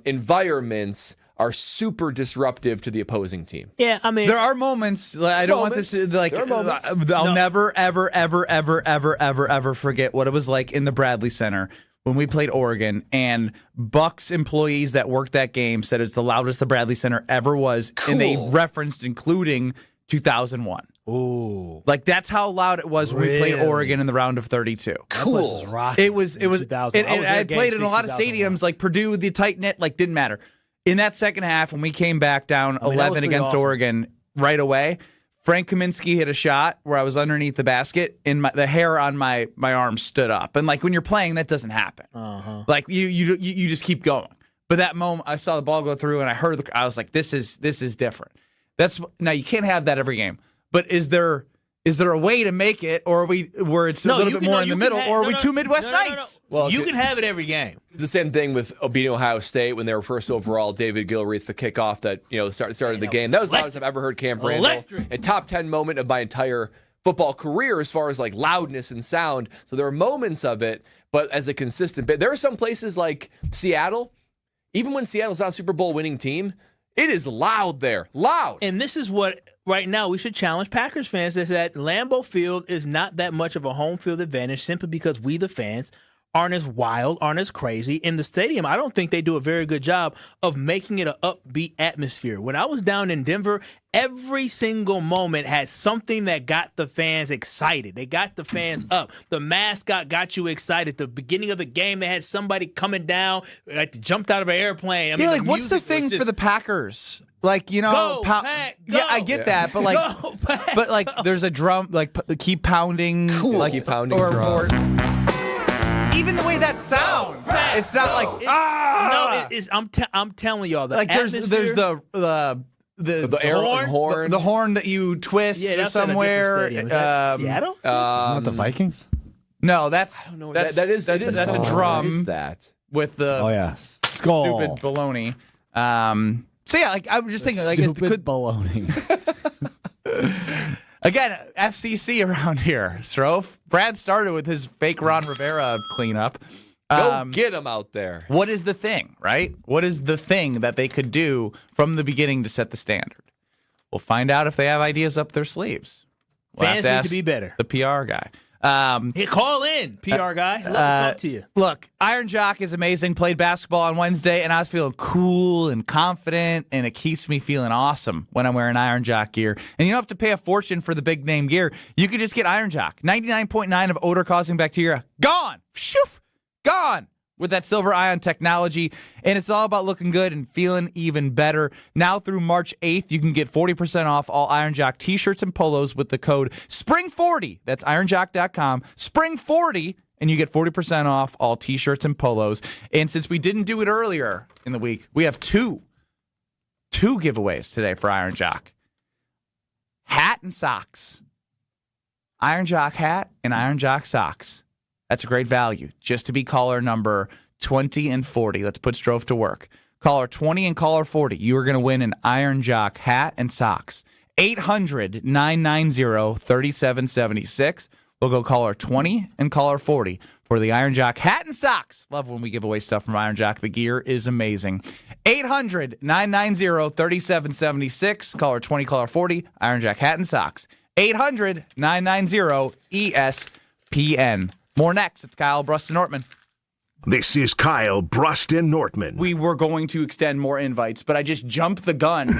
environments are super disruptive to the opposing team. Yeah, I mean, there are moments. I don't want this to, like, I'll never, ever, ever, ever, ever, ever, ever forget what it was like in the Bradley Center when we played Oregon, and Bucks employees that worked that game said it's the loudest the Bradley Center ever was, cool. And they referenced including 2001. Ooh. Like, that's how loud it was when we played Oregon in the round of 32. Cool. It was I played in a lot of stadiums, like Purdue, the tight knit, like, didn't matter. In that second half, when we came back down 11 against awesome. Oregon right away, Frank Kaminsky hit a shot where I was underneath the basket, and the hair on my arm stood up. And, like, when you're playing, that doesn't happen. Uh-huh. Like, you just keep going. But that moment, I saw the ball go through, and I was like, this is different. Now, you can't have that every game, but is there Is there a way to make it, or where it's a little bit more in the middle, or are we two Midwest nights? Well, you can have it every game. It's the same thing with beating Ohio State when they were first overall. David Gilreath, the kickoff that started the game. That was the loudest I've ever heard Camp Randall. A top 10 moment of my entire football career as far as like loudness and sound. So there are moments of it, but as a consistent bit. There are some places like Seattle, even when Seattle's not a Super Bowl winning team, it is loud there. Loud. And this is what, right now, we should challenge Packers fans is that Lambeau Field is not that much of a home field advantage simply because we, the fans, aren't as wild, aren't as crazy. In the stadium, I don't think they do a very good job of making it an upbeat atmosphere. When I was down in Denver, every single moment had something that got the fans excited. They got the fans up. The mascot got you excited. The beginning of the game, they had somebody coming down, like jumped out of an airplane. I mean, what's the thing for the Packers? Like, go, Pack, go. Yeah, I get that, but like, Go, Pack, but like, there's a drum, like keep pounding, like keep pounding or drum. Even the way that sounds, it's not like no. It is. I'm telling y'all that. Like there's the horn, the horn that you twist that's somewhere. Is that Seattle? Isn't that the Vikings? No, that's that's a drum. What is that with the skull. Stupid baloney. So yeah, like I was just thinking, like Stupid baloney. Again, FCC around here, Strofe. Brad started with his fake Ron Rivera cleanup. Go get him out there. What is the thing, right? What is the thing that they could do from the beginning to set the standard? We'll find out if they have ideas up their sleeves. We'll Fans need to be better. The PR guy. Hey, call in, PR guy. Love to talk to you. Look, Iron Jock is amazing. Played basketball on Wednesday, and I was feeling cool and confident, and it keeps me feeling awesome when I'm wearing Iron Jock gear. And you don't have to pay a fortune for the big name gear. You can just get Iron Jock. 99.9 of odor-causing bacteria gone. Shoof, gone. With that silver ion technology, and it's all about looking good and feeling even better. Now through March 8th, you can get 40% off all Iron Jock t-shirts and polos with the code SPRING40. That's ironjock.com. SPRING40, and you get 40% off all t-shirts and polos. And since we didn't do it earlier in the week, we have two giveaways today for Iron Jock. Hat and socks. Iron Jock hat and Iron Jock socks. That's a great value. Just to be caller number 20 and 40. Let's put Strofe to work. Caller 20 and caller 40. You are going to win an Iron Jock hat and socks. 800-990-3776. We'll go caller 20 and caller 40 for the Iron Jock hat and socks. Love when we give away stuff from Iron Jock. The gear is amazing. 800-990-3776. Caller 20, caller 40. Iron Jock hat and socks. 800-990-ESPN. More next. It's Kyle, Brust Nortman. This is Kyle, Brust Nortman. We were going to extend more invites, but I just jumped the gun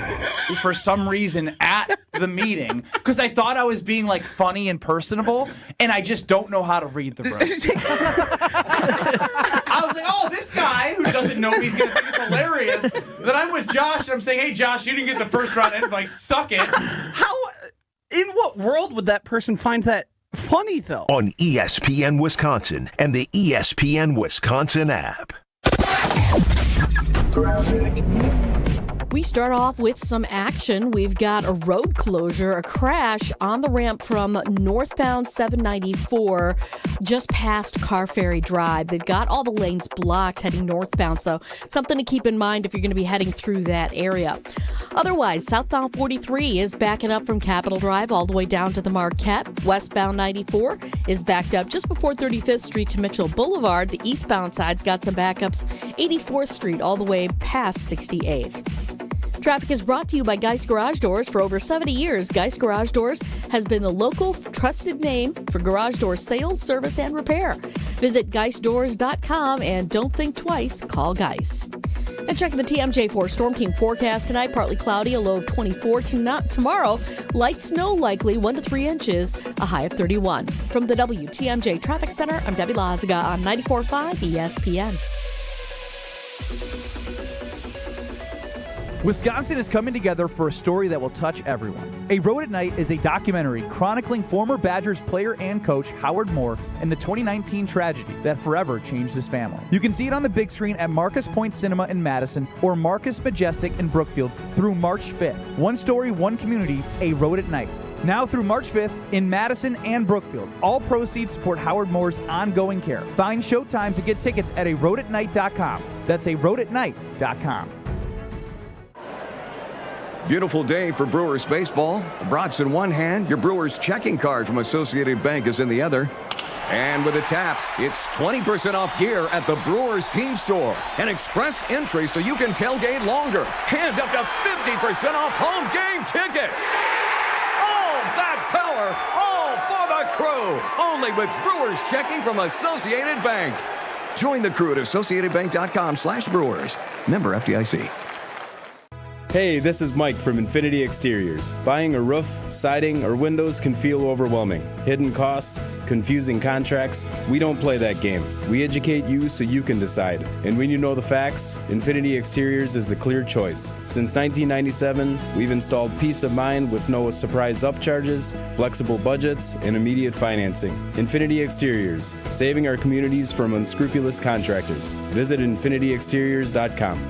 for some reason at the meeting because I thought I was being like funny and personable, and I just don't know how to read the room. I was like, oh, this guy who doesn't know me is going to think it's hilarious that I'm with Josh, and I'm saying, hey, Josh, you didn't get the first round invite. Suck it. In what world would that person find that funny, though? On ESPN Wisconsin and the ESPN Wisconsin app. We start off with some action. We've got a road closure, a crash on the ramp from northbound 794 just past Car Ferry Drive. They've got all the lanes blocked heading northbound, so something to keep in mind if you're going to be heading through that area. Otherwise, southbound 43 is backing up from Capitol Drive all the way down to the Marquette. Westbound 94 is backed up just before 35th Street to Mitchell Boulevard. The eastbound side's got some backups 84th Street all the way past 68th. Traffic is brought to you by Geist Garage Doors. For over 70 years, Geist Garage Doors has been the local trusted name for garage door sales, service, and repair. Visit GeistDoors.com and don't think twice, call Geist. And checking the TMJ4 Storm Team forecast tonight, partly cloudy, a low of 24. Tomorrow, light snow likely, 1 to 3 inches, a high of 31. From the WTMJ Traffic Center, I'm Debbie Lazaga on 94.5 ESPN. Wisconsin is coming together for a story that will touch everyone. A Road at Night is a documentary chronicling former Badgers player and coach Howard Moore and the 2019 tragedy that forever changed his family. You can see it on the big screen at Marcus Point Cinema in Madison or Marcus Majestic in Brookfield through March 5th. One story, one community, A Road at Night. Now through March 5th in Madison and Brookfield. All proceeds support Howard Moore's ongoing care. Find showtimes and get tickets at aroadatnight.com. That's aroadatnight.com. Beautiful day for Brewers baseball. The Brats in one hand, your Brewers checking card from Associated Bank is in the other. And with a tap, it's 20% off gear at the Brewers team store. An express entry so you can tailgate longer. And up to 50% off home game tickets. All that power, all for the crew. Only with Brewers checking from Associated Bank. Join the crew at AssociatedBank.com/Brewers. Member FDIC. Hey, this is Mike from Infinity Exteriors. Buying a roof, siding, or windows can feel overwhelming. Hidden costs, confusing contracts. We don't play that game. We educate you so you can decide. And when you know the facts, Infinity Exteriors is the clear choice. Since 1997, we've installed peace of mind with no surprise upcharges, flexible budgets, and immediate financing. Infinity Exteriors, saving our communities from unscrupulous contractors. Visit infinityexteriors.com.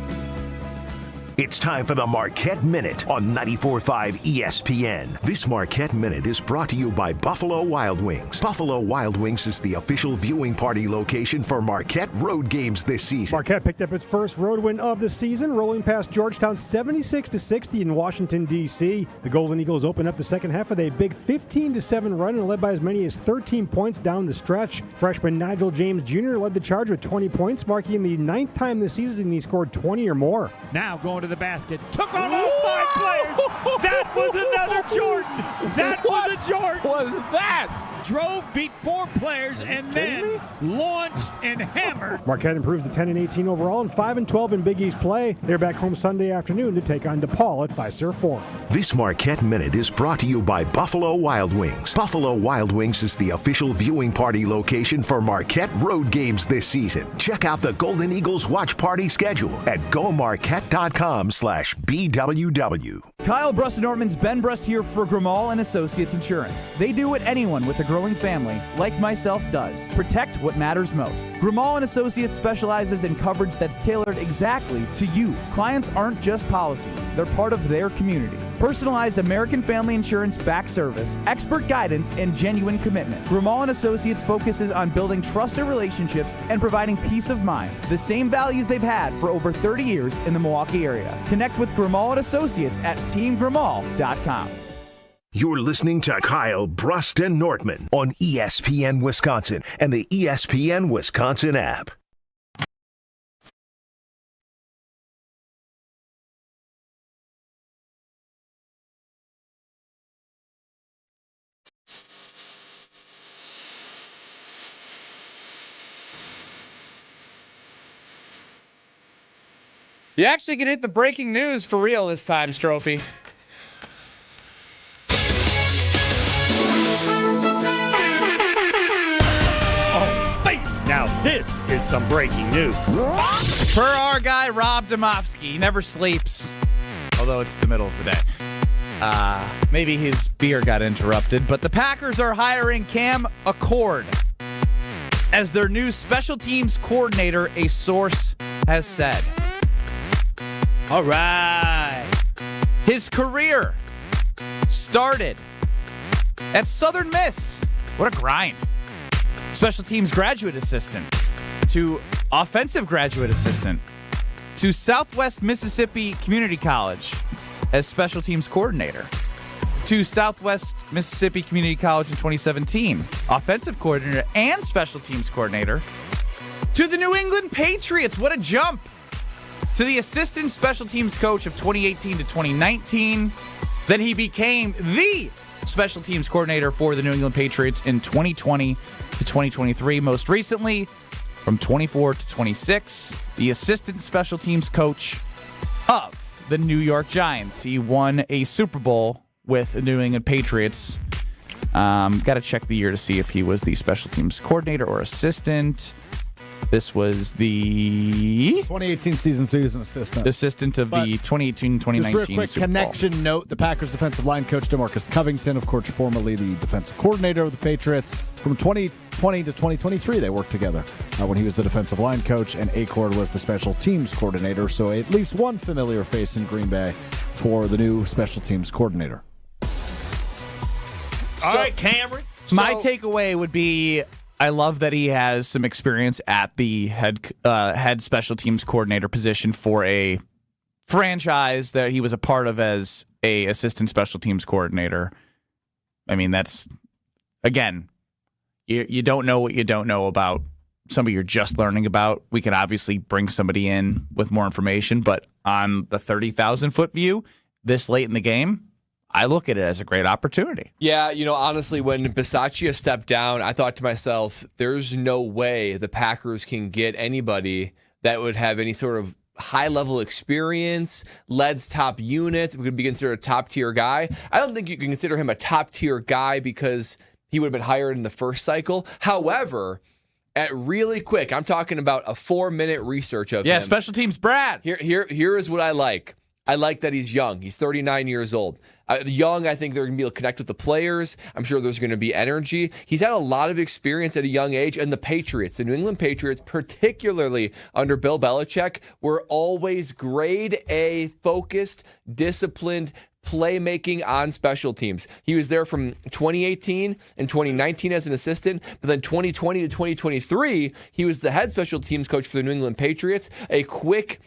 It's time for the Marquette Minute on 94.5 ESPN. This Marquette Minute is brought to you by Buffalo Wild Wings. Buffalo Wild Wings is the official viewing party location for Marquette road games this season. Marquette picked up its first road win of the season, rolling past Georgetown 76-60 in Washington, D.C. The Golden Eagles opened up the second half with a big 15-7 run and led by as many as 13 points down the stretch. Freshman Nigel James Jr. led the charge with 20 points, marking the 9th time this season he scored 20 or more. Now going to the basket. Took on all 5 players. That was another Jordan. That was a Jordan. Was that? Drove, beat 4 players, and then launched and hammered. Marquette improved to 10-18 overall and 5-12 in Big East play. They're back home Sunday afternoon to take on DePaul at Fiserv Forum. This Marquette Minute is brought to you by Buffalo Wild Wings. Buffalo Wild Wings is the official viewing party location for Marquette road games this season. Check out the Golden Eagles watch party schedule at gomarquette.com/BWW. Kyle Brust Nortman's Ben Brust here for Grimal and Associates Insurance. They do what anyone with a growing family, like myself, does. Protect what matters most. Grimal and Associates specializes in coverage that's tailored exactly to you. Clients aren't just policies, they're part of their community. Personalized American Family Insurance back service, expert guidance, and genuine commitment. Grimal and Associates focuses on building trusted relationships and providing peace of mind. The same values they've had for over 30 years in the Milwaukee area. Connect with Grimal and Associates at teamgrimal.com. You're listening to Kyle Brust and Nortman on ESPN Wisconsin and the ESPN Wisconsin app. You actually can hit the breaking news for real this time, Strophy. Now this is some breaking news. Per our guy Rob Domofsky, he never sleeps, although it's the middle of the day. Maybe his beer got interrupted, but the Packers are hiring Cam Accord as their new special teams coordinator, a source has said. All right. His career started at Southern Miss. What a grind. Special teams graduate assistant to offensive graduate assistant to Southwest Mississippi Community College as special teams coordinator to Southwest Mississippi Community College in 2017, offensive coordinator and special teams coordinator to the New England Patriots. What a jump. To the assistant special teams coach of 2018 to 2019. Then he became the special teams coordinator for the New England Patriots in 2020 to 2023. Most recently, from 24 to 26, the assistant special teams coach of the New York Giants. He won a Super Bowl with the New England Patriots. Got to check the year to see if he was the special teams coordinator or assistant. This was the 2018 season, so he was an assistant. Assistant of the 2018-2019 Just real quick Super connection Bowl. note, the Packers defensive line coach DeMarcus Covington, of course, formerly the defensive coordinator of the Patriots. From 2020 to 2023, they worked together when he was the defensive line coach, and Accord was the special teams coordinator. So at least one familiar face in Green Bay for the new special teams coordinator. All right, Cameron. My takeaway would be I love that he has some experience at the head special teams coordinator position for a franchise that he was a part of as a assistant special teams coordinator. I mean, that's, again, you don't know what you don't know about somebody you're just learning about. We can obviously bring somebody in with more information, but on the 30,000-foot view, this late in the game, I look at it as a great opportunity. Yeah, honestly, when Bisaccia stepped down, I thought to myself, there's no way the Packers can get anybody that would have any sort of high-level experience, leads top units, would be considered a top-tier guy. I don't think you can consider him a top-tier guy because he would have been hired in the first cycle. However, at really quick, I'm talking about a 4-minute research of him. Yeah, special teams Brad. Here is what I like. I like that he's young. He's 39 years old. Young, I think they're going to be able to connect with the players. I'm sure there's going to be energy. He's had a lot of experience at a young age, and the Patriots, the New England Patriots, particularly under Bill Belichick, were always grade A focused, disciplined, playmaking on special teams. He was there from 2018 and 2019 as an assistant, but then 2020 to 2023, he was the head special teams coach for the New England Patriots. A quick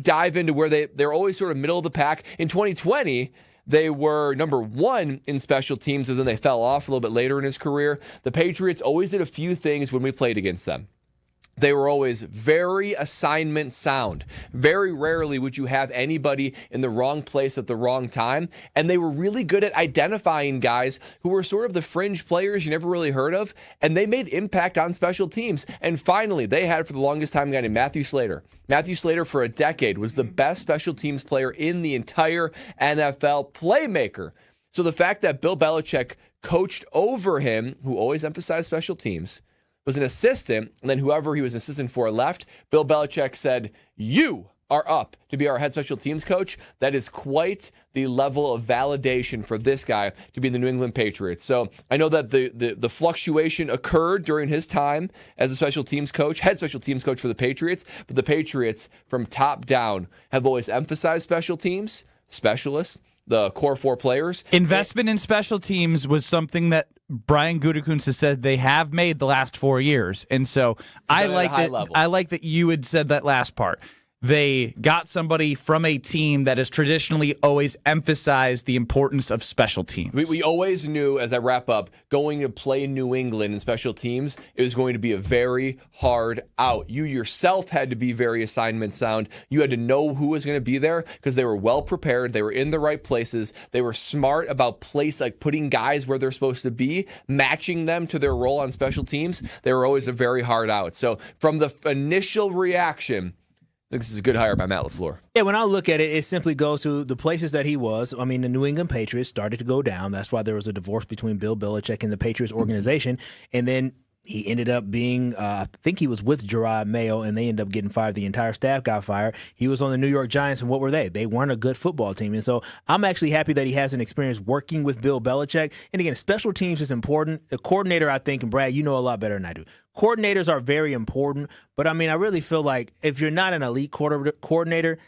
dive into where they're always sort of middle of the pack. In 2020, they were number 1 in special teams, and then they fell off a little bit later in his career. The Patriots always did a few things when we played against them. They were always very assignment sound. Very rarely would you have anybody in the wrong place at the wrong time. And they were really good at identifying guys who were sort of the fringe players you never really heard of. And they made impact on special teams. And finally, they had for the longest time a guy named Matthew Slater. Matthew Slater for a decade was the best special teams player in the entire NFL, playmaker. So the fact that Bill Belichick coached over him, who always emphasized special teams, was an assistant, and then whoever he was an assistant for left, Bill Belichick said, "You are up to be our head special teams coach." That is quite the level of validation for this guy to be in the New England Patriots. So I know that the fluctuation occurred during his time as a special teams coach, head special teams coach for the Patriots, but the Patriots from top down have always emphasized special teams, specialists, the core 4 players. Investment in special teams was something that Brian Gutekunst has said they have made the last 4 years. And so I like that you had said that last part. They got somebody from a team that has traditionally always emphasized the importance of special teams. We always knew, as I wrap up, going to play New England in special teams, it was going to be a very hard out. You yourself had to be very assignment sound. You had to know who was going to be there because they were well prepared. They were in the right places. They were smart about putting guys where they're supposed to be, matching them to their role on special teams. They were always a very hard out. So from the initial reaction, I think this is a good hire by Matt LaFleur. Yeah, when I look at it, it simply goes to the places that he was. I mean, the New England Patriots started to go down. That's why there was a divorce between Bill Belichick and the Patriots organization. And then he ended up being, I think he was with Gerard Mayo, and they ended up getting fired. The entire staff got fired. He was on the New York Giants, and what were they? They weren't a good football team. And so I'm actually happy that he has an experience working with Bill Belichick. And again, special teams is important. The coordinator, I think, and Brad, you know a lot better than I do. Coordinators are very important, but I mean, I really feel like if you're not an elite coordinator,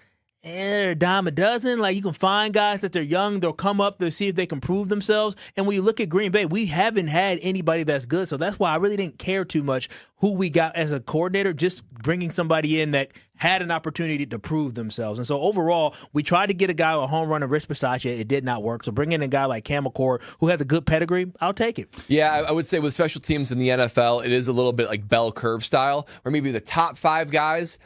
they're a dime a dozen. Like, you can find guys that they're young, they'll come up to see if they can prove themselves. And when you look at Green Bay, we haven't had anybody that's good. So that's why I really didn't care too much who we got as a coordinator, just bringing somebody in that had an opportunity to prove themselves. And so overall, we tried to get a guy with a home run of Rich Bisaccia. It did not work. So bringing in a guy like Cam McCord, who has a good pedigree, I'll take it. Yeah, I would say with special teams in the NFL, it is a little bit like bell curve style, where maybe the top 5 guys,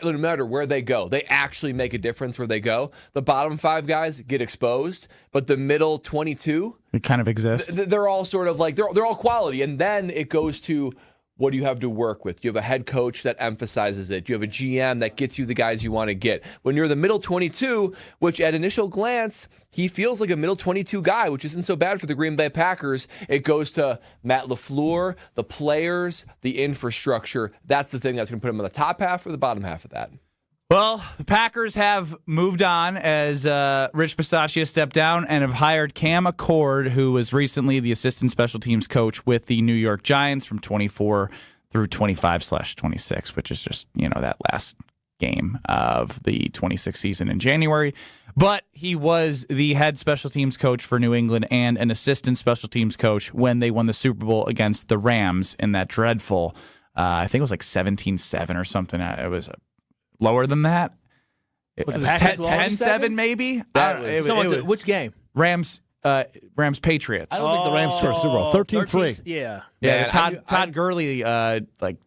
no matter where they go, they actually make a difference where they go. The bottom 5 guys get exposed, but the middle 22, it kind of exists. They're all sort of like, they're all quality. And then it goes to, what do you have to work with? You have a head coach that emphasizes it. You have a GM that gets you the guys you want to get. When you're the middle 22, which at initial glance, he feels like a middle 22 guy, which isn't so bad for the Green Bay Packers. It goes to Matt LaFleur, the players, the infrastructure. That's the thing that's going to put him on the top half or the bottom half of that. Well, the Packers have moved on as Rich Bisaccia stepped down and have hired Cam McCord, who was recently the assistant special teams coach with the New York Giants from 24 through 25/26, which is just, that last game of the 26 season in January. But he was the head special teams coach for New England and an assistant special teams coach when they won the Super Bowl against the Rams in that dreadful, I think it was like 17-7 or something. It was lower than that. It was 10-7 maybe? Which game? Rams Patriots. I don't think the Rams scored Super Bowl. 13-3. Yeah. Todd Gurley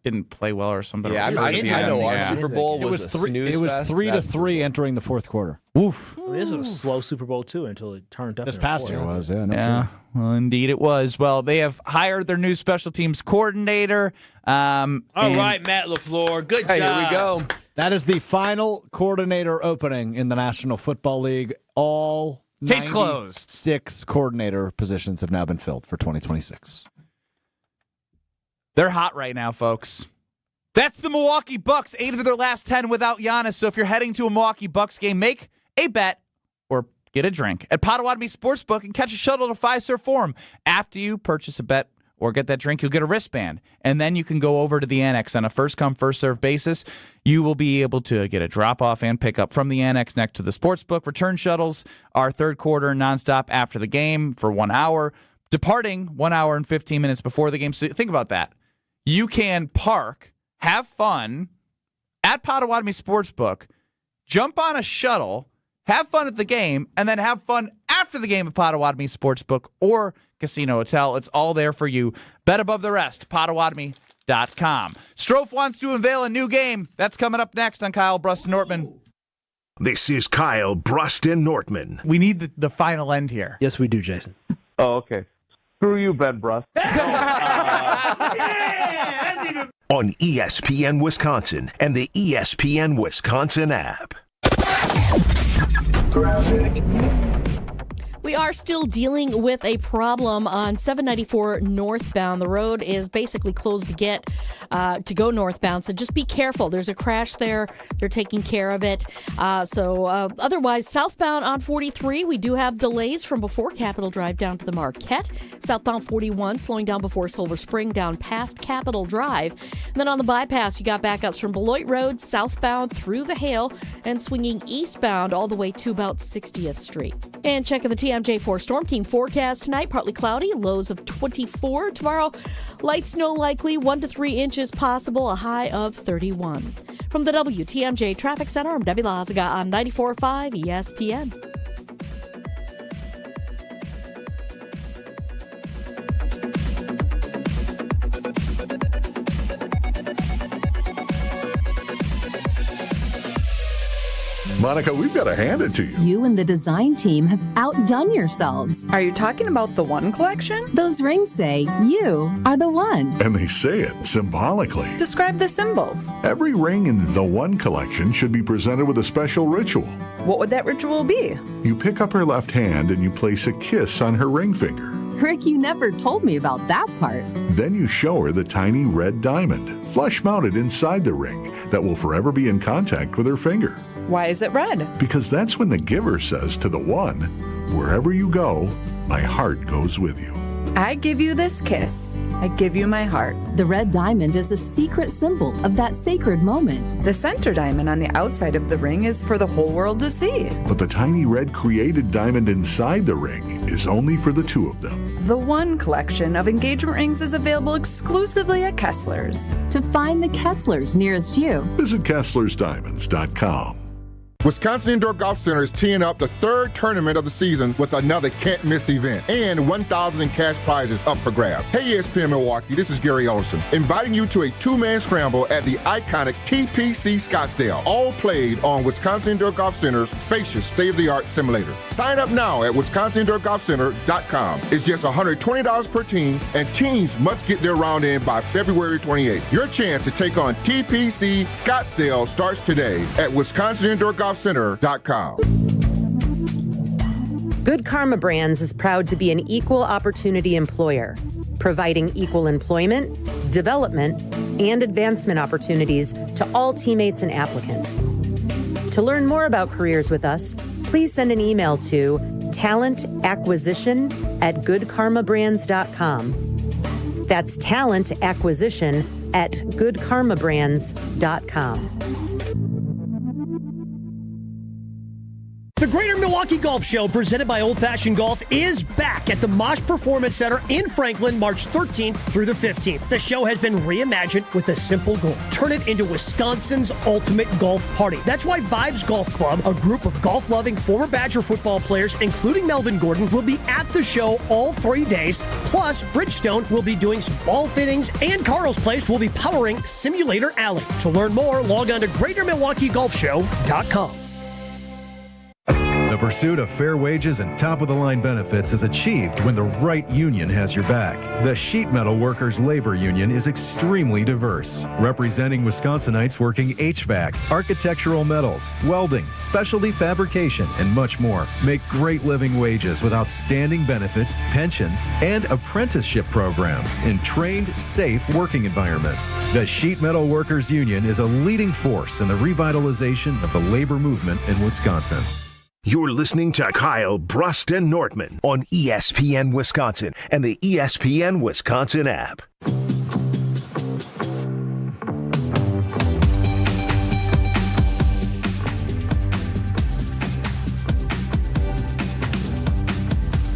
didn't play well or something. Yeah, I know our Super Bowl was a snooze It was fest. 3-3 entering the fourth quarter. Oof. Well, this was a slow Super Bowl too until it turned up. This past year was, yeah. Yeah, well, indeed it was. Well, they have hired their new special teams coordinator. All right, Matt LaFleur. Good job. Here we go. That is the final coordinator opening in the National Football League. All case closed. 6 coordinator positions have now been filled for 2026. They're hot right now, folks. That's the Milwaukee Bucks, 8 of their last 10 without Giannis. So if you're heading to a Milwaukee Bucks game, make a bet or get a drink at Potawatomi Sportsbook and catch a shuttle to Fiserv Forum. After you purchase a bet or get that drink, you'll get a wristband. And then you can go over to the Annex on a first-come, first-served basis. You will be able to get a drop-off and pick-up from the Annex next to the Sportsbook. Return shuttles are third quarter nonstop after the game for 1 hour, departing 1 hour and 15 minutes before the game. So think about that. You can park, have fun at Potawatomi Sportsbook, jump on a shuttle, have fun at the game, and then have fun after the game at Potawatomi Sportsbook or Casino Hotel. It's all there for you. Bet above the rest, Potawatomi.com. Strofe wants to unveil a new game. That's coming up next on Kyle, Brust Nortman. This is Kyle, Brust Nortman. We need the final end here. Yes, we do, Jason. Oh, okay. Screw you, Ben Brust. On ESPN Wisconsin and the ESPN Wisconsin app. We are still dealing with a problem on 794 northbound. The road is basically closed to go northbound, so just be careful. There's a crash there. They're taking care of it. Otherwise, southbound on 43, we do have delays from before Capitol Drive down to the Marquette. Southbound 41, slowing down before Silver Spring down past Capitol Drive. And then on the bypass, you got backups from Beloit Road, southbound through the Hale, and swinging eastbound all the way to about 60th Street. And checking the TMJ4 Storm King forecast tonight, partly cloudy, lows of 24. Tomorrow, light snow likely, 1 to 3 inches possible, a high of 31. From the WTMJ Traffic Center, I'm Debbie Lazaga on 94.5 ESPN. Monica, we've got to hand it to you. You and the design team have outdone yourselves. Are you talking about the One collection? Those rings say you are the one. And they say it symbolically. Describe the symbols. Every ring in the One collection should be presented with a special ritual. What would that ritual be? You pick up her left hand and you place a kiss on her ring finger. Rick, you never told me about that part. Then you show her the tiny red diamond, flush mounted inside the ring, that will forever be in contact with her finger. Why is it red? Because that's when the giver says to the one, wherever you go, my heart goes with you. I give you this kiss. I give you my heart. The red diamond is a secret symbol of that sacred moment. The center diamond on the outside of the ring is for the whole world to see. But the tiny red created diamond inside the ring is only for the two of them. The One collection of engagement rings is available exclusively at Kessler's. To find the Kessler's nearest you, visit KesslersDiamonds.com. Wisconsin Indoor Golf Center is teeing up the third tournament of the season with another can't-miss event and 1,000 in cash prizes up for grabs. Hey, ESPN Milwaukee, this is Gary Ellison, inviting you to a two-man scramble at the iconic TPC Scottsdale, all played on Wisconsin Indoor Golf Center's spacious state-of-the-art simulator. Sign up now at WisconsinIndoorGolfCenter.com. It's just $120 per team, and teams must get their round in by February 28th. Your chance to take on TPC Scottsdale starts today at WisconsinIndoorGolfCenter.com. Good Karma Brands is proud to be an equal opportunity employer, providing equal employment, development, and advancement opportunities to all teammates and applicants. To learn more about careers with us, please send an email to talentacquisition@goodkarmabrands.com. That's talentacquisition@goodkarmabrands.com. The Greater Milwaukee Golf Show, presented by Old Fashioned Golf, is back at the Mosh Performance Center in Franklin, March 13th through the 15th. The show has been reimagined with a simple goal: turn it into Wisconsin's ultimate golf party. That's why Vibes Golf Club, a group of golf-loving former Badger football players, including Melvin Gordon, will be at the show all 3 days. Plus, Bridgestone will be doing some ball fittings, and Carl's Place will be powering Simulator Alley. To learn more, log on to GreaterMilwaukeeGolfShow.com. The pursuit of fair wages and top-of-the-line benefits is achieved when the right union has your back. The Sheet Metal Workers Labor Union is extremely diverse, representing Wisconsinites working HVAC, architectural metals, welding, specialty fabrication, and much more. Make great living wages with outstanding benefits, pensions, and apprenticeship programs in trained, safe working environments. The Sheet Metal Workers Union is a leading force in the revitalization of the labor movement in Wisconsin. You're listening to Kyle, Brust, and Nortman on ESPN Wisconsin and the ESPN Wisconsin app.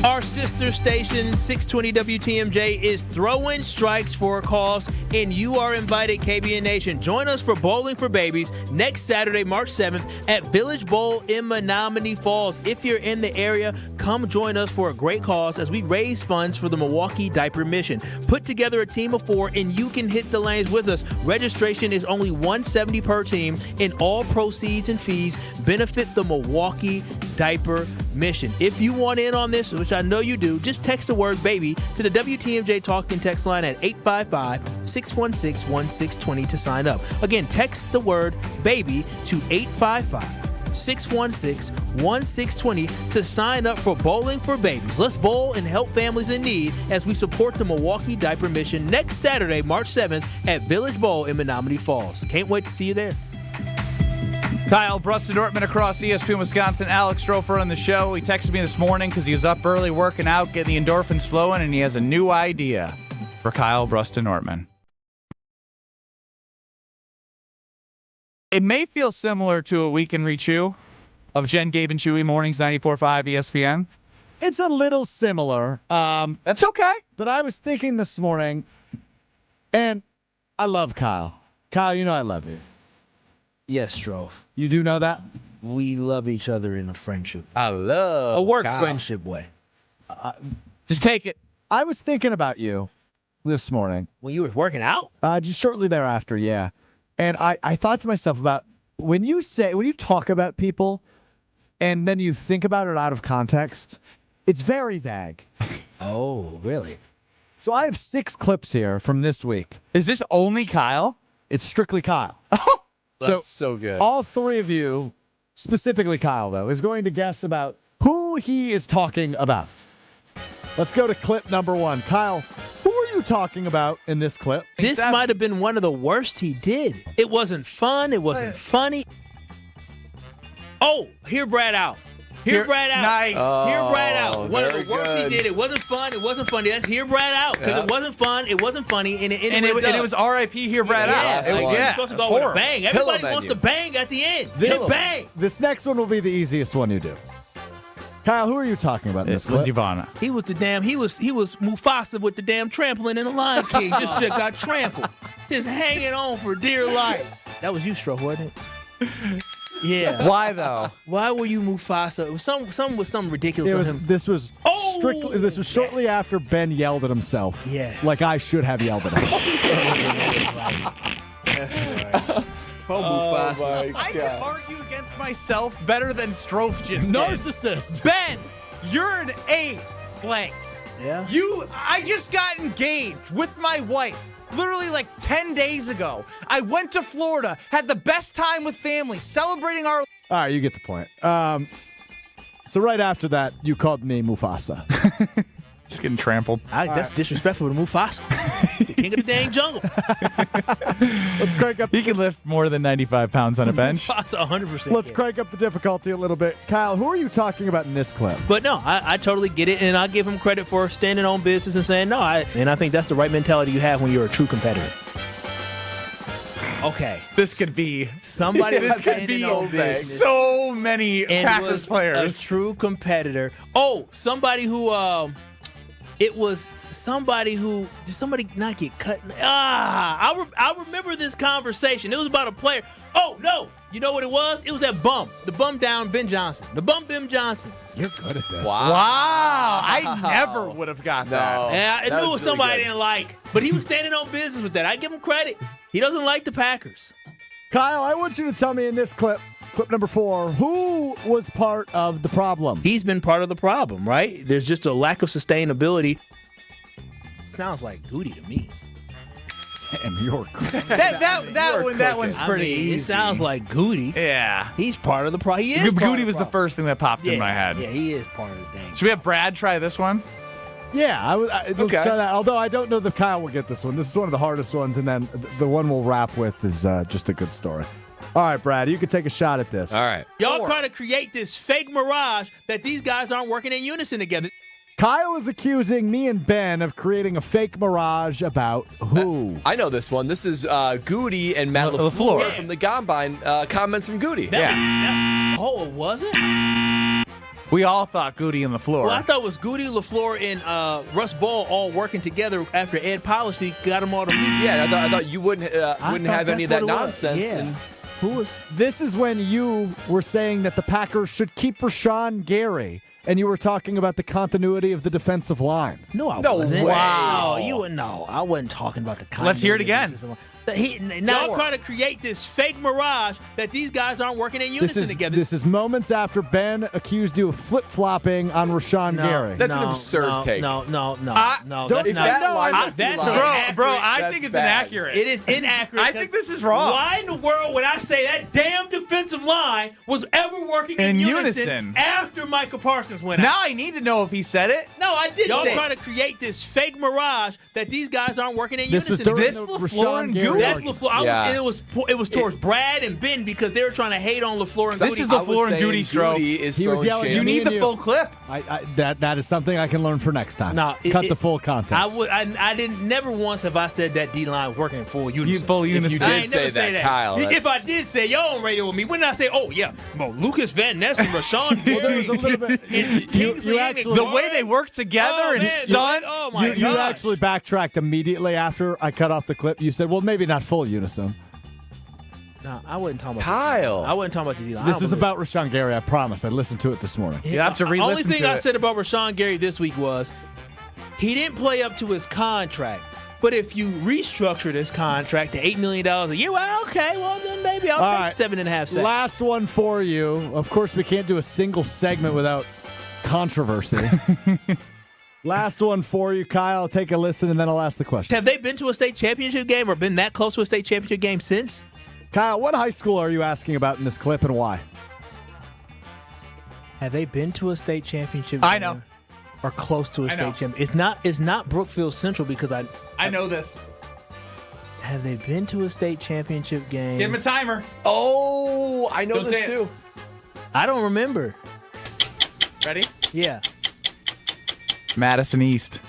Our sister station, 620 WTMJ, is throwing strikes for a cause, and you are invited, KBN Nation. Join us for Bowling for Babies next Saturday, March 7th at Village Bowl in Menominee Falls. If you're in the area, come join us for a great cause as we raise funds for the Milwaukee Diaper Mission. Put together a team of 4, and you can hit the lanes with us. Registration is only $170 per team, and all proceeds and fees benefit the Milwaukee Diaper Mission. If you want in on this, which I know you do, just text the word baby to the WTMJ Talk and Text line at 855-616-1620 to sign up. Again, text the word baby to 855-616-1620 to sign up for Bowling for Babies. Let's bowl and help families in need as we support the Milwaukee Diaper Mission next Saturday, March 7th at Village Bowl in Menominee Falls. Can't wait to see you there. Kyle, Brust Nortman across ESPN Wisconsin. Alex Strofer on the show. He texted me this morning because he was up early working out, getting the endorphins flowing, and he has a new idea for Kyle, Brust Nortman. It may feel similar to a Week in Rechew of Jen, Gabe, and Chewy Mornings 94.5 ESPN. It's a little similar. That's okay. But I was thinking this morning, and I love Kyle. Kyle, you know I love you. Yes, Strofe. You do know that? We love each other in a friendship. I love a work Kyle. friendship way. Just take it. I was thinking about you this morning. When you were working out? Just shortly thereafter, yeah. And I thought to myself about when you talk about people and then you think about it out of context, it's very vague. Oh, really? So I have 6 clips here from this week. Is this only Kyle? It's strictly Kyle. That's so good. All 3 of you, specifically Kyle, though, is going to guess about who he is talking about. Let's go to clip number 1. Kyle, who are you talking about in this clip? This might have been one of the worst he did. It wasn't fun. It wasn't funny. Oh, hear Brad out. Hear Brad out. Nice. Hear Brad out. One of the worst he did. It wasn't fun. It wasn't funny. That's hear Brad out because it wasn't fun. It wasn't funny, and it was R.I.P. Hear Brad out. You're supposed to go with a bang. Everybody wants to bang at the end. Bang. This next one will be the easiest one you do. Kyle, who are you talking about in this clip? Lindsey Vonn. He was he was Mufasa with the damn trampling in the Lion King. just got trampled. Just hanging on for dear life. That was you, Stroh, wasn't it? Yeah. Why though? Why were you Mufasa? It was some ridiculous of him. This was shortly after Ben yelled at himself. Yes. Like I should have yelled at him. Pro Mufasa. I can argue against myself better than Strofe just did. Narcissist. Ben, you're an A blank. Yeah. I just got engaged with my wife. Literally like 10 days ago. I went to Florida, had the best time with family, celebrating our... All right, you get the point. So right after that, you called me Mufasa. Just getting trampled. That's disrespectful to Mufasa. The king of the dang jungle. Let's crank up... He can lift more than 95 pounds on a bench. Mufasa 100%. Let's crank up the difficulty a little bit. Kyle, who are you talking about in this clip? But no, I totally get it, and I give him credit for standing on business and saying no. And I think that's the right mentality you have when you're a true competitor. Okay. This could be somebody. This could be so many Packers players. A true competitor. Oh, somebody who. It was somebody who. Did somebody not get cut? I remember this conversation. It was about a player. Oh no! You know what it was? It was that bum. The bum down Ben Johnson. The bum Ben Johnson. You're good at this. Wow. I never would have got that. Yeah, I knew it was somebody I didn't like, but he was standing on business with that. I give him credit. He doesn't like the Packers. Kyle, I want you to tell me in this clip number 4, who was part of the problem? He's been part of the problem, right? There's just a lack of sustainability. Sounds like Goody to me. Damn, you're that one's pretty easy. It sounds like Goody. Yeah. He's part of the problem. He is. Goody was the first thing that popped in my head. Yeah, he is part of the thing. Should we have Brad try this one? Yeah, let's try that. Although I don't know that Kyle will get this one. This is one of the hardest ones, and then the one we'll wrap with is just a good story. All right, Brad, you can take a shot at this. All right. Y'all trying to create this fake mirage that these guys aren't working in unison together. Kyle is accusing me and Ben of creating a fake mirage about who? I know this one. This is Goody and Matt LaFleur from the Combine. Comments from Goody. Oh, was it? We all thought Goody and LaFleur. Well, I thought it was Goody, LaFleur, and Russ Ball all working together after Ed Policy got them all to meet. Yeah, I thought you wouldn't have any of that nonsense. Yeah. And who was? This is when you were saying that the Packers should keep Rashawn Gary, and you were talking about the continuity of the defensive line. No, I No wasn't. way. Wow. I wasn't talking about the continuity. Let's hear it again. Now trying to create this fake mirage that these guys aren't working in unison together. This is moments after Ben accused you of flip-flopping on Rashawn Gary. That's an absurd take. No. don't That's not. That's bro, I think it's inaccurate. It is inaccurate. I think this is wrong. Why in the world would I say that damn defensive line was ever working in unison after Micah Parsons went out? Now I need to know if he said it. No, I didn't. Y'all trying to create this fake mirage that these guys aren't working in This was unison. during This the LaFleur and Rashawn Gary. Gary That's argument. LaFleur. It was towards Brad and Ben because they were trying to hate on LaFleur and This Goody. is LaFleur and Goody stroke. Goody is He was throwing yelling, shade. You me need and the full clip. That is something I can learn for next time. No, Cut the full context. I didn't. Never once have I said that D line working in full unison. Full unison. You I did ain't never say say that, that. Kyle. If I did say y'all on radio with me, when did I say, oh yeah, Lucas Van Ness and Rashawn Gary, a little bit. Kingsley actually- The way they work together and stunt. Oh my You gosh. actually backtracked immediately after I cut off the clip. You said, well, maybe not full unison. No, I wasn't talking about Kyle. I wasn't talking about the D line. This is about Rashawn Gary, I promise. I listened to it this morning. You have to re-listen Only thing to I it. said about Rashawn Gary this week was he didn't play up to his contract. But if you restructure this contract to $8 million a year, well, okay, well then maybe I'll All take right. 7.5 seconds. Last one for you. Of course, we can't do a single segment without controversy. Last one for you, Kyle. Take a listen, and then I'll ask the question. Have they been to a state championship game or been that close to a state championship game since? Kyle, what high school are you asking about in this clip, and why? Have they been to a state championship game? I know. Or close to a I know. state championship? It's not Brookfield Central because I know this. Have they been to a state championship game? Give him a timer. Oh, I know Don't this say it. too. I don't remember. Ready? Yeah. Madison East.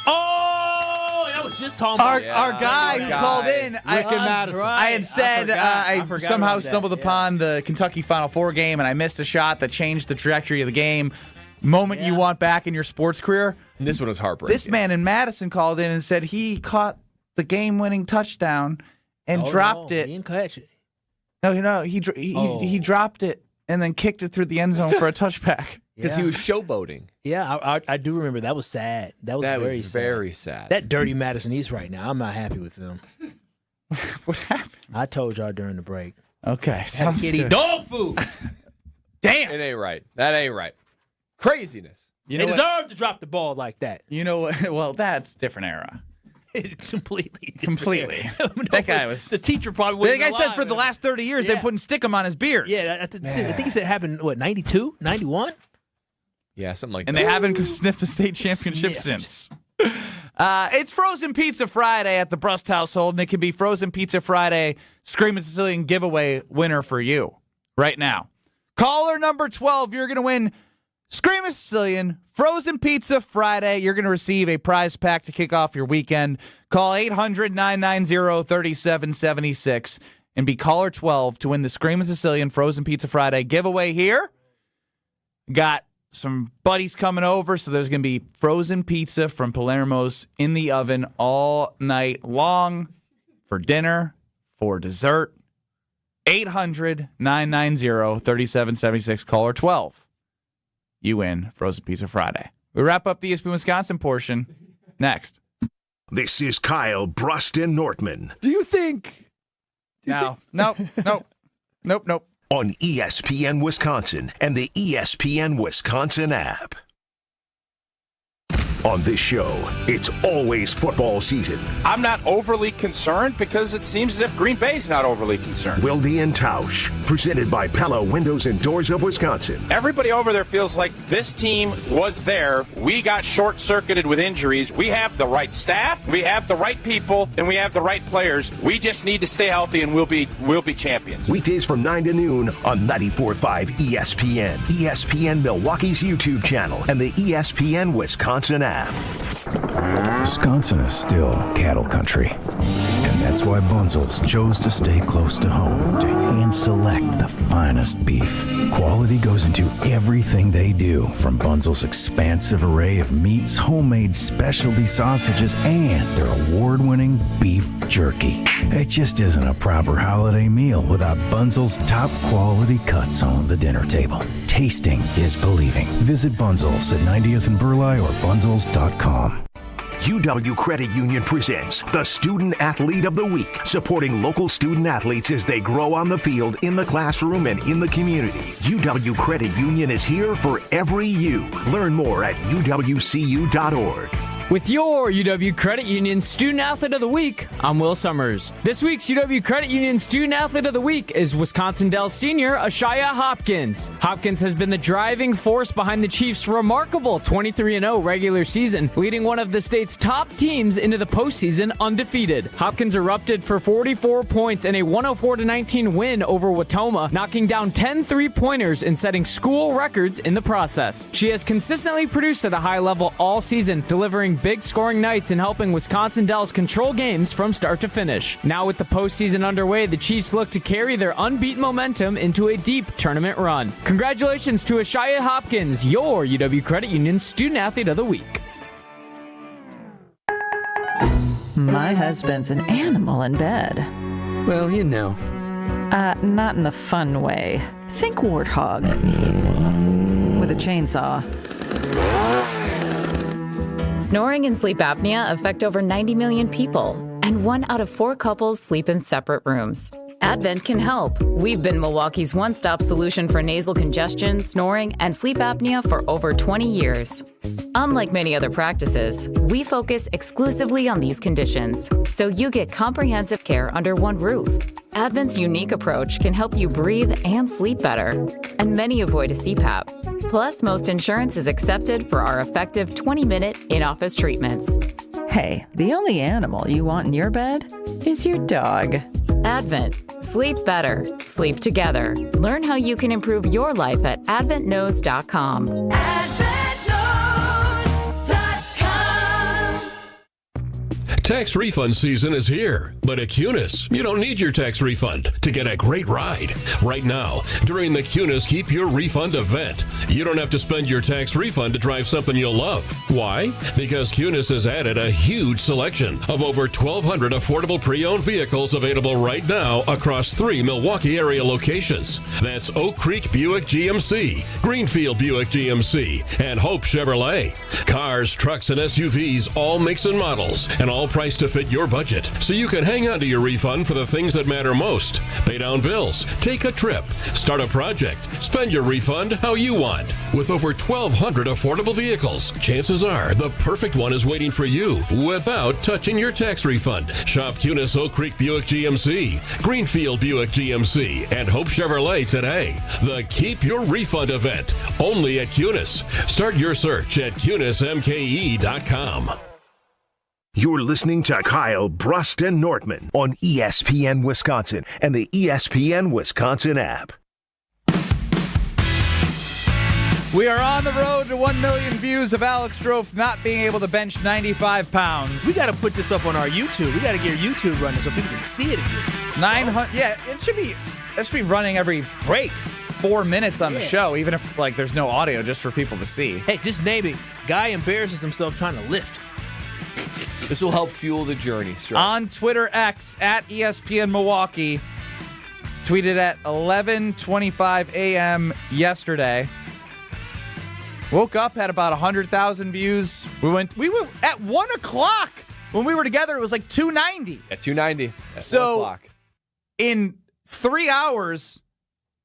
Oh, I was just talking Our about guy who called in, Rick and Madison. I had said I forgot somehow about that, stumbled upon the Kentucky Final Four game, and I missed a shot that changed the trajectory of the game. Moment you want back in your sports career. And this one was heartbreaking. This man in Madison called in and said he caught the game-winning touchdown and dropped it. He didn't catch it. No, he dropped it and then kicked it through the end zone for a touchback. Because he was showboating. Yeah, I do remember. That was sad. That was very sad. That dirty Madison East right now. I'm not happy with them. What happened? I told y'all during the break. Okay, sounds Kitty good. dog food. Damn. It ain't right. That ain't right. Craziness. You They know deserve to drop the ball like that. You know what? Well, that's different era. Completely. Completely. No, That guy was. The teacher probably The wasn't guy said alive. for the last 30 years they've put stickum on his beard. Yeah, I think he said it happened, 92, 91? Yeah, something like And that. they haven't sniffed a state championship Sniffed. since. It's Frozen Pizza Friday at the Brust household, and it can be Frozen Pizza Friday Screaming Sicilian giveaway winner for you right now. Caller number 12, you're going to win Screaming Sicilian, Frozen Pizza Friday. You're going to receive a prize pack to kick off your weekend. Call 800-990-3776 and be caller 12 to win the Screaming Sicilian Frozen Pizza Friday giveaway here. Got some buddies coming over, so there's going to be frozen pizza from Palermo's in the oven all night long for dinner, for dessert. 800-990-3776, caller 12. You win Frozen Pizza Friday. We wrap up the ESPN Wisconsin portion next. This is Kyle Brust Nortman. Do you think? Nope. On ESPN Wisconsin and the ESPN Wisconsin app. On this show, it's always football season. I'm not overly concerned because it seems as if Green Bay's not overly concerned. Wilde and Tausch, presented by Pella Windows and Doors of Wisconsin. Everybody over there feels like this team was there. We got short-circuited with injuries. We have the right staff, we have the right people, and we have the right players. We just need to stay healthy, and we'll be champions. Weekdays from 9 to noon on 94.5 ESPN, ESPN Milwaukee's YouTube channel, and the ESPN Wisconsin app. Wisconsin is still cattle country, and that's why Bunzel's chose to stay close to home to hand select the finest beef. Quality goes into everything they do, from Bunzel's expansive array of meats, homemade specialty sausages, and their award-winning beef jerky. It just isn't a proper holiday meal without Bunzel's top quality cuts on the dinner table. Tasting is believing. Visit Bunzel's at 90th and Burleigh or bunzels.com. UW Credit Union presents the Student Athlete of the Week, supporting local student athletes as they grow on the field, in the classroom, and in the community. UW Credit Union is here for every you. Learn more at uwcu.org. With your UW Credit Union Student Athlete of the Week, I'm Will Summers. This week's UW Credit Union Student Athlete of the Week is Wisconsin Dells senior Ashaya Hopkins. Hopkins has been the driving force behind the Chiefs' remarkable 23-0 regular season, leading one of the state's top teams into the postseason undefeated. Hopkins erupted for 44 points in a 104-19 win over Watoma, knocking down 10 three-pointers and setting school records in the process. She has consistently produced at a high level all season, delivering big scoring nights and helping Wisconsin Dells control games from start to finish. Now with the postseason underway, the Chiefs look to carry their unbeaten momentum into a deep tournament run. Congratulations to Ashaya Hopkins, your UW Credit Union Student Athlete of the Week. My husband's an animal in bed. Well, you know. Not in the fun way. Think warthog. With a chainsaw. Snoring and sleep apnea affect over 90 million people, and 1 out of 4 couples sleep in separate rooms. Advent can help. We've been Milwaukee's one-stop solution for nasal congestion, snoring, and sleep apnea for over 20 years. Unlike many other practices, we focus exclusively on these conditions, so you get comprehensive care under one roof. Advent's unique approach can help you breathe and sleep better, and many avoid a CPAP. Plus, most insurance is accepted for our effective 20-minute in-office treatments. Hey, the only animal you want in your bed is your dog. Advent. Sleep better. Sleep together. Learn how you can improve your life at adventknows.com. Tax refund season is here, but at Cunis, you don't need your tax refund to get a great ride. Right now, during the Cunis Keep Your Refund event, you don't have to spend your tax refund to drive something you'll love. Why? Because Cunis has added a huge selection of over 1,200 affordable pre-owned vehicles available right now across 3 Milwaukee area locations. That's Oak Creek Buick GMC, Greenfield Buick GMC, and Hope Chevrolet. Cars, trucks, and SUVs, all makes and models, and all priced to fit your budget, so you can hang on to your refund for the things that matter most. Pay down bills, take a trip, start a project, spend your refund how you want. With over 1,200 affordable vehicles, chances are the perfect one is waiting for you without touching your tax refund. Shop Cunis Oak Creek Buick GMC, Greenfield Buick GMC, and Hope Chevrolet today. The Keep Your Refund event, only at Cunis. Start your search at cunismke.com. You're listening to Kyle Brust Nortman on ESPN Wisconsin and the ESPN Wisconsin app. We are on the road to 1 million views of Alex Strofe not being able to bench 95 pounds. We got to put this up on our YouTube. We got to get YouTube running so people can see it again. 900. Yeah, it should be running every break. 4 minutes on the show, even if there's no audio, just for people to see. Hey, just name it. Guy embarrasses himself trying to lift. This will help fuel the journey. Strofe. On Twitter X at ESPN Milwaukee, tweeted at 11:25 a.m. yesterday. Woke up, had about 100,000 views. We were at 1 o'clock when we were together. It was like 290. At 290. At so 1 o'clock. In 3 hours,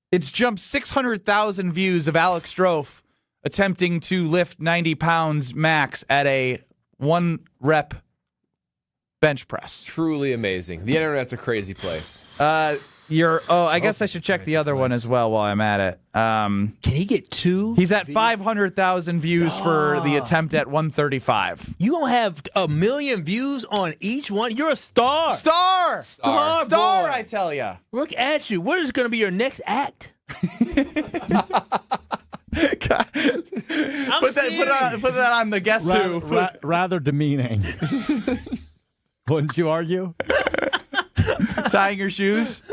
it's jumped 600,000 views of Alex Strofe attempting to lift 90 pounds max at a 1-rep bench press. Truly amazing. The internet's a crazy place. I guess I should check the other one as well while I'm at it. Can he get 2? He's at 500,000 views for the attempt at 135. You gonna have 1 million views on each one? You're a star. Star, boy. I tell ya. Look at you. What is gonna be your next act? Put that on the Guess Who. Rather demeaning. Wouldn't you argue? Tying your shoes.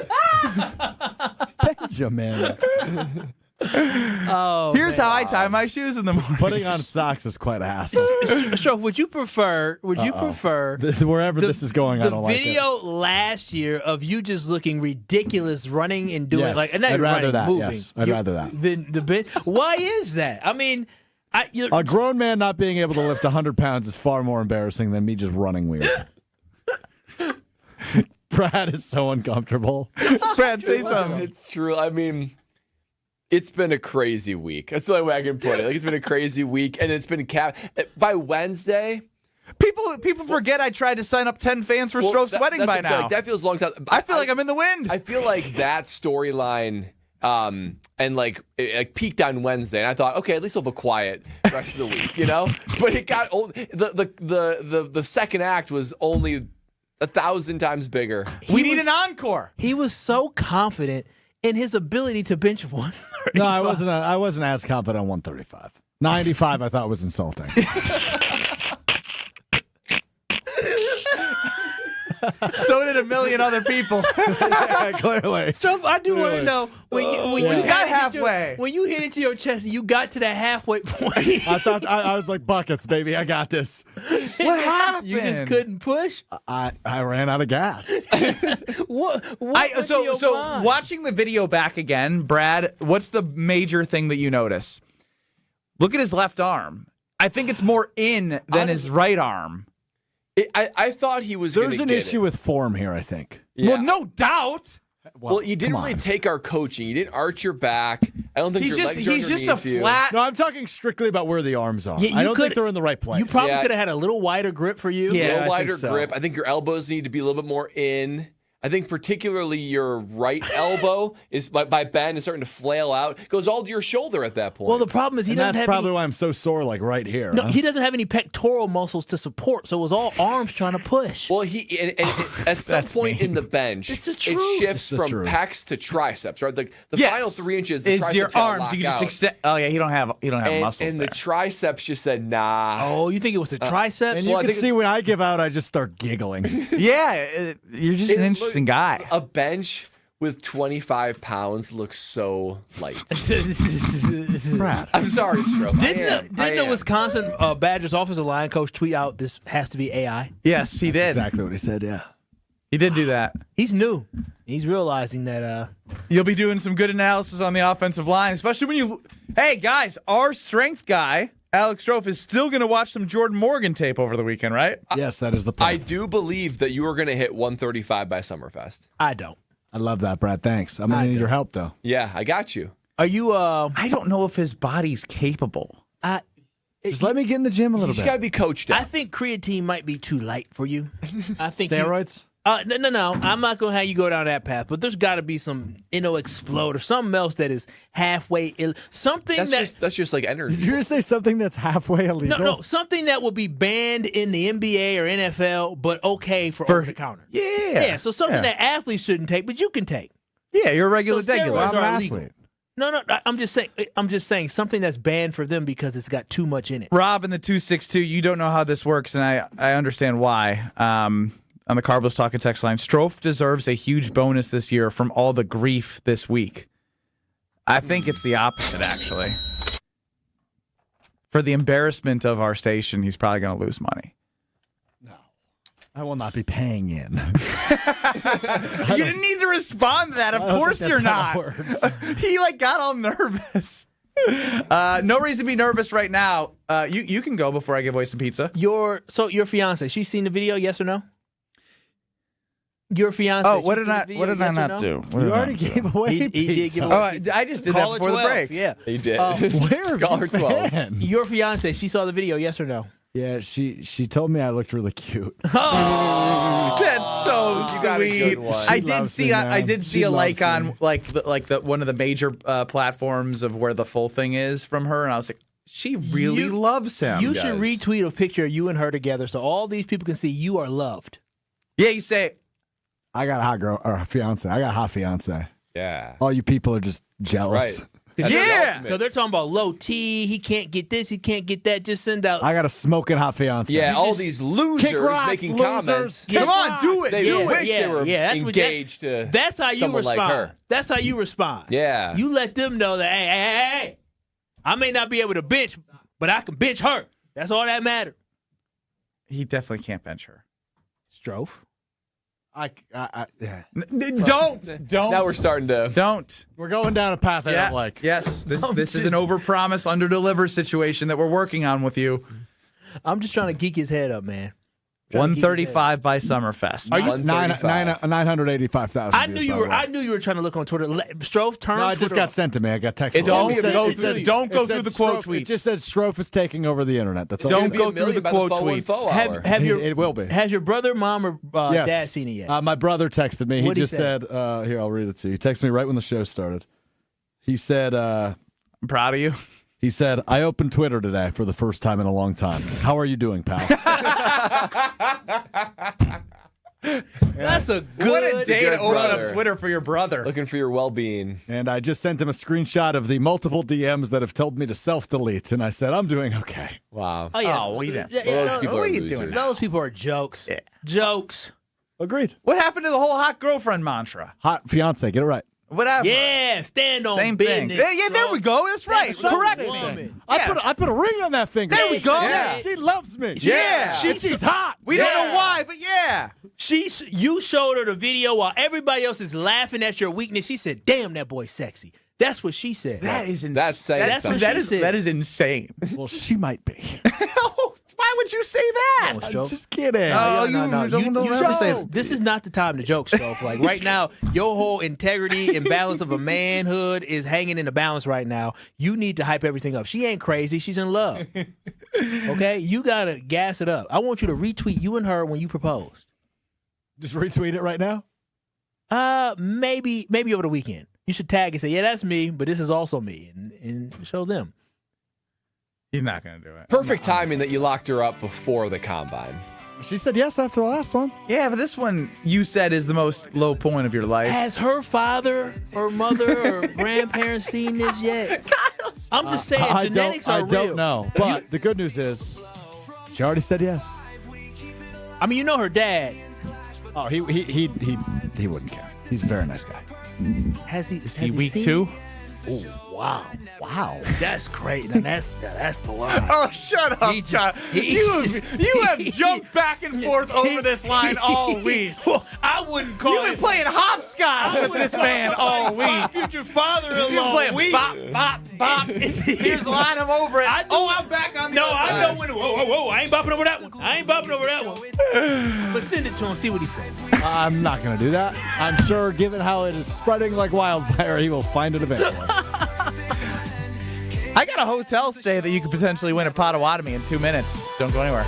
Benjamin. Here's how I tie my shoes in the morning. Putting on socks is quite a hassle. Sure. Would you prefer? Wherever this is going, I don't like it. The video last year of you just looking ridiculous, running and doing Yes, and not I'd rather running, that. moving. Yes, I'd rather that. Why is that? I mean, a grown man not being able to lift 100 pounds is far more embarrassing than me just running weird. Brad is so uncomfortable. Brad, say something. It's true. I mean, it's been a crazy week. That's the only way I can put it. Like, it's been a crazy week, and it's been by Wednesday. People forget I tried to sign up 10 fans for Strofe's wedding by now. Like, that feels a long time. I feel like I'm in the wind. I feel like that storyline and it peaked on Wednesday, and I thought, okay, at least we'll have a quiet rest of the week, you know. But it got the second act was only 1,000 times bigger. We need an encore. He was so confident in his ability to bench 135. No, I wasn't as confident on 135. 95, I thought was insulting. So did a million other people. Yeah, clearly. Strofe, I do want to know when you got halfway. When you hit it to your chest and you got to that halfway point. I thought I was like, buckets, baby. I got this. What happened? You just couldn't push? I ran out of gas. So watching the video back again, Brad, what's the major thing that you notice? Look at his left arm. I think it's more in than his right arm. I thought he was. There's an issue with form here, I think. Yeah. Well, no doubt. Well, you didn't really take our coaching. You didn't arch your back. I don't think your legs are he's just a underneath you. flat. No, I'm talking strictly about where the arms are. Yeah, I don't think they're in the right place. You probably could have had a little wider grip for you. Yeah, a little wider grip. I think your elbows need to be a little bit more in. I think particularly your right elbow is by Ben is starting to flail out. It goes all to your shoulder at that point. Well, the problem is that's probably why I'm so sore, like right here. No, he doesn't have any pectoral muscles to support, so it was all arms trying to push. Well, at some point in the bench, it shifts from truth. Pecs to triceps, right? The final 3 inches the is your arms. You can just out. extend. Oh yeah, you don't have muscles. And there. the triceps just said nah. Oh, you think it was the triceps? And you can see when I give out, I just start giggling. Yeah, you're just an interesting guy. A bench with 25 pounds looks so light. Brad. I'm sorry, Strofe. Didn't the Wisconsin Badgers offensive line coach tweet out this has to be AI? Yes, he did. Exactly what he said, yeah. He did do that. He's new. He's realizing that you'll be doing some good analysis on the offensive line, especially when you. Hey guys, our strength guy Alex Strofe is still going to watch some Jordan Morgan tape over the weekend, right? Yes, that is the plan. I do believe that you are going to hit 135 by Summerfest. I don't. I love that, Brad. Thanks. I'm going to need your help, though. Yeah, I got you. Are you? I don't know if his body's capable. Just let me get in the gym a little bit. You got to be coached up. I think creatine might be too light for you. I think steroids? No. I'm not going to have you go down that path, but there's got to be some explode or something else that is halfway that's just like energy. Did you just say something that's halfway illegal? No, something that will be banned in the NBA or NFL, but okay for over the counter. Yeah. So something that athletes shouldn't take, but you can take. Yeah, you're a regular. I'm an athlete. No. I'm just saying something that's banned for them because it's got too much in it. Rob in the 262, you don't know how this works, and I understand why. On the Carbos Talking text line, Strofe deserves a huge bonus this year from all the grief this week. I think it's the opposite, actually. For the embarrassment of our station, he's probably going to lose money. I will not be paying in. You didn't need to respond to that. Of course you're not. He got all nervous. No reason to be nervous right now. You can go before I give away some pizza. Your fiance, she's seen the video, yes or no? Your fiance. Oh, what did I not do? You already gave away He did give Oh, away. I just did Call that her before 12, the break. Yeah. He did. Where Call her 12. Your fiance, she saw the video, yes or no? Yeah, she told me I looked really cute. Oh, that's so You got a sweet. good one. I She did loves see me, man. I did see She a like loves me. on the one of the major platforms of where the full thing is from her, and I was like, she really loves him. You should retweet a picture of you and her together so all these people can see you are loved. Yeah, you say, I got a hot girl or a fiance. I got a hot fiance. Yeah. All you people are just jealous. Right. That's the Yeah, ultimate. because they're talking about low T. He can't get this. He can't get that. Just send out. I got a smoking hot fiance. Yeah, all just these kick losers rocks, making losers. comments. Kick come on, rocks. do it. They do wish it. they were that's what engaged to That's how you someone respond. like her. That's how you respond. Yeah. You let them know that, hey, I may not be able to bench, but I can bench her. That's all that matters. He definitely can't bench her. Strofe. Yeah. Don't. Now we're starting to. Don't. We're going down a path I don't like. Yes, this is an overpromise, underdeliver situation that we're working on with you. I'm just trying to geek his head up, man. 135 by Summerfest. Are you 985,000. I knew you were. I knew you were trying to look on Twitter. Strofe, turn. No, it just Twitter got on. sent to me. I got texted. It's only Don't go through the quote tweets. It just said Strofe is taking over the internet. That's all. Don't Be go a through million the by quote the tweets. It will be. Has your brother, mom, or Yes. dad seen it yet? My brother texted me. What'd He he just say? said, here, I'll read it to you. He texted me right when the show started. He said, I'm proud of you. He said, I opened Twitter today for the first time in a long time. How are you doing, pal? That's a good. What a day to good open brother. up Twitter for your brother. Looking for your well-being. And I just sent him a screenshot of the multiple DMs that have told me to self-delete. And I said, I'm doing okay. Wow. Oh, yeah. Oh, we didn't. Yeah, Well, those those- people what are are you losers. doing? Those people are jokes. Yeah. Jokes. Agreed. What happened to the whole hot girlfriend mantra? Hot fiance, get it right. Whatever. Yeah, stand on Same thing. business. Yeah, there we go. That's right. Stand on Correct business. me. Woman. I put a ring on that finger. There we go. Yeah. She loves me. Yeah. She's hot. We don't know why, but yeah. You showed her the video while everybody else is laughing at your weakness. She said, "Damn, that boy's sexy." That's what she said. That is insane. That's saying That's what something. she said. That is insane. Well, she might be. Why would you say that? Come on, I'm Strofe. just kidding. Oh, No. you don't ever say Joke. This is not the time to joke, Strofe. Like right now, your whole integrity and balance of a manhood is hanging in the balance right now. You need to hype everything up. She ain't crazy. She's in love. Okay? You got to gas it up. I want you to retweet you and her when you proposed. Just retweet it right now. Maybe over the weekend. You should tag and say, yeah, that's me, but this is also me, and show them. He's not going to do it. Perfect timing that you locked her up before the combine. She said yes after the last one. Yeah, but this one you said is the most low point of your life. Has her father or mother or grandparents seen this yet? I'm just saying, genetics are real. I don't know. But the good news is, she already said yes. I mean, you know her dad. Oh, he wouldn't care. He's a very nice guy. Is he weak seen? too? Oh, wow. That's great. Now that's the line. Oh, shut up, John. You have jumped back and forth over this line all week. Well, I wouldn't call You've been playing hopscotch with this man all My week. future father-in-law. You've been playing bop, bop, bop. Here's the line, I'm over it. I'm back on the No, other I side. know when. Whoa. I ain't bopping over that one. But send it to him. See what he says. I'm not going to do that. I'm sure, given how it is spreading like wildfire, he will find it eventually. I got a hotel stay that you could potentially win at Potawatomi in 2 minutes. Don't go anywhere.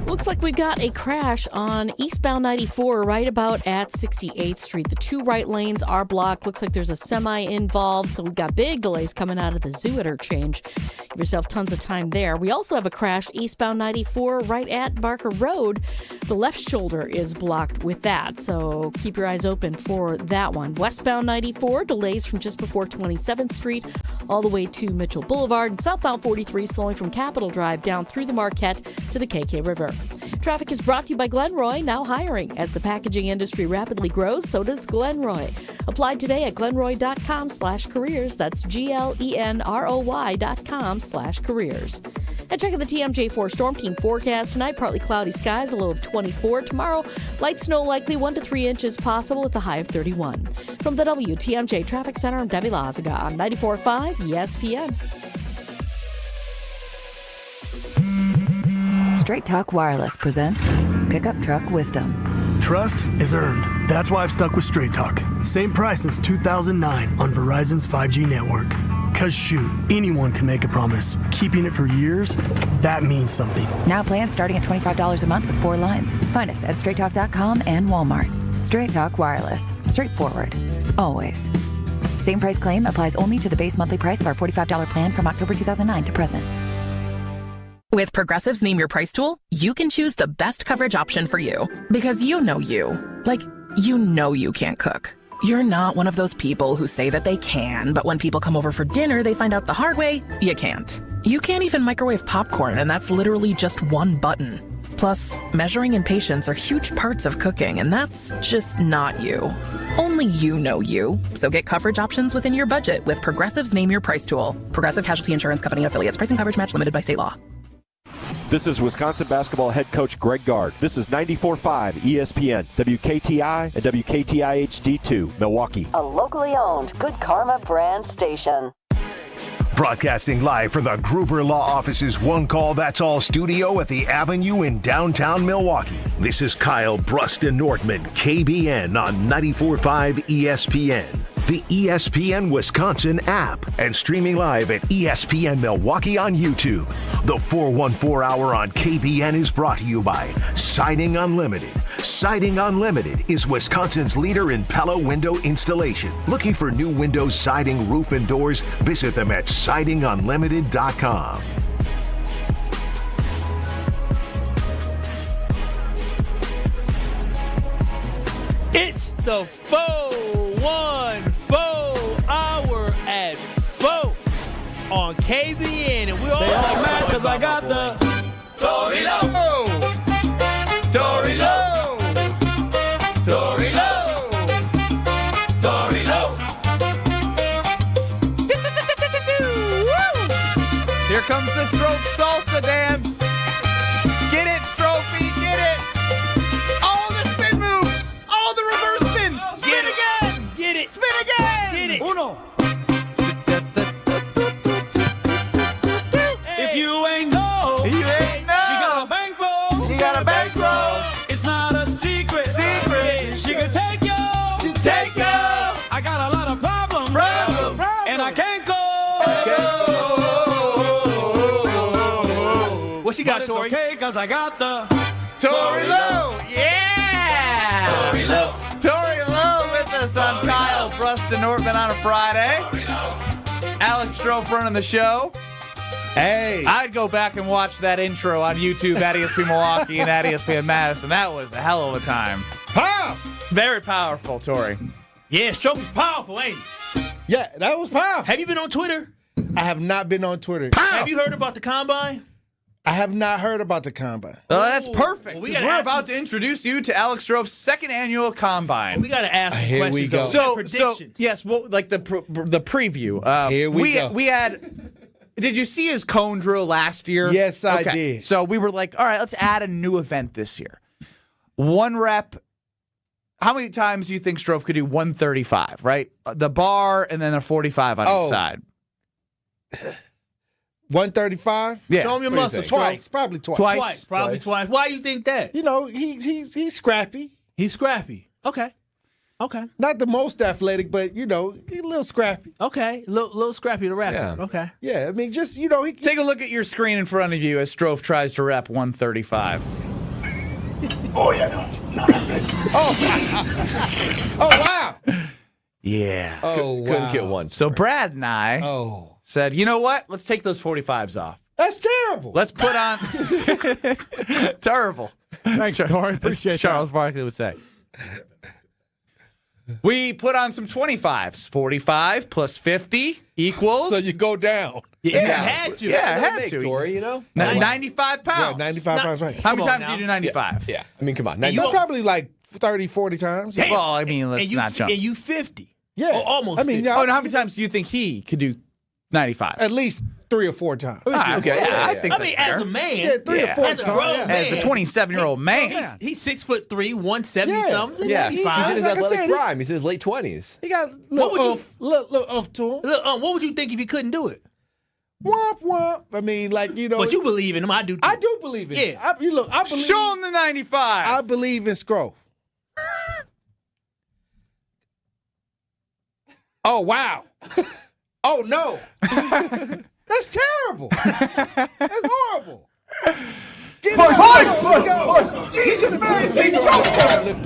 We'll Looks like we got a crash on eastbound 94 right about at 68th Street. The two right lanes are blocked. Looks like there's a semi involved, so we've got big delays coming out of the zoo interchange. Give yourself tons of time there. We also have a crash eastbound 94 right at Barker Road. The left shoulder is blocked with that, so keep your eyes open for that one. Westbound 94, delays from just before 27th Street all the way to Mitchell Boulevard, and southbound 43 slowing from Capitol Drive down through the Marquette to the KK River. Traffic is brought to you by Glenroy, now hiring. As the packaging industry rapidly grows, so does Glenroy. Apply today at glenroy.com/careers. That's GLENROY.com/careers. And check out the TMJ4 Storm Team forecast tonight. Partly cloudy skies, a low of 24. Tomorrow, light snow likely 1 to 3 inches possible with a high of 31. From the WTMJ Traffic Center, I'm Debbie Lazaga on 94.5 ESPN. Straight Talk Wireless presents Pickup Truck Wisdom. Trust is earned. That's why I've stuck with Straight Talk. Same price since 2009 on Verizon's 5G network. Cause shoot, anyone can make a promise. Keeping it for years, that means something. Now plans starting at $25 a month with 4 lines. Find us at straighttalk.com and Walmart. Straight Talk Wireless. Straightforward. Always. Same price claim applies only to the base monthly price of our $45 plan from October 2009 to present. With Progressive's Name Your Price tool, you can choose the best coverage option for you. Because you know you. Like, you know you can't cook. You're not one of those people who say that they can, but when people come over for dinner, they find out the hard way, you can't. You can't even microwave popcorn, and that's literally just one button. Plus, measuring and patience are huge parts of cooking, and that's just not you. Only you know you. So get coverage options within your budget with Progressive's Name Your Price tool. Progressive Casualty Insurance Company and affiliates. Pricing coverage match limited by state law. This is Wisconsin basketball head coach Greg Gard. This is 94.5 ESPN, WKTI, and WKTI HD2, Milwaukee. A locally owned Good Karma brand station. Broadcasting live from the Gruber Law Office's One Call That's All studio at the Avenue in downtown Milwaukee. This is Kyle Brust Nortman, KBN on 94.5 ESPN. The ESPN Wisconsin app, and streaming live at ESPN Milwaukee on YouTube. The 414 Hour on KBN is brought to you by Siding Unlimited. Siding Unlimited is Wisconsin's leader in Pella window installation. Looking for new windows, siding, roof, and doors? Visit them at sidingunlimited.com. It's the 414 Hour at 4 on KBN, and we're all mad because I got the Tory Lowe. Tory Lowe. Tory Lowe. Tory Lowe. Here comes the Strofe salsa dance. Get it, Strophy, get it. Oh, the spin move. Oh, the reverse spin. Spin again. Get it. Spin again. Get it. Uno. If you ain't know, You ain't know. she got a bankroll. You got a bankroll. It's not a secret. Secret. She could take you. She take you. I got a lot of problems. And I can't go. What she got, But it's Tori? okay, because I got the Tory Lowe. Yeah. Tory Lowe. Tory Lowe with us on Kyle Brust Nortman on a Friday. Alex Strofe running the show. Hey. I'd go back and watch that intro on YouTube at ESPN Milwaukee and at ESPN Madison. That was a hell of a time. Pow! Very powerful, Tori. Yeah, Stroke is powerful, ain't he? Yeah, that was powerful. Have you been on Twitter? I have not been on Twitter. Have you heard about the combine? I have not heard about the combine. That's perfect. Well, We're about to introduce you to Alex Strofe's second annual combine. We got to ask some Here questions. we go. though. So predictions. yes, well, like the preview. Here we go. We had. Did you see his cone drill last year? Yes, I did. So we were like, all right, let's add a new event this year. One rep. How many times do you think Strofe could do 135, right? The bar and then a 45 on each side. 135? Yeah. Show him your What do you muscles. think? Twice, probably twice. Twice. Probably twice. Why do you think that? You know, he's scrappy. He's scrappy. Okay. Not the most athletic, but you know, he's a little scrappy. Okay. Little scrappy to rap. Yeah. Okay. Yeah, I mean, just you know, he Take a look at your screen in front of you as Strofe tries to rep 135. Oh, yeah, no, not ready. Oh, wow. Yeah. Oh, wow. Couldn't get one. So Brad and I said, you know what? Let's take those 45s off. That's terrible. Let's put on terrible. Thanks, Tori. Appreciate Charles Barkley would say. We put on some 25s. 45 plus 50 equals. So you go down. Yeah, you had to. Yeah, I had to. Tori, you know? 95 pounds. Yeah, 95 pounds, right. How many times do you do 95? Yeah. I mean, come on. Not probably like 30, 40 times. Well, I mean, let's not jump. And you 50. Yeah. Or almost I mean, 50. yeah, Oh, and how many times do you think he could do 95? at least 3 or 4 times. Okay, I think I that's mean, fair. as a man. Yeah, 3 or 4 as a times. grown Yeah. man. As a 27-year-old man. He's 6'3", 170 Yeah. something. Yeah. 95. He's in his Like I athletic said, prime. He's in his late 20s. He got What would you- little off to him. Look, what would you think if he couldn't do it? Womp womp. I mean, like, you know. But you believe in him. I do too. I do believe in it. Yeah. I believe. Show him the 95. I believe in Scrove. Oh, wow. Oh, no. That's terrible. That's horrible. Get horse. Jesus, Mary,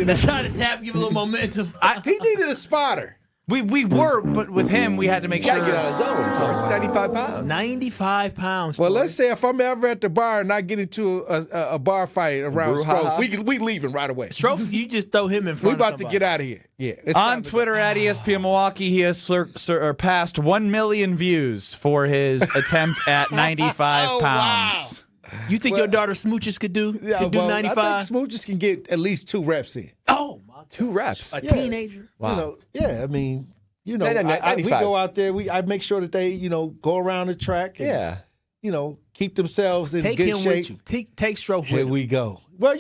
That's trying to tap, give a little momentum. He needed a spotter. We were, but with him, we had to make He's got sure. to get on his own. Tori's 95 pounds. 95 pounds. Well, Tori. let's say if I'm ever at the bar and I get into a bar fight around Brouhaha. Scrove, we leaving right away. Strofe, you just throw him in We front of about to somebody. get out of here. Yeah. it's On time to Twitter at ESPN Milwaukee, he has surpassed 1 million views for his attempt at 95 pounds. You think your daughter Smooches could do Yeah, 95? I think Smooches can get at least 2 reps in. Oh, my 2 reps. A teenager? Wow. I mean, we 95. go out there. I make sure that they, go around the track. And, keep themselves in Take good him shape. with you. Take Strofe Here with him. we go. Well,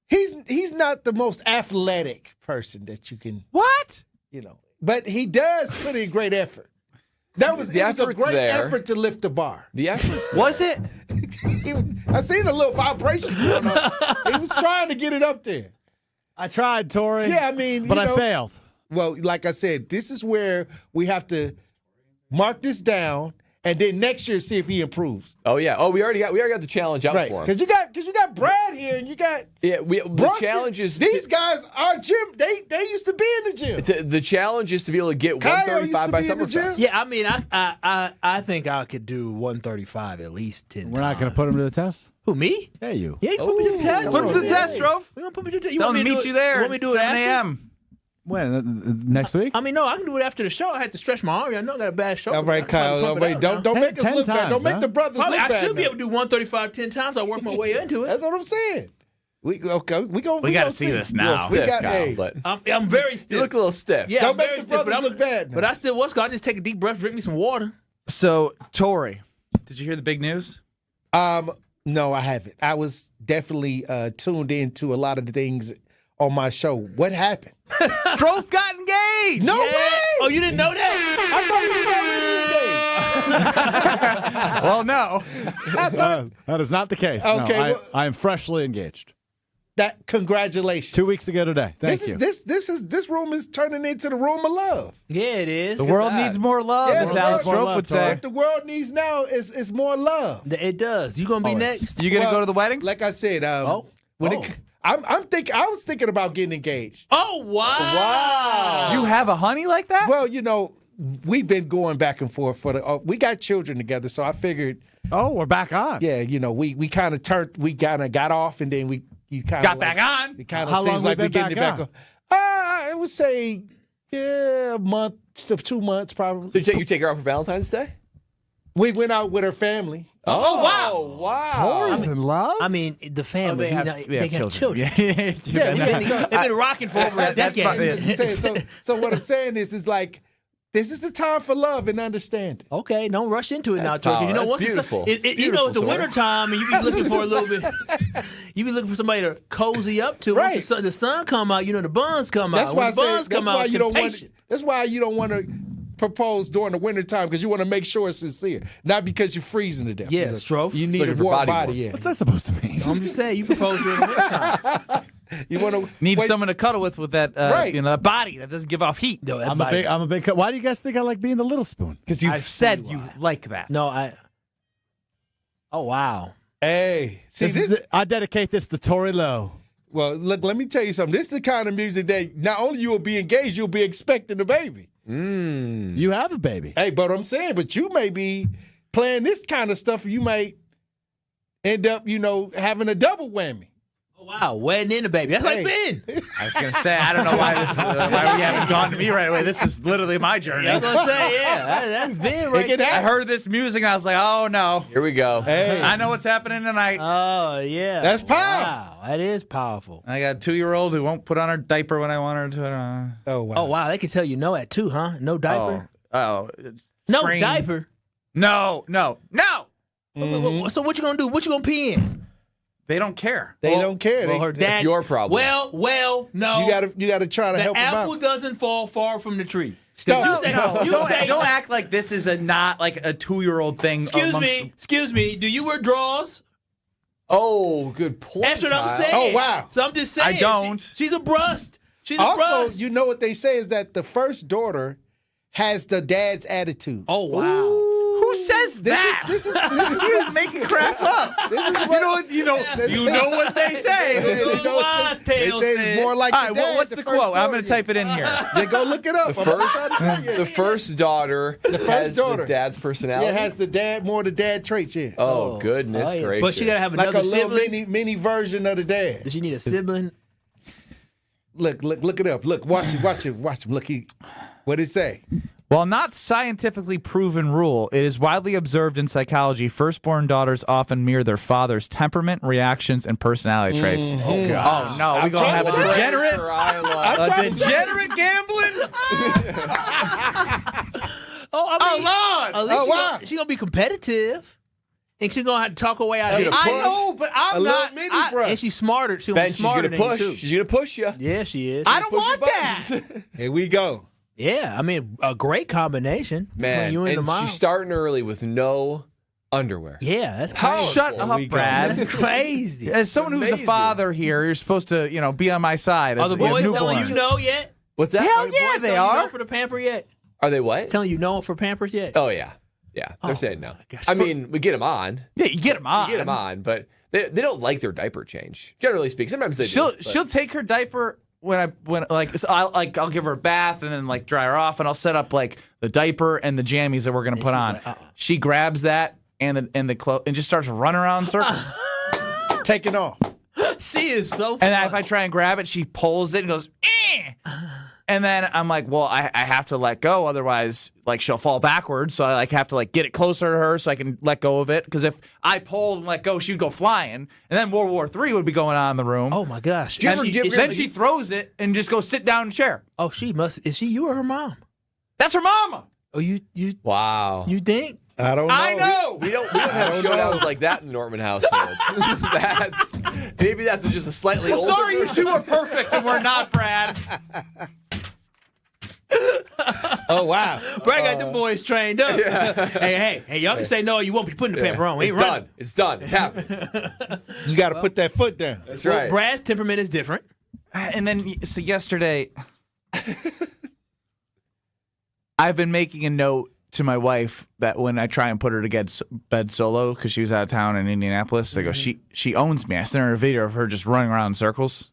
he's not the most athletic person that you can. What? But he does put in great effort. It was a effort's great there. effort to lift the bar. The effort's Was it? I seen a little vibration going on. He was trying to get it up there. I tried, Tori. Yeah, I mean, but I failed. Well, like I said, this is where we have to mark this down, and then next year see if he improves. Oh yeah. Oh, we already got the challenge out Right? for him. Because you got Brad here, and you got the Brust. challenge is These guys are gym. They used to be in the gym. the challenge is to be able to get Kyle 135 by used to be in the gym. Summerfest. Yeah, I mean, I think I could do 135 at least 10 We're not going to put him to the test? Who, me? Yeah, you. Yeah, you can put me to the test. Put him to the test, Strofe. You want to put me to the test? You Tell want him me to to meet do you it- there want me at to do it 7 after? a.m. When? Next week? I mean, no, I can do it after the show. I had to stretch my arm. I know I got a bad shoulder. All right, Kyle. All right, don't make us 10 look bad. times, Don't make huh? the brothers Probably, look I bad. should be now. able to do 135 10 times. I work my way into it. That's what I'm saying. We got to see this A little now. stiff, got- Kyle, hey. but I'm very stiff. you look a little stiff. Yeah, Don't I'm make very the stiff, brothers look bad now. But I still, I just take a deep breath, drink me some water. So, Tori, did you hear the big news? No, I haven't. I was definitely tuned into a lot of the things on my show. What happened? Strofe got engaged. No way! Oh, you didn't know that? I thought Well, no. he was already engaged. I thought That is not the case. Okay, No, well- I am freshly engaged. that. Congratulations. 2 weeks ago today. Thank you. This room is turning into the room of love. Yeah, it is. The world needs more love, Yeah, as the Alex world- Strofe would say. What the world needs now is more love. It does. You gonna be next? You going to Well, go to the wedding? Like I said, I was thinking about getting engaged. Oh wow! You have a honey like that? Well, we've been going back and forth we got children together, so I figured. Oh, we're back on. Yeah, we kind of got off, and then you kind of Got back on? It kind How of long seems we like we're been getting it back back on. I would say a month to 2 months probably. So you take her out for Valentine's Day? We went out with her family. Oh wow! Tori's in love? I mean, the family. they have children. Yeah, They've been rocking for over a That's decade. so what I'm saying is like this is the time for love and understanding. Okay, don't rush into it now, That's Tori. power. You know, That's once beautiful. it's Beautiful, the Tori. winter time, and you be looking for a little bit. You be looking for somebody to cozy up to. Right. Once the sun come out, the buns come That's out. why I When the say buns come out, that's why you don't want to propose during the winter time because you want to make sure it's sincere, not because you're freezing to death. Yeah, Because Strofe. You need Looking a for warm body body. warmth. Yeah. What's that supposed to mean? I'm just saying, you propose during the winter time. You want to Need someone to cuddle with that, Right. that body that doesn't give off heat. No, that I'm body- a big. Why do you guys think I like being the little spoon? Because you've said you like that. No, Oh wow. Hey, see this. I dedicate this to Tory Lowe. Well, look, let me tell you something. This is the kind of music that not only you will be engaged, you'll be expecting a baby. You have a baby. Hey, but I'm saying, but you may be playing this kind of stuff. You might end up, having a double whammy. Wow, wedding in a baby. That's like Ben. I was going to say, I don't know why why we haven't gone to me right away. This is literally my journey. I was going to say, that's Ben right there. I heard this music and I was like, oh, no. Here we go. Hey. I know what's happening tonight. Oh, yeah. That's powerful. Wow, that is powerful. I got a 2-year-old who won't put on her diaper when I want her to. Oh, wow. Oh, wow. They can tell you no at 2, huh? No diaper? Oh. No train. diaper? No. Mm-hmm. So what you going to do? What you going to pee in? They don't care. They don't care. Well, her That's dad. your problem. Well, no. You gotta try to help The them apple out. doesn't fall far from the tree. Stop. Don't act like this is not like a 2-year-old thing. Excuse me. Do you wear drawers? Oh, good point. That's what I'm Kyle. saying. Oh, wow. So I'm just saying. I don't. She's a brust. She's a Also, brust. you know what they say is that the first daughter has the dad's attitude. Oh, wow. Who says that? This is You're making crap up. This is what, You know what they say. They say it's more like All the right, dad, what's the the first quote? I'm daughter. going to type it in here. Then go look it up. I'm just trying to tell you. The first daughter has the dad's personality. Yeah, has the dad traits, yeah. Oh, goodness gracious. But she got to have Like another a little sibling. mini version of the dad. Does she need a sibling? Look it up. Look, watch him. Look, what'd it say? While not scientifically proven rule, it is widely observed in psychology firstborn daughters often mirror their father's temperament, reactions, and personality traits. Oh, God. Oh, no. We're going to have a degenerate gambling? Wow. She's going to be competitive. And she's going to have to talk her way out of it. I know, but I'm not. And she's smarter. She's Ben, smarter she's than going to you, push. too. She's going to push you. Yeah, she is. I don't want that. Here we go. Yeah, I mean, a great combination Man, between you and the mom. she's starting early with no underwear. Yeah, that's How crazy. Shut up, Brad. That's crazy. As someone who's a father here, you're supposed to, be on my side. Are as the you have boys telling newborns. you no yet? What's that? Hell Are the yeah, boys they telling you are. no for the pamper yet? Are they what? Telling you no for Pampers yet? Oh, yeah. Yeah, they're saying no. Gosh. I mean, we get them on. Yeah, you get them on. You get them on, but they don't like their diaper change. Generally speaking, sometimes they do. She'll take her diaper so I'll give her a bath and then dry her off, and I'll set up the diaper and the jammies that we're gonna put on. She grabs that and the clothes and just starts running around in circles, taking off. She is so. And if I try and grab it, she pulls it and goes, eh. And then I'm like, well, I have to let go, otherwise, she'll fall backwards. So I have to get it closer to her so I can let go of it. Because if I pulled and let go, she'd go flying, and then World War III would be going on in the room. Oh my gosh! Then she throws it and just goes sit down in a chair. Oh, she must. Is she you or her mom? That's her mama. Oh, you. Wow. You think? I don't know. I know. We don't have showdowns like that in the Nortman household. Maybe that's just a slightly older. Sorry, you version. two are perfect and we're not, Brad. Oh, wow. Brad got the boys trained up. Yeah. Hey, y'all can say no, you won't be putting the pamper on. We ain't running. It's done. It's happening. You got to put that foot down. That's right. Brad's temperament is different. And then, so yesterday, I've been making a note to my wife that when I try and put her to get bed solo, because she was out of town in Indianapolis, I go, she owns me. I sent her a video of her just running around in circles.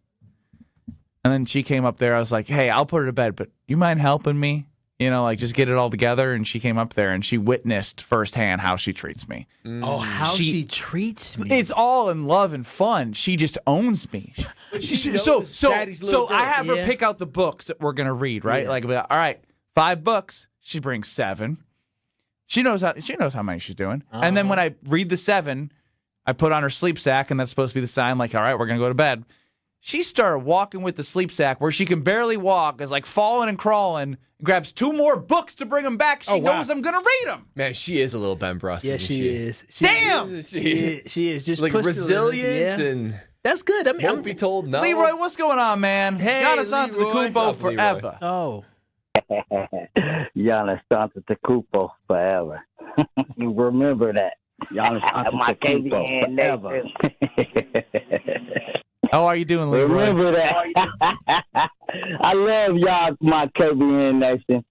And then she came up there. I was like, hey, I'll put her to bed, but you mind helping me? Just get it all together. And she came up there and she witnessed firsthand how she treats me. Oh, how she treats me. It's all in love and fun. She just owns me. So I have her pick out the books that we're going to read, right? Yeah. All right, 5 books. She brings 7. She knows how many she's doing. Uh-huh. And then when I read the 7, I put on her sleep sack, and that's supposed to be the sign, all right, we're going to go to bed. She started walking with the sleep sack where she can barely walk, is falling and crawling, grabs 2 more books to bring them back. She knows I'm going to read them. Man, she is a little Ben Brust. Yeah, she is. Damn! She is just resilient and that's good. I mean, won't be told no. Leroy, what's going on, man? Hey, Giannis Antetokounmpo forever. Oh. Giannis Antetokounmpo forever. You remember that. Giannis Antetokounmpo forever. How are you doing, Leroy? Remember that. I love y'all, my KBN Nation.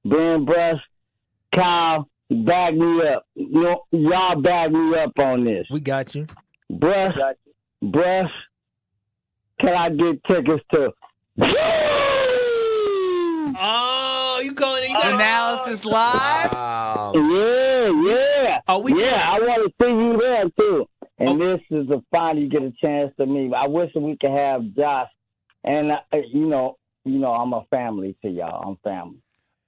Ben Brust, Kyle, back me up. Y'all back me up on this. We got you. Brust, can I get tickets to? Oh, you calling it? Analysis live? Wow. Yeah. Oh, I want to see you there, too. And this is the final you get a chance to meet. I wish we could have Josh. And, you know, I'm a family to y'all. I'm family.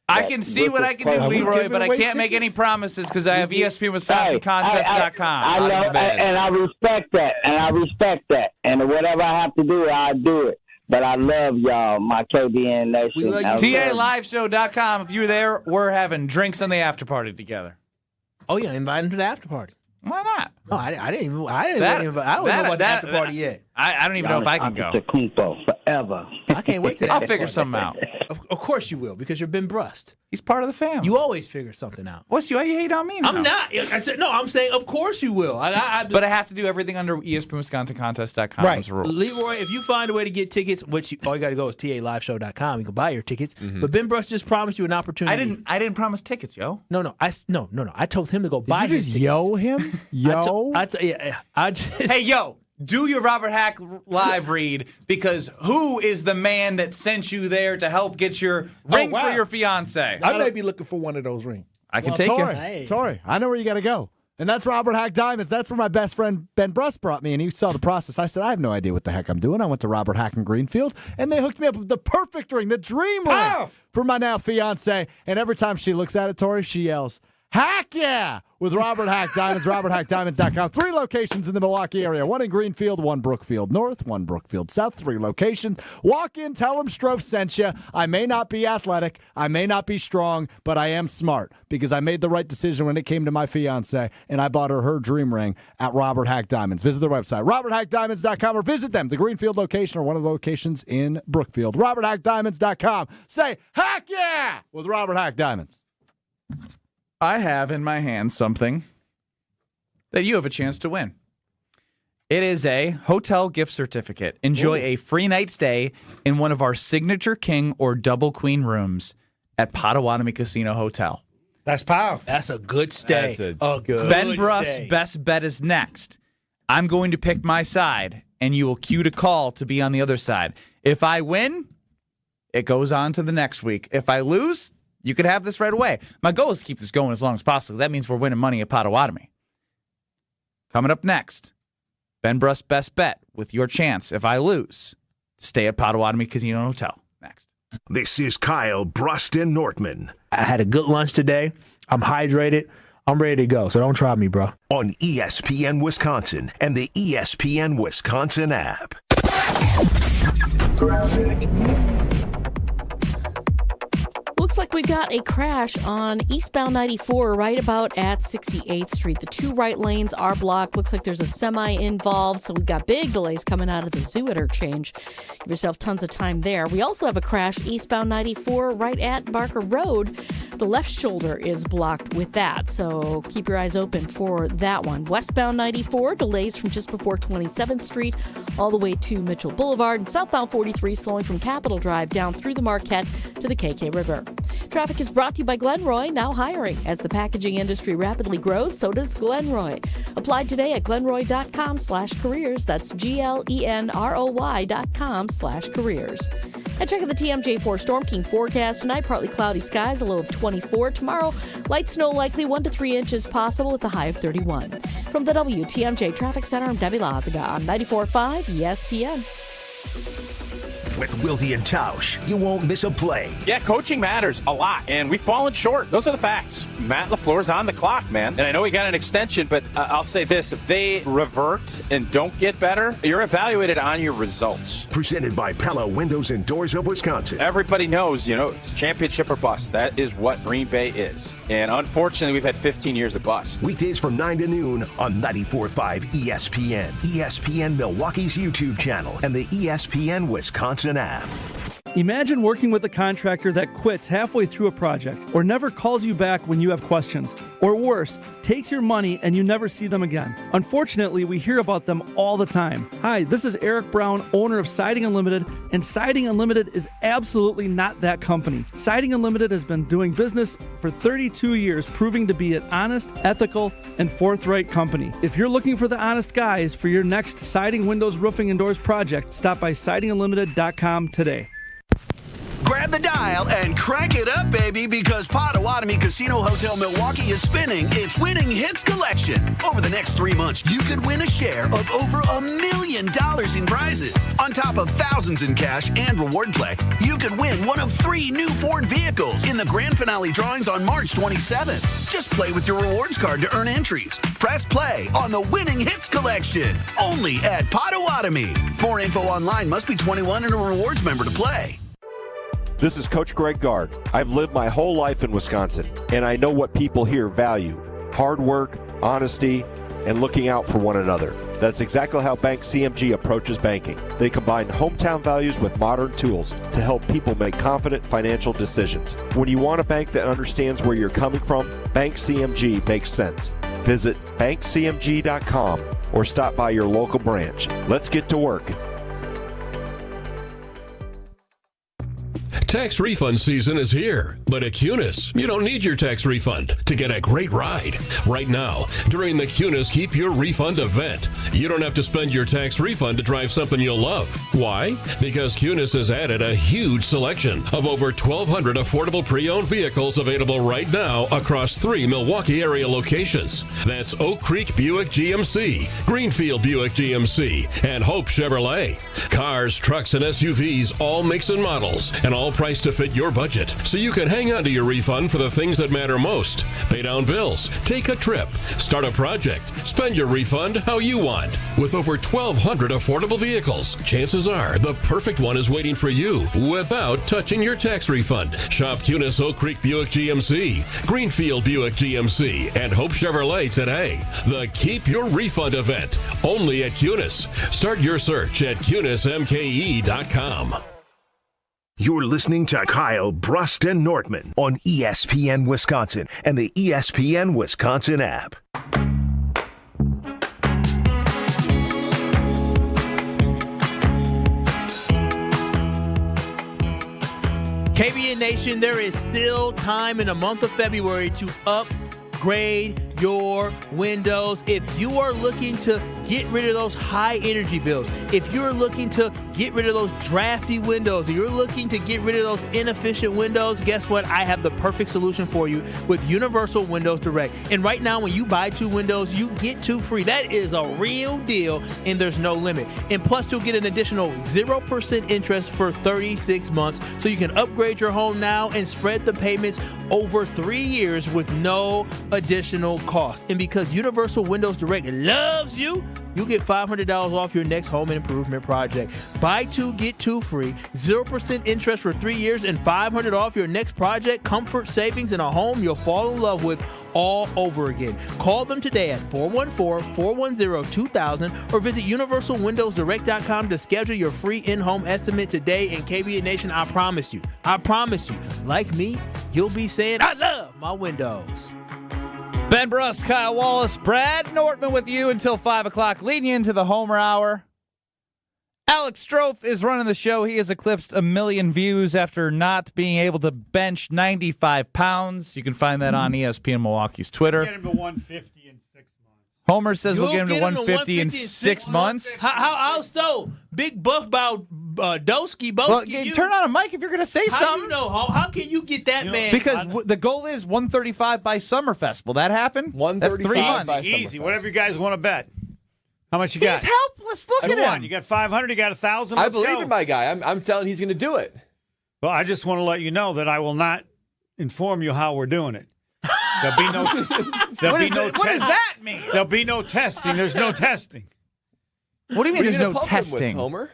I can see what I can do, Leroy, but I can't make any promises because I have ESPN Wisconsin Contest.com. I know, and I respect that. And whatever I have to do, I'll do it. But I love y'all, my KBN Nation. TALiveshow.com. If you're there, we're having drinks on the after party together. Oh, yeah, invite him to the after party. Why not? Oh, I didn't know about the after party yet. I don't even know if I can go. Forever. I can't wait to. I'll figure something out. Of course you will, because you're Ben Brust. He's part of the family. You always figure something out. Why you hate on me now? I'm not. I'm saying of course you will. But I have to do everything under ESPN Wisconsin Contest.com. Right. Leroy, if you find a way to get tickets, all you got to go is TALiveshow.com. You can buy your tickets. Mm-hmm. But Ben Brust just promised you an opportunity. I didn't promise tickets, yo. No. I told him to go buy his tickets. Yo him? Yo? Hey, yo. Do your Robert Hack live read, because who is the man that sent you there to help get your ring for your fiance? I may be looking for one of those rings. I can take you. Tory, I know where you got to go. And that's Robert Hack Diamonds. That's where my best friend Ben Brust brought me, and he saw the process. I said, I have no idea what the heck I'm doing. I went to Robert Hack in Greenfield, and they hooked me up with the perfect ring, the dream ring for my now fiance. And every time she looks at it, Tory, she yells, "Hack yeah!" with Robert Hack Diamonds, RobertHackDiamonds.com. 3 locations in the Milwaukee area. 1 in Greenfield, 1 Brookfield North, 1 Brookfield South. 3 locations. Walk in, tell them Strofe sent you. I may not be athletic, I may not be strong, but I am smart because I made the right decision when it came to my fiance, and I bought her dream ring at Robert Hack Diamonds. Visit their website, RobertHackDiamonds.com, or visit them, the Greenfield location or one of the locations in Brookfield. RobertHackDiamonds.com. Say, "Hack yeah!" with Robert Hack Diamonds. I have in my hand something that you have a chance to win. It is a hotel gift certificate. Enjoy a free night stay in one of our signature king or double queen rooms at Potawatomi Casino Hotel. That's powerful. That's a good stay. That's a good Ben Brust's best bet is next. I'm going to pick my side, and you will cue to call to be on the other side. If I win, it goes on to the next week. If I lose, you could have this right away. My goal is to keep this going as long as possible. That means we're winning money at Potawatomi. Coming up next, Ben Brust's best bet with your chance, if I lose, stay at Potawatomi Casino Hotel. Next. This is Kyle, Brust, and Nortman. I had a good lunch today. I'm hydrated. I'm ready to go, so don't try me, bro. On ESPN Wisconsin and the ESPN Wisconsin app. Looks like we got a crash on eastbound 94 right about at 68th Street. The 2 right lanes are blocked. Looks like there's a semi involved, so we've got big delays coming out of the zoo interchange. Give yourself tons of time there. We also have a crash eastbound 94 right at Barker Road. The left shoulder is blocked with that, so keep your eyes open for that one. Westbound 94, delays from just before 27th Street all the way to Mitchell Boulevard, and southbound 43 slowing from Capitol Drive down through the Marquette to the KK River. Traffic is brought to you by Glenroy, now hiring. As the packaging industry rapidly grows, so does Glenroy. Apply today at glenroy.com/careers. That's GLENROY.com/careers. And check out the TMJ4 Storm King forecast. Tonight, partly cloudy skies, a low of 24. Tomorrow, light snow likely 1 to 3 inches possible with a high of 31. From the WTMJ Traffic Center, I'm Debbie Lazaga on 94.5 ESPN. With Wilde and Tausch, you won't miss a play. Yeah, coaching matters a lot, and we've fallen short. Those are the facts. Matt LaFleur's on the clock, man. And I know he got an extension, but I'll say this. If they revert and don't get better, you're evaluated on your results. Presented by Pella Windows and Doors of Wisconsin. Everybody knows, it's championship or bust. That is what Green Bay is. And unfortunately, we've had 15 years of bust. Weekdays from 9 to noon on 94.5 ESPN, ESPN Milwaukee's YouTube channel, and the ESPN Wisconsin app. Imagine working with a contractor that quits halfway through a project or never calls you back when you have questions. Or worse, takes your money and you never see them again. Unfortunately, we hear about them all the time. Hi, this is Eric Brown, owner of Siding Unlimited, and Siding Unlimited is absolutely not that company. Siding Unlimited has been doing business for 32 years, proving to be an honest, ethical, and forthright company. If you're looking for the honest guys for your next siding, windows, roofing, and doors project, stop by sidingunlimited.com today. Grab the dial and crank it up, baby, because Potawatomi Casino Hotel Milwaukee is spinning its Winning Hits collection. Over the next 3 months, you could win a share of over $1 million in prizes. On top of thousands in cash and reward play, you could win one of 3 new Ford vehicles in the grand finale drawings on March 27th. Just play with your rewards card to earn entries. Press play on the Winning Hits collection, only at Potawatomi. More info online. Must be 21 and a rewards member to play. This is Coach Greg Gard. I've lived my whole life in Wisconsin, and I know what people here value: hard work, honesty, and looking out for one another. That's exactly how Bank CMG approaches banking. They combine hometown values with modern tools to help people make confident financial decisions. When you want a bank that understands where you're coming from, Bank CMG makes sense. Visit bankcmg.com or stop by your local branch. Let's get to work. Tax refund season is here, but at Cunis, you don't need your tax refund to get a great ride. Right now, during the Cunis Keep Your Refund event, you don't have to spend your tax refund to drive something you'll love. Why? Because Cunis has added a huge selection of over 1,200 affordable pre-owned vehicles available right now across 3 Milwaukee area locations. That's Oak Creek Buick GMC, Greenfield Buick GMC, and Hope Chevrolet. Cars, trucks, and SUVs, all makes and models, and all priced to fit your budget, so you can hang on to your refund for the things that matter most. Pay down bills, take a trip, start a project, spend your refund how you want. With over 1,200 affordable vehicles, chances are the perfect one is waiting for you without touching your tax refund. Shop Cunis Oak Creek Buick GMC, Greenfield Buick GMC, and Hope Chevrolet today. The Keep Your Refund event, only at Cunis. Start your search at CunisMKE.com. You're listening to Kyle, Brust, and Nortman on ESPN Wisconsin and the ESPN Wisconsin app. KBN Nation, there is still time in the month of February to upgrade your windows. If you are looking to get rid of those high energy bills, if you're looking to get rid of those drafty windows, if you're looking to get rid of those inefficient windows, guess what? I have the perfect solution for you with Universal Windows Direct. And right now, when you buy 2 windows, you get 2 free. That is a real deal, and there's no limit. And plus, you'll get an additional 0% interest for 36 months, so you can upgrade your home now and spread the payments over 3 years with no additional cost. And because Universal Windows Direct loves you, you get $500 off your next home improvement project. Buy 2, get 2 free, 0% interest for 3 years, and $500 off your next project. Comfort, savings, and a home you'll fall in love with all over again. Call them today at 414-410-2000 or visit universalwindowsdirect.com to schedule your free in-home estimate today. And KBN Nation, I promise you, like me, you'll be saying, I love my windows. Ben Brust, Kyle Wallace, Brad Nortman with you until 5 o'clock, leading you into the Homer Hour. Alex Strofe is running the show. He has eclipsed 1 million views after not being able to bench 95 pounds. You can find that on ESPN Milwaukee's Twitter. Get him to 150 in 6 months. Homer says we'll get him to 150 in 6 months. How so? Big buff about Doski. Well, turn on a mic if you're going to say something. You know, how can you get that man? Because the goal is 135 by Summerfest. Will that happen? 135 That's 3 months. Easy. Whatever you guys want to bet. How much you got? He's helpless. Look at him. You got 500. You got 1,000. I believe in my guy. I'm telling he's going to do it. Well, I just want to let you know that I will not inform you how we're doing it. There'll be no. What does that mean? There'll be no testing. There's no testing. What do you mean there's no testing? Homer?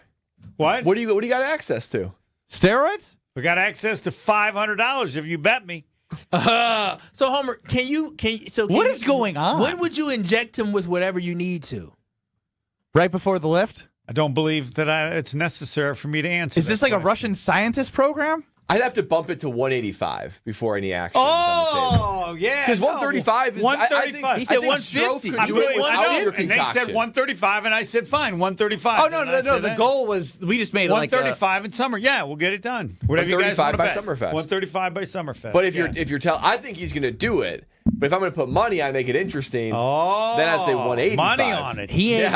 What? What do you got access to? Steroids? We got access to $500 if you bet me. So Homer, what is going on? When would you inject him with whatever you need to? Right before the lift? I don't believe that it's necessary for me to answer. Is this like a Russian scientist program? I'd have to bump it to 185 before any action. Oh, yeah. Because 135 is 135. He said 150. Could do it without your and they said 135, and I said fine, 135. Oh no! The goal was we just made it like 135 in summer. Yeah, we'll get it done. Whatever you guys want to bet. 135 by Summerfest. But if you're telling, I think he's going to do it. But if I'm going to put money on, make it interesting, then I'd say 185. Money on it. He ain't.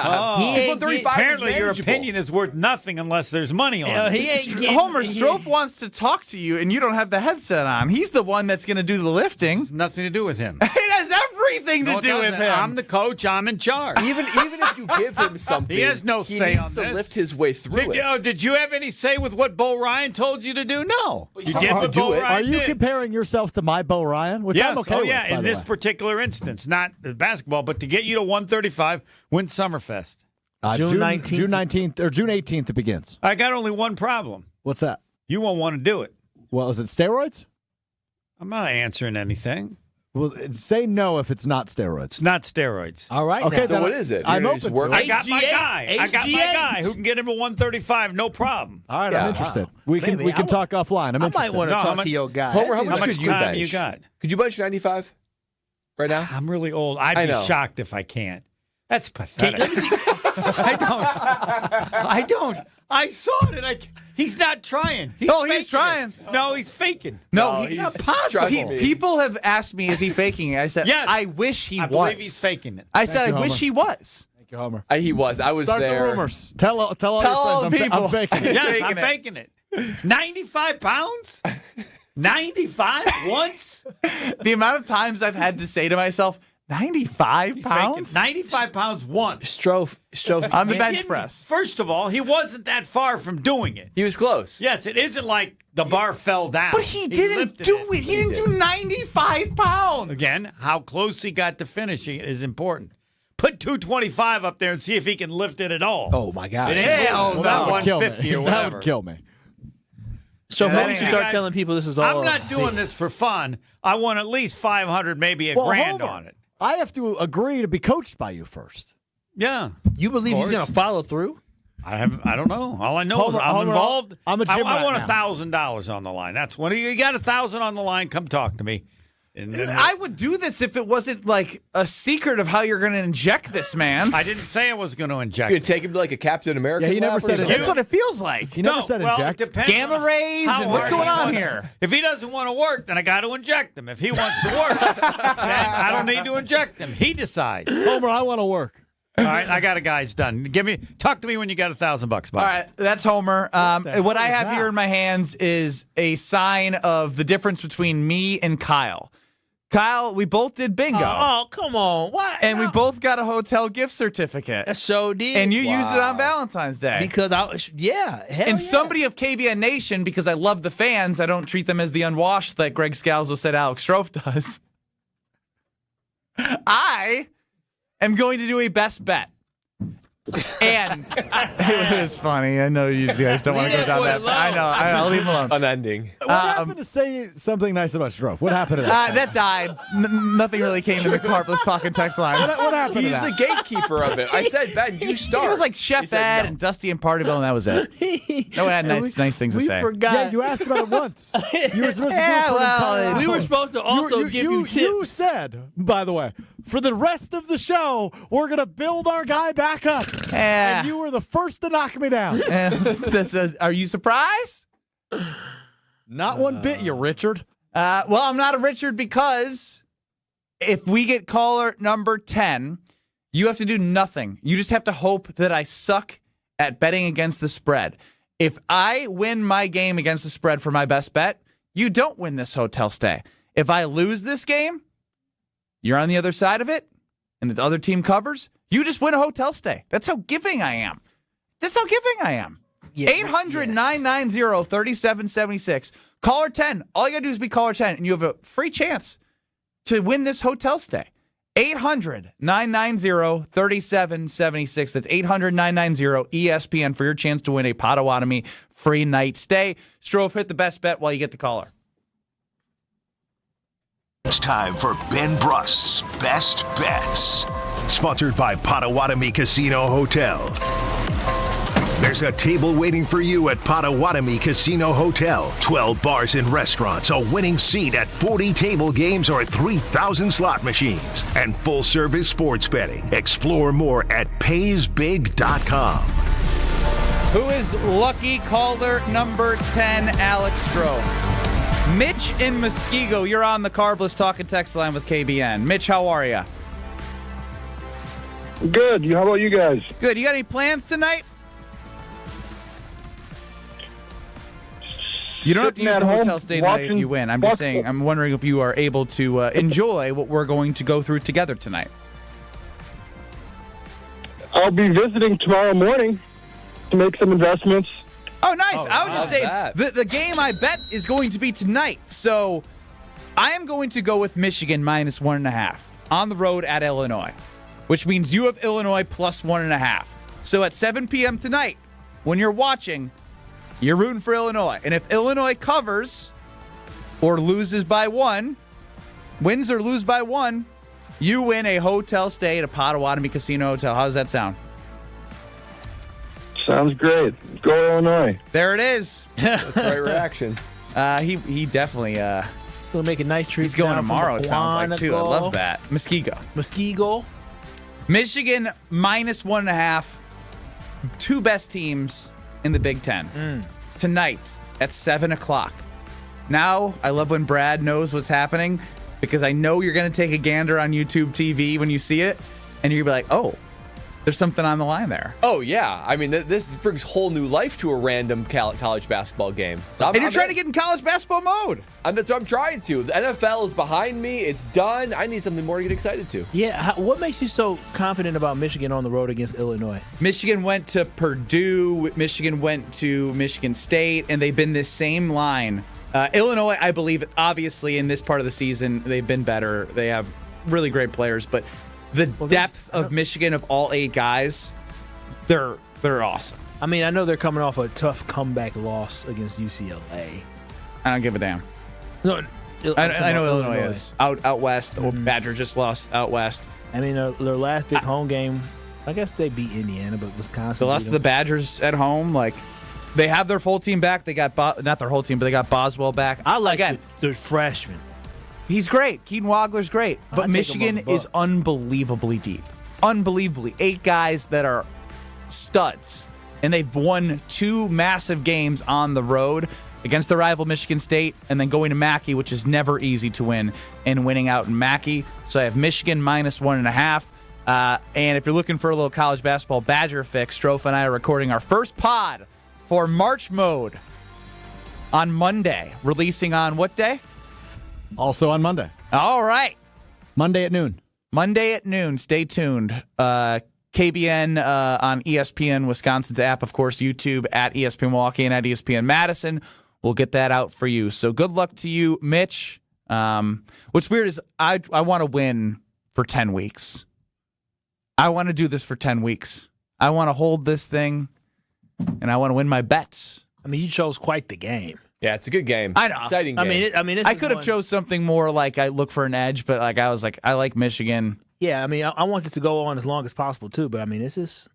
Apparently, your opinion is worth nothing unless there's money on it. Homer Strofe wants to talk to you, and you don't have the headset on. He's the one that's going to do the lifting. Nothing to do with him. It has everything to do with him. I'm the coach. I'm in charge. Even if you give him something, he has no say on this. He needs this. to lift his way through it. Did you have any say with what Bo Ryan told you to do? No. You did what Bo Ryan Are you did. comparing yourself to my Bo Ryan? Which Yes. I'm okay with, by in the this way. particular instance, not basketball, but to get you to 135, win Summerfest. June 19th or June 18th it begins. I got only one problem. What's that? You won't want to do it. Well, is it steroids? I'm not answering anything. Well, say no if it's not steroids. It's not steroids. All right. Okay, now. So what is it? I'm You're open just to it. I got my guy. I got my HGH. guy who can get him to 135, no problem. All right, Yeah. I'm interested. Wow. We can Maybe talk offline. I'm I interested. might want to No, talk to your guy. Homer, how How much much could you time bench? you got? Could you bench 95 right now? I'm really old. I'd I be know. shocked if I can't. That's pathetic. I don't. I saw it. He's not trying. He's trying. No, he's faking. No, he's not trust possible. me. People have asked me, is he faking it? I said, Yes. I wish he I was. believe he's faking it. I said, Thank you, I wish Homer. he was. Thank you, Homer. He was. I was Start there. the rumors. Tell all Tell your all friends the people. I'm faking it. Yes, faking I'm it. faking it. 95 pounds? 95 once? The amount of times I've had to say to myself, 95 He's pounds? faking 95 pounds once. Strofe. On the He bench didn't- press. First of all, he wasn't that far from doing it. He was close. Yes, it isn't like the bar fell down. But he didn't lifted do it. He didn't do 95 pounds. Again, how close he got to finishing is important. Put 225 up there and see if he can lift it at all. Oh my God. It ain't Hell moving no. about That would kill 150 me. or That whatever. would kill me. So Yeah, maybe that you should ain't- start guys, telling people this is all. I'm not doing this for fun. I want at least 500, maybe a Well, grand Homer, on it. I have to agree to be coached by you first. Yeah. You believe he's Of going to follow through? I don't know. All I know is Homer, I'm Homer, involved. I'm a gym I rat want now. $1,000 on the line. That's when you got 1,000 on the line. Come talk to me. And then I would do this if it wasn't like a secret of how you're going to inject this man. I didn't say I was going to inject. You could take him to like a Captain America. Yeah, he never lab or said it. something? That's what it feels like. He never said well, inject. It depends Gamma on rays how and what's hard going he on wants- here? If he doesn't want to work, then I got to inject him. If he wants to work, then I don't need to inject him. He decides. Homer, I want to work. All right, I got a guy's done. Talk to me when you got $1,000, Bob. All right, that's Homer. What I have here in my hands is a sign of the difference between me and Kyle. Kyle, we both did bingo. Oh, come on. Why? And we both got a hotel gift certificate. That so did. And you used it on Valentine's Day. Because hell and yeah. somebody of KBN Nation, because I love the fans, I don't treat them as the unwashed that Greg Scalzo said Alex Strofe does. I am going to do a best bet. And it was funny. I know you guys don't want to go down that. I know. I'll leave him alone. Unending. What happened to say something nice about Strofe? What happened to that? That died. Nothing really came in the carpless talking text line. What happened He's to the that? gatekeeper of it. I said, Ben, you start. It was like Chef He said Ed no. and Dusty and Partyville, and that was it. No one had nice things to say. forgot. Yeah, you asked about it once. You were supposed to Yeah, do it for well, an entire we were hour. supposed to also give you tips. You said, by the way, for the rest of the show, we're going to build our guy back up. Yeah. And you were the first to knock me down. Are you surprised? Not one bit, you Richard. Well, I'm not a Richard because if we get caller number 10, you have to do nothing. You just have to hope that I suck at betting against the spread. If I win my game against the spread for my best bet, you don't win this hotel stay. If I lose this game, you're on the other side of it, and the other team covers, you just win a hotel stay. That's how giving I am. That's how giving I am. 800-990-3776. Caller 10. All you got to do is be caller 10, and you have a free chance to win this hotel stay. 800-990-3776. That's 800-990-ESPN for your chance to win a Potawatomi free night stay. Strofe, hit the best bet while you get the caller. It's time for Ben Brust's Best Bets. Sponsored by Potawatomi Casino Hotel. There's a table waiting for you at Potawatomi Casino Hotel. 12 bars and restaurants, a winning seat at 40 table games or 3,000 slot machines, and full-service sports betting. Explore more at paysbig.com. Who is lucky caller number 10, Alex Stroh? Mitch in Muskego, you're on the Carbless Talk and Text line with KBN. Mitch, how are you? Good. How about you guys? Good. You got any plans tonight? You don't have to use the hotel stay tonight if you win. I'm just saying, I'm wondering if you are able to enjoy what we're going to go through together tonight. I'll be visiting tomorrow morning to make some investments. Oh, nice. I was just saying, the game I bet is going to be tonight. So I am going to go with Michigan minus 1.5 on the road at Illinois, which means you have Illinois plus 1.5. So at 7 p.m. tonight, when you're watching, you're rooting for Illinois. And if Illinois covers or loses by 1, wins or lose by 1, you win a hotel stay at a Potawatomi Casino Hotel. How does that sound? Sounds great. Go Illinois. There it is. That's the right reaction. He definitely... He'll make a nice trip. He's going down tomorrow, from it sounds like, too. I love that. Muskego. Michigan minus 1.5. Two best teams in the Big Ten. Tonight at 7 o'clock. Now, I love when Brad knows what's happening because I know you're going to take a gander on YouTube TV when you see it, and you're going to be like, oh, there's something on the line there. Oh, yeah. I mean, this brings whole new life to a random college basketball game. So you're trying to get in college basketball mode. That's what I'm trying to. The NFL is behind me. It's done. I need something more to get excited to. Yeah. What makes you so confident about Michigan on the road against Illinois? Michigan went to Purdue. Michigan went to Michigan State, and they've been this same line. Illinois, I believe, obviously, in this part of the season, they've been better. They have really great players, but the depth of Michigan of all 8 guys, they're awesome. I mean, I know they're coming off a tough comeback loss against UCLA. I don't give a damn. No, I know Illinois is out west. The Badgers just lost out west. I mean, their last big home game, I guess they beat Indiana, but Wisconsin. They lost to the Badgers at home. Like, they have their full team back. They got not their whole team, but they got Boswell back. I like the freshman. He's great. Keaton Wagler's great. But Michigan is unbelievably deep. Unbelievably. 8 guys that are studs. And they've won 2 massive games on the road against the rival Michigan State and then going to Mackey, which is never easy to win, and winning out in Mackey. So I have Michigan minus 1.5. And if you're looking for a little college basketball Badger fix, Strofe and I are recording our first pod for March Mode on Monday. Releasing on what day? Also on Monday. All right. Monday at noon. Monday at noon. Stay tuned. KBN on ESPN Wisconsin's app, of course, YouTube at ESPN Milwaukee and at ESPN Madison. We'll get that out for you. So good luck to you, Mitch. What's weird is I want to win for 10 weeks. I want to do this for 10 weeks. I want to hold this thing, and I want to win my bets. I mean, you chose quite the game. Yeah, it's a good game. I know. Exciting game. I could have chose something more like I look for an edge, but like I was like, I like Michigan. Yeah, I mean, I want this to go on as long as possible too. But I mean, it's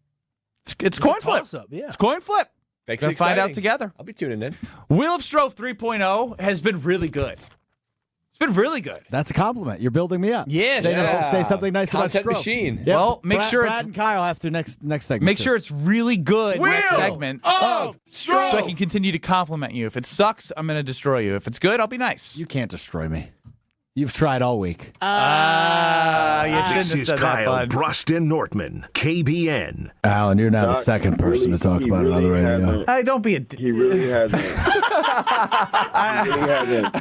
coin flip. Yeah. It's coin flip. Makes it Gonna find out exciting. together. I'll be tuning in. Wheel of Strofe 3.0 has been really good. It's been really good. That's a compliment. You're building me up. Yes. Say something nice Content about Strofe. machine. Yep. Well, make Brad, sure Brad it's and Kyle have to next segment. make too. sure it's really good next Wheel segment. of Strofe. So I can continue to compliment you. If it sucks, I'm going to destroy you. If it's good, I'll be nice. You can't destroy me. You've tried all week. You shouldn't This have is said that, Kyle bud. Brust Nortman, KBN. Alan, you're now the second person to talk about it on the radio. Hey, don't be a... He really hasn't.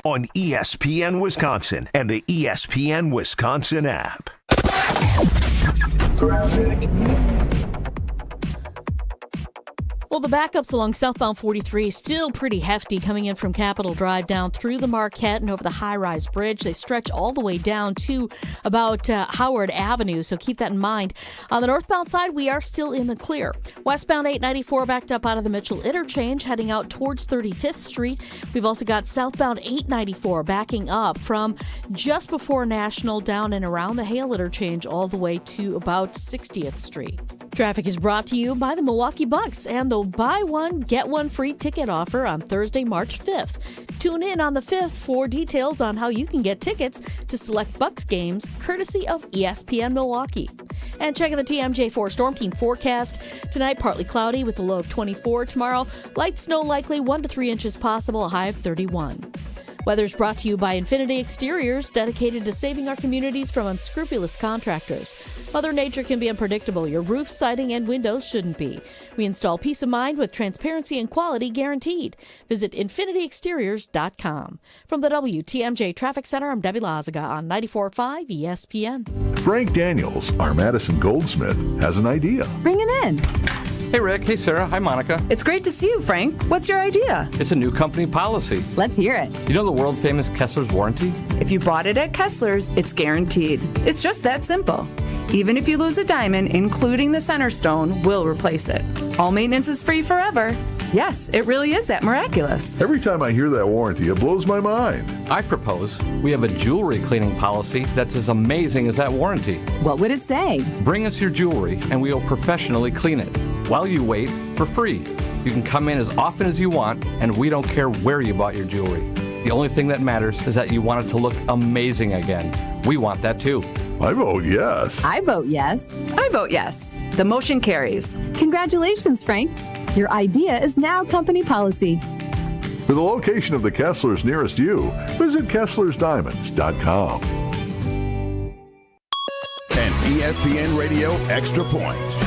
On ESPN Wisconsin and the ESPN Wisconsin app. Well, the backups along southbound 43 still pretty hefty coming in from Capitol Drive down through the Marquette and over the high-rise bridge. They stretch all the way down to about Howard Avenue, so keep that in mind. On the northbound side, we are still in the clear. Westbound 894 backed up out of the Mitchell Interchange, heading out towards 35th Street. We've also got southbound 894 backing up from just before National down and around the Hale Interchange all the way to about 60th Street. Traffic is brought to you by the Milwaukee Bucks and the buy one, get one free ticket offer on Thursday, March 5th. Tune in on the 5th for details on how you can get tickets to select Bucks games courtesy of ESPN Milwaukee. And checking the TMJ4 Storm Team forecast. Tonight, partly cloudy with a low of 24. Tomorrow, light snow likely, 1 to 3 inches possible, a high of 31. Weather's brought to you by Infinity Exteriors, dedicated to saving our communities from unscrupulous contractors. Mother Nature can be unpredictable. Your roof, siding, and windows shouldn't be. We install peace of mind with transparency and quality guaranteed. Visit infinityexteriors.com. From the WTMJ Traffic Center, I'm Debbie Lazaga on 94.5 ESPN. Frank Daniels, our Madison Goldsmith, has an idea. Bring him in. Hey, Rick. Hey, Sarah. Hi, Monica. It's great to see you, Frank. What's your idea? It's a new company policy. Let's hear it. You know the world-famous Kessler's warranty? If you bought it at Kessler's, it's guaranteed. It's just that simple. Even if you lose a diamond, including the center stone, we'll replace it. All maintenance is free forever. Yes, it really is that miraculous. Every time I hear that warranty, it blows my mind. I propose we have a jewelry cleaning policy that's as amazing as that warranty. What would it say? Bring us your jewelry and we will professionally clean it. While you wait, for free. You can come in as often as you want, and we don't care where you bought your jewelry. The only thing that matters is that you want it to look amazing again. We want that too. I vote yes. I vote yes. I vote yes. The motion carries. Congratulations, Frank. Your idea is now company policy. For the location of the Kesslers nearest you, visit KesslersDiamonds.com. An ESPN Radio Extra Point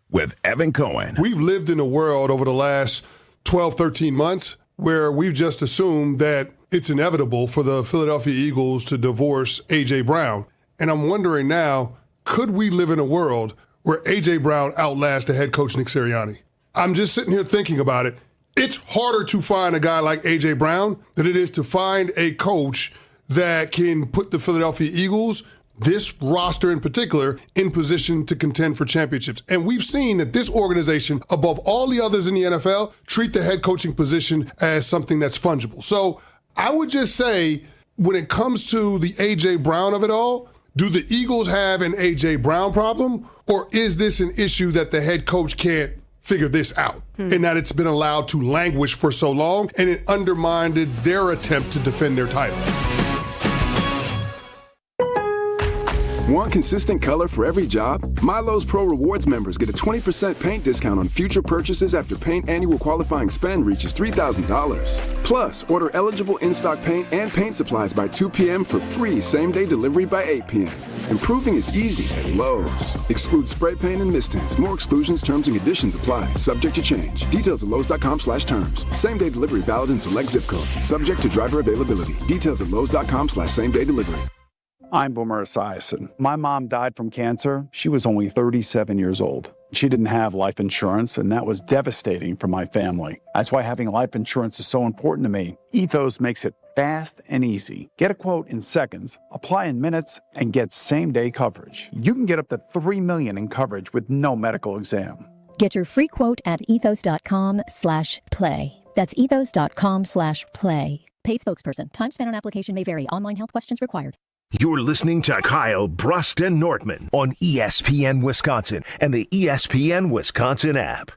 with Evan Cohen. We've lived in a world over the last 12, 13 months where we've just assumed that it's inevitable for the Philadelphia Eagles to divorce A.J. Brown. And I'm wondering now, could we live in a world where A.J. Brown outlasts the head coach Nick Sirianni? I'm just sitting here thinking about it. It's harder to find a guy like A.J. Brown than it is to find a coach that can put the Philadelphia Eagles, this roster in particular, in position to contend for championships. And we've seen that this organization, above all the others in the NFL, treat the head coaching position as something that's fungible. So I would just say, when it comes to the A.J. Brown of it all, do the Eagles have an A.J. Brown problem, or is this an issue that the head coach can't figure this out, and that it's been allowed to languish for so long, and it undermined their attempt to defend their title? Want consistent color for every job? Milo's Pro Rewards members get a 20% paint discount on future purchases after paint annual qualifying spend reaches $3,000. Plus, order eligible in-stock paint and paint supplies by 2 p.m. for free same-day delivery by 8 p.m. Improving is easy at Lowe's. Excludes spray paint and mist tints. More exclusions, terms, and conditions apply. Subject to change. Details at Lowe's.com/terms. Same-day delivery valid in select zip codes. Subject to driver availability. Details at Lowe's.com/same-day delivery. I'm Boomer Esiason. My mom died from cancer. She was only 37 years old. She didn't have life insurance, and that was devastating for my family. That's why having life insurance is so important to me. Ethos makes it fast and easy. Get a quote in seconds, apply in minutes, and get same-day coverage. You can get up to $3 million in coverage with no medical exam. Get your free quote at ethos.com/play. That's ethos.com/play. Paid spokesperson. Time spent on application may vary. Online health questions required. You're listening to Kyle, Brust, and Nortman on ESPN Wisconsin and the ESPN Wisconsin app.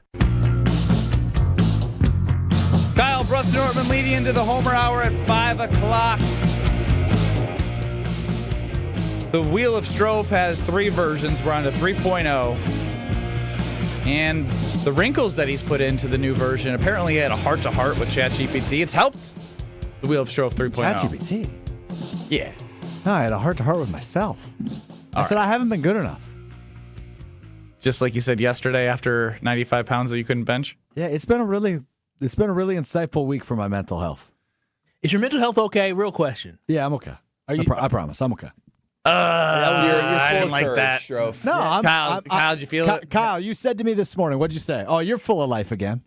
Kyle, Brust, and Nortman leading into the Homer Hour at 5 o'clock. The Wheel of Strove has 3 versions. We're on to 3.0. And the wrinkles that he's put into the new version, apparently he had a heart-to-heart with ChatGPT. It's helped the Wheel of Strove 3.0. ChatGPT? Yeah. No, I had a heart-to-heart with myself. I said I haven't been good enough. Just like you said yesterday after 95 pounds that you couldn't bench? Yeah, it's been a really insightful week for my mental health. Is your mental health okay? Real question. Yeah, I'm okay. Are you? I promise, I'm okay. I didn't like that. No, Kyle, did you feel it? Kyle, you said to me this morning, what'd you say? Oh, you're full of life again.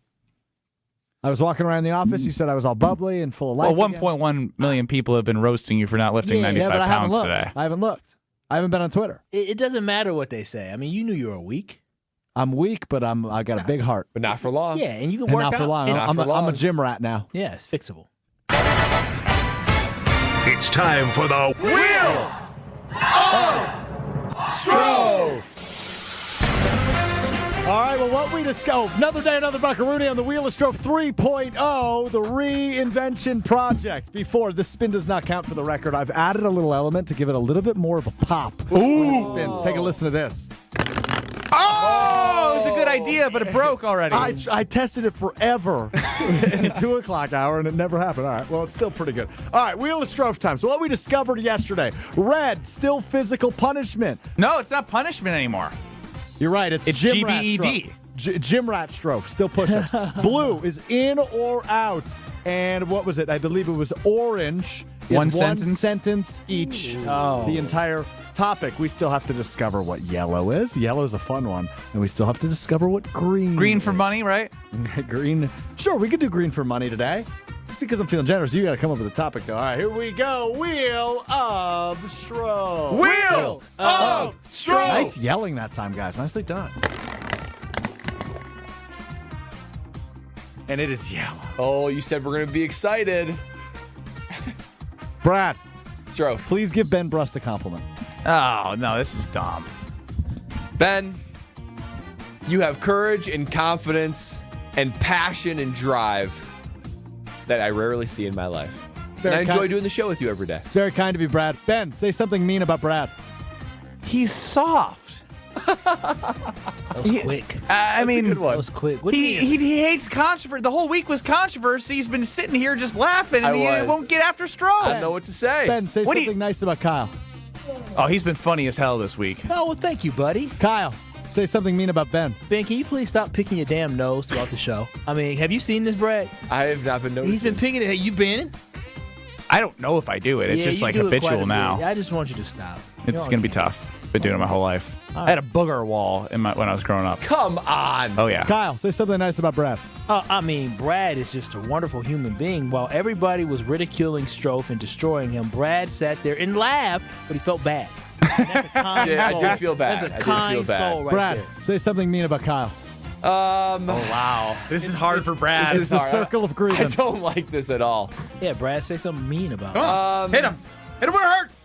I was walking around the office. You said I was all bubbly and full of life. Well, 1.1 million people have been roasting you for not lifting 95 pounds today. I haven't looked. I haven't been on Twitter. It doesn't matter what they say. I mean, you knew you were weak. I'm weak, but I got a big heart. But not for long. Yeah, and you can work out. Not for long. I'm a gym rat now. Yeah, it's fixable. It's time for the Wheel of Strove. All right, well, what we discovered, another day, another Buckaroonie on the Wheel of Strofe 3.0, the reinvention project. Before, this spin does not count for the record. I've added a little element to give it a little bit more of a pop. When it spins. Take a listen to this. Oh, it was a good idea, but it broke already. I tested it forever in the 2 o'clock hour, and it never happened. All right, well, it's still pretty good. All right, Wheel of Strofe time. So what we discovered yesterday, red, still physical punishment. No, it's not punishment anymore. You're right. It's gym rat GBED. stroke. Gym rat stroke. Still push-ups. Blue is in or out. And what was it? I believe it was orange. Is One one sentence? sentence each. The entire topic. We still have to discover what yellow is. Yellow is a fun one. And we still have to discover what green Green is. for money, right? Green. Sure, we could do green for money today. Just because I'm feeling generous, you got to come up with a topic, though. All right, here we go. Wheel of Stroke. Wheel of Stroke. Nice yelling that time, guys. Nicely done. And it is yellow. Oh, you said we're going to be excited. Brad, Strofe. please give Ben Brust a compliment. Oh, no, this is dumb. Ben, you have courage and confidence and passion and drive that I rarely see in my life. And I enjoy doing the show with you every day. It's very kind of you, Brad. Ben, say something mean about Brad. He's soft. That was quick. I mean, Good one. That was quick. What do you mean? he hates controversy. The whole week was controversy. He's been sitting here just laughing, and he won't get after Stroke. I don't know what to say. Ben, say What do something nice about Kyle. Oh, he's been funny as hell this week. Oh, well, thank you, buddy. Kyle, say something mean about Ben. Ben, can you please stop picking your damn nose throughout the show? I mean, have you seen this, Brad? I have not been noticing. He's been picking it. Hey, you been? I don't know if I do it. It's Yeah, just you like do it quite habitual a now. bit. I just want you to stop. It's going to be tough. Been doing it my whole life. All I had a booger wall when I was growing up. Come on. Oh, yeah. Kyle, say something nice about Brad. I mean, Brad is just a wonderful human being. While everybody was ridiculing Strofe and destroying him, Brad sat there and laughed, but he felt bad. And that's a kind Yeah, I soul. did feel bad. That's I a did kind feel bad. soul right Brad, there. say something mean about Kyle. Oh, wow. This is hard for Brad. It's the circle of I grievance. don't like this at all. Yeah, Brad, say something mean about him. Hit him. Hit him where it hurts.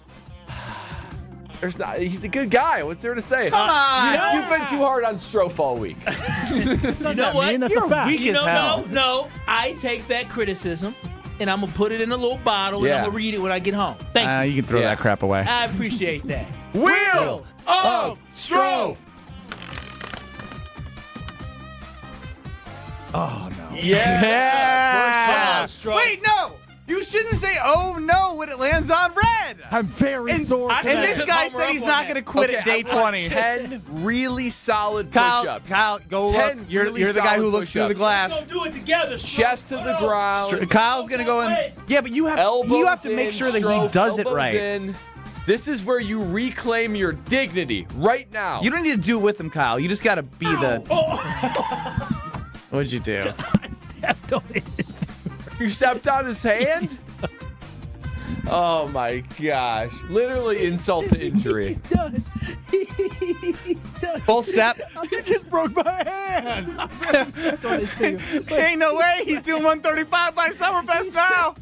He's a good guy. What's there to say? Come on. You've been too hard on Strofe all week. It's not You know that what? mean. That's You're a fact. weak You as know, hell. no. I take that criticism, and I'm going to put it in a little bottle, and Yeah. I'm going to read it when I get home. Thank you. You can throw Yeah. that crap away. I appreciate that. Wheel of Strofe. Oh, no. Yeah. First off, Wait, no. You shouldn't say, oh, no, when it lands on red. I'm very sore. And today. this guy said he's not going to quit at day 20. 10 really solid Kyle, push-ups. go 10 look. You're really the guy who solid looks through the push-ups. glass. Let's go do it together. Strofe. Chest to the ground. Kyle's going to go in. Yeah, but you have to make sure that he Strofe, does it elbows right. in. This is where you reclaim your dignity right now. You don't need to do it with him, Kyle. You just got to be the. What'd you do? Stepped on it. You stepped on his hand? Oh my gosh. Literally insult to injury. He's done. He's done. Full step. You just broke my hand. Stepped on his finger. Ain't no way he's doing 135 by Summerfest now.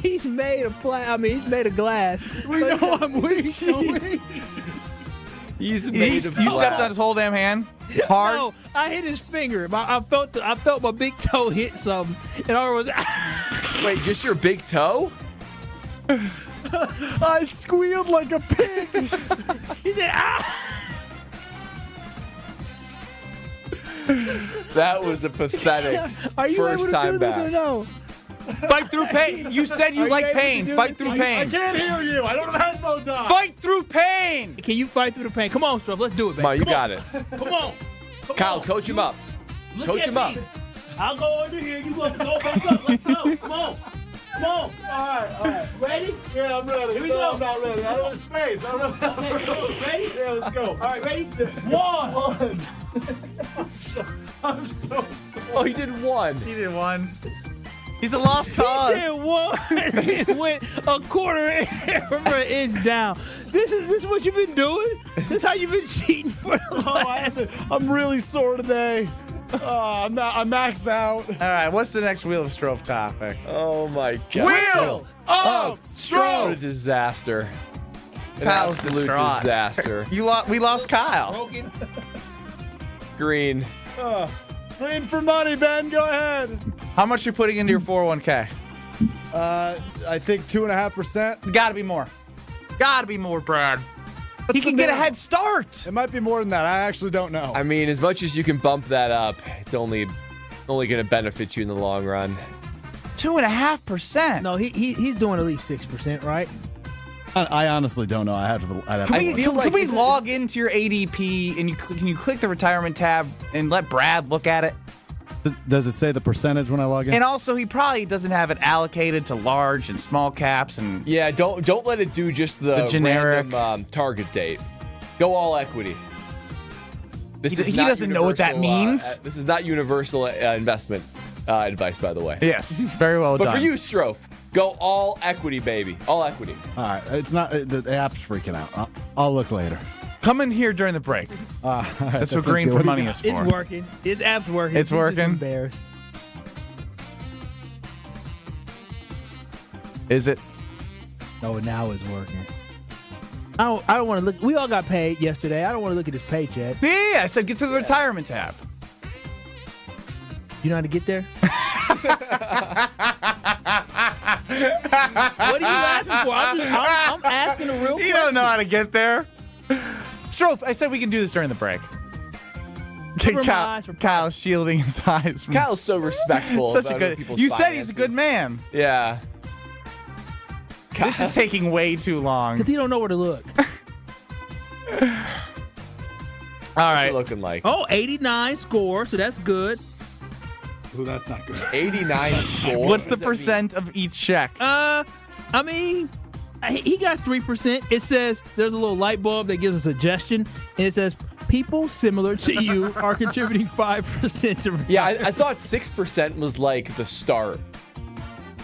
He's made of he's made of glass. We know I'm weak. He's made of You glass. stepped on his whole damn hand hard. No, I hit his finger. I felt my big toe hit something, and I was. Wait, just your big toe? I squealed like a pig. He said, "Ah!" That was a pathetic Are you able first to time do this back. or no? Fight through pain. You said you like pain. Fight through I pain. can't hear you. I don't have headphones on. Fight through pain. Can you fight through the pain? Come on, Strofe. Let's do it, baby. Come on, you Come got it. Come on. Kyle, coach him up. Look Coach at him up. me. I'll go under here. You go back up. Let's go. Come on. Come on. All right. Ready? Yeah, I'm ready. Here we No, go. I'm not ready. I don't have space. I don't know. Okay, go. Ready? Yeah, let's go. All right, ready? One. I'm so sorry. Oh, he did one. He did one. He's a lost He cause. said one. It went a quarter from an inch down. This is what you've been doing? This is how you've been cheating for the last. I'm really sore today. I'm maxed out. All right, what's the next Wheel of Strofe topic? Oh my god. Wheel of What a Strofe. disaster. An Kyle's absolute distraught. disaster. We lost Kyle. Broken. Green. Green for money, Ben. Go ahead. How much you putting into your 401k? I think 2.5%. Got to be more. Got to be more, Brad. He can get a head start. It might be more than that. I actually don't know. I mean, as much as you can bump that up, it's only going to benefit you in the long run. 2.5%. No, he's doing at least 6%, right? I honestly don't know. I'd have Can we log into your ADP and can you click the retirement tab and let Brad look at it? Does it say the percentage when I log in? And also, he probably doesn't have it allocated to large and small caps. And yeah, don't let it do just the generic random, target date. Go all equity. He doesn't know what that means. This is not universal investment advice, by the way. Yes, very well done. But for you, Strofe, go all equity, baby. All equity. All right. It's not the app's freaking out. I'll look later. Come in here during the break. That's what Green for Money is for. It's working. His app's working. It's working. He's embarrassed. Is it? No, now it's working. I don't want to look. We all got paid yesterday. I don't want to look at his paycheck. Yeah, I said get to the retirement tab. You know how to get there? What are you laughing for? I'm asking a real question. You don't know how to get there. Strofe, I said we can do this during the break. Kyle's shielding his eyes. Kyle's so respectful. Such a good. You said he's a good man. Yeah. This is taking way too long. Because he don't know where to look. All right. What's it looking like? Oh, 89 score, so that's good. Ooh, that's not good. 89 score. What's the percent of each check? I mean, he got 3%. It says there's a little light bulb that gives a suggestion, and it says people similar to you are contributing 5% to. Yeah, I thought 6% was like the start,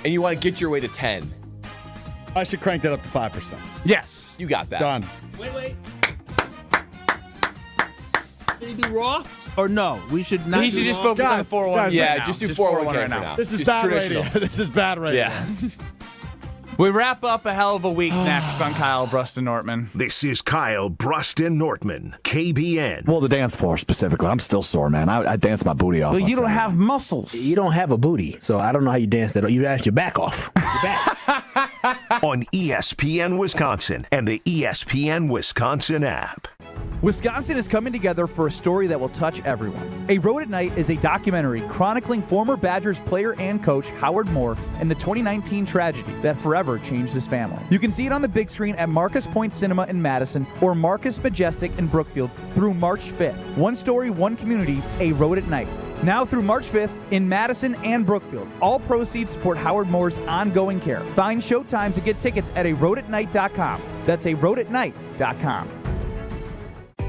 and you want to get your way to 10. I should crank that up to 5%. Yes, you got that. Done. Wait. Should he do Roths or no? We should not. He should just focus on 401k. Yeah, just do 401k right now. This is bad radio. This is bad radio. Yeah. We wrap up a hell of a week next on Kyle, Brust Nortman. This is Kyle, Brust Nortman, KBN. Well, the dance floor specifically. I'm still sore, man. I dance my booty off. Well, you don't have muscles. You don't have a booty, so I don't know how you dance that. You ask your back off. Your back. On ESPN Wisconsin and the ESPN Wisconsin app. Wisconsin is coming together for a story that will touch everyone. A Road at Night is a documentary chronicling former Badgers player and coach Howard Moore and the 2019 tragedy that forever changed his family. You can see it on the big screen at Marcus Point Cinema in Madison or Marcus Majestic in Brookfield through March 5th. One story, one community, A Road at Night. Now through March 5th in Madison and Brookfield. All proceeds support Howard Moore's ongoing care. Find showtimes and get tickets at aroadatnight.com. That's aroadatnight.com.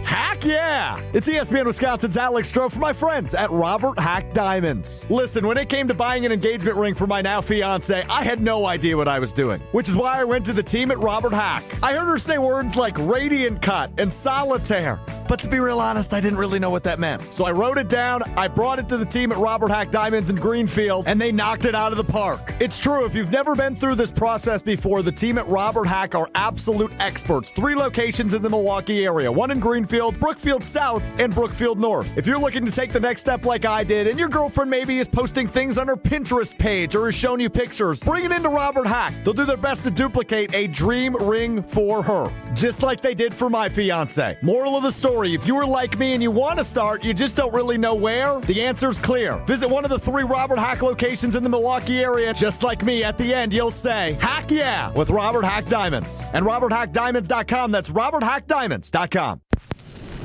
Heck yeah! It's ESPN Wisconsin's Alex Stroh for my friends at Robert Hack Diamonds. Listen, when it came to buying an engagement ring for my now fiance, I had no idea what I was doing, which is why I went to the team at Robert Hack. I heard her say words like radiant cut and solitaire, but to be real honest, I didn't really know what that meant. So I wrote it down, I brought it to the team at Robert Hack Diamonds in Greenfield, and they knocked it out of the park. It's true, if you've never been through this process before, the team at Robert Hack are absolute experts. 3 locations in the Milwaukee area, one in Greenfield, Brookfield South, and Brookfield North. If you're looking to take the next step like I did, and your girlfriend maybe is posting things on her Pinterest page or is showing you pictures, bring it into Robert Hack. They'll do their best to duplicate a dream ring for her, just like they did for my fiance. Moral of the story, if you are like me and you want to start, you just don't really know where, the answer's clear. Visit one of the 3 Robert Hack locations in the Milwaukee area. Just like me, at the end, you'll say, heck yeah, with Robert Hack Diamonds. And RobertHackDiamonds.com, that's RobertHackDiamonds.com.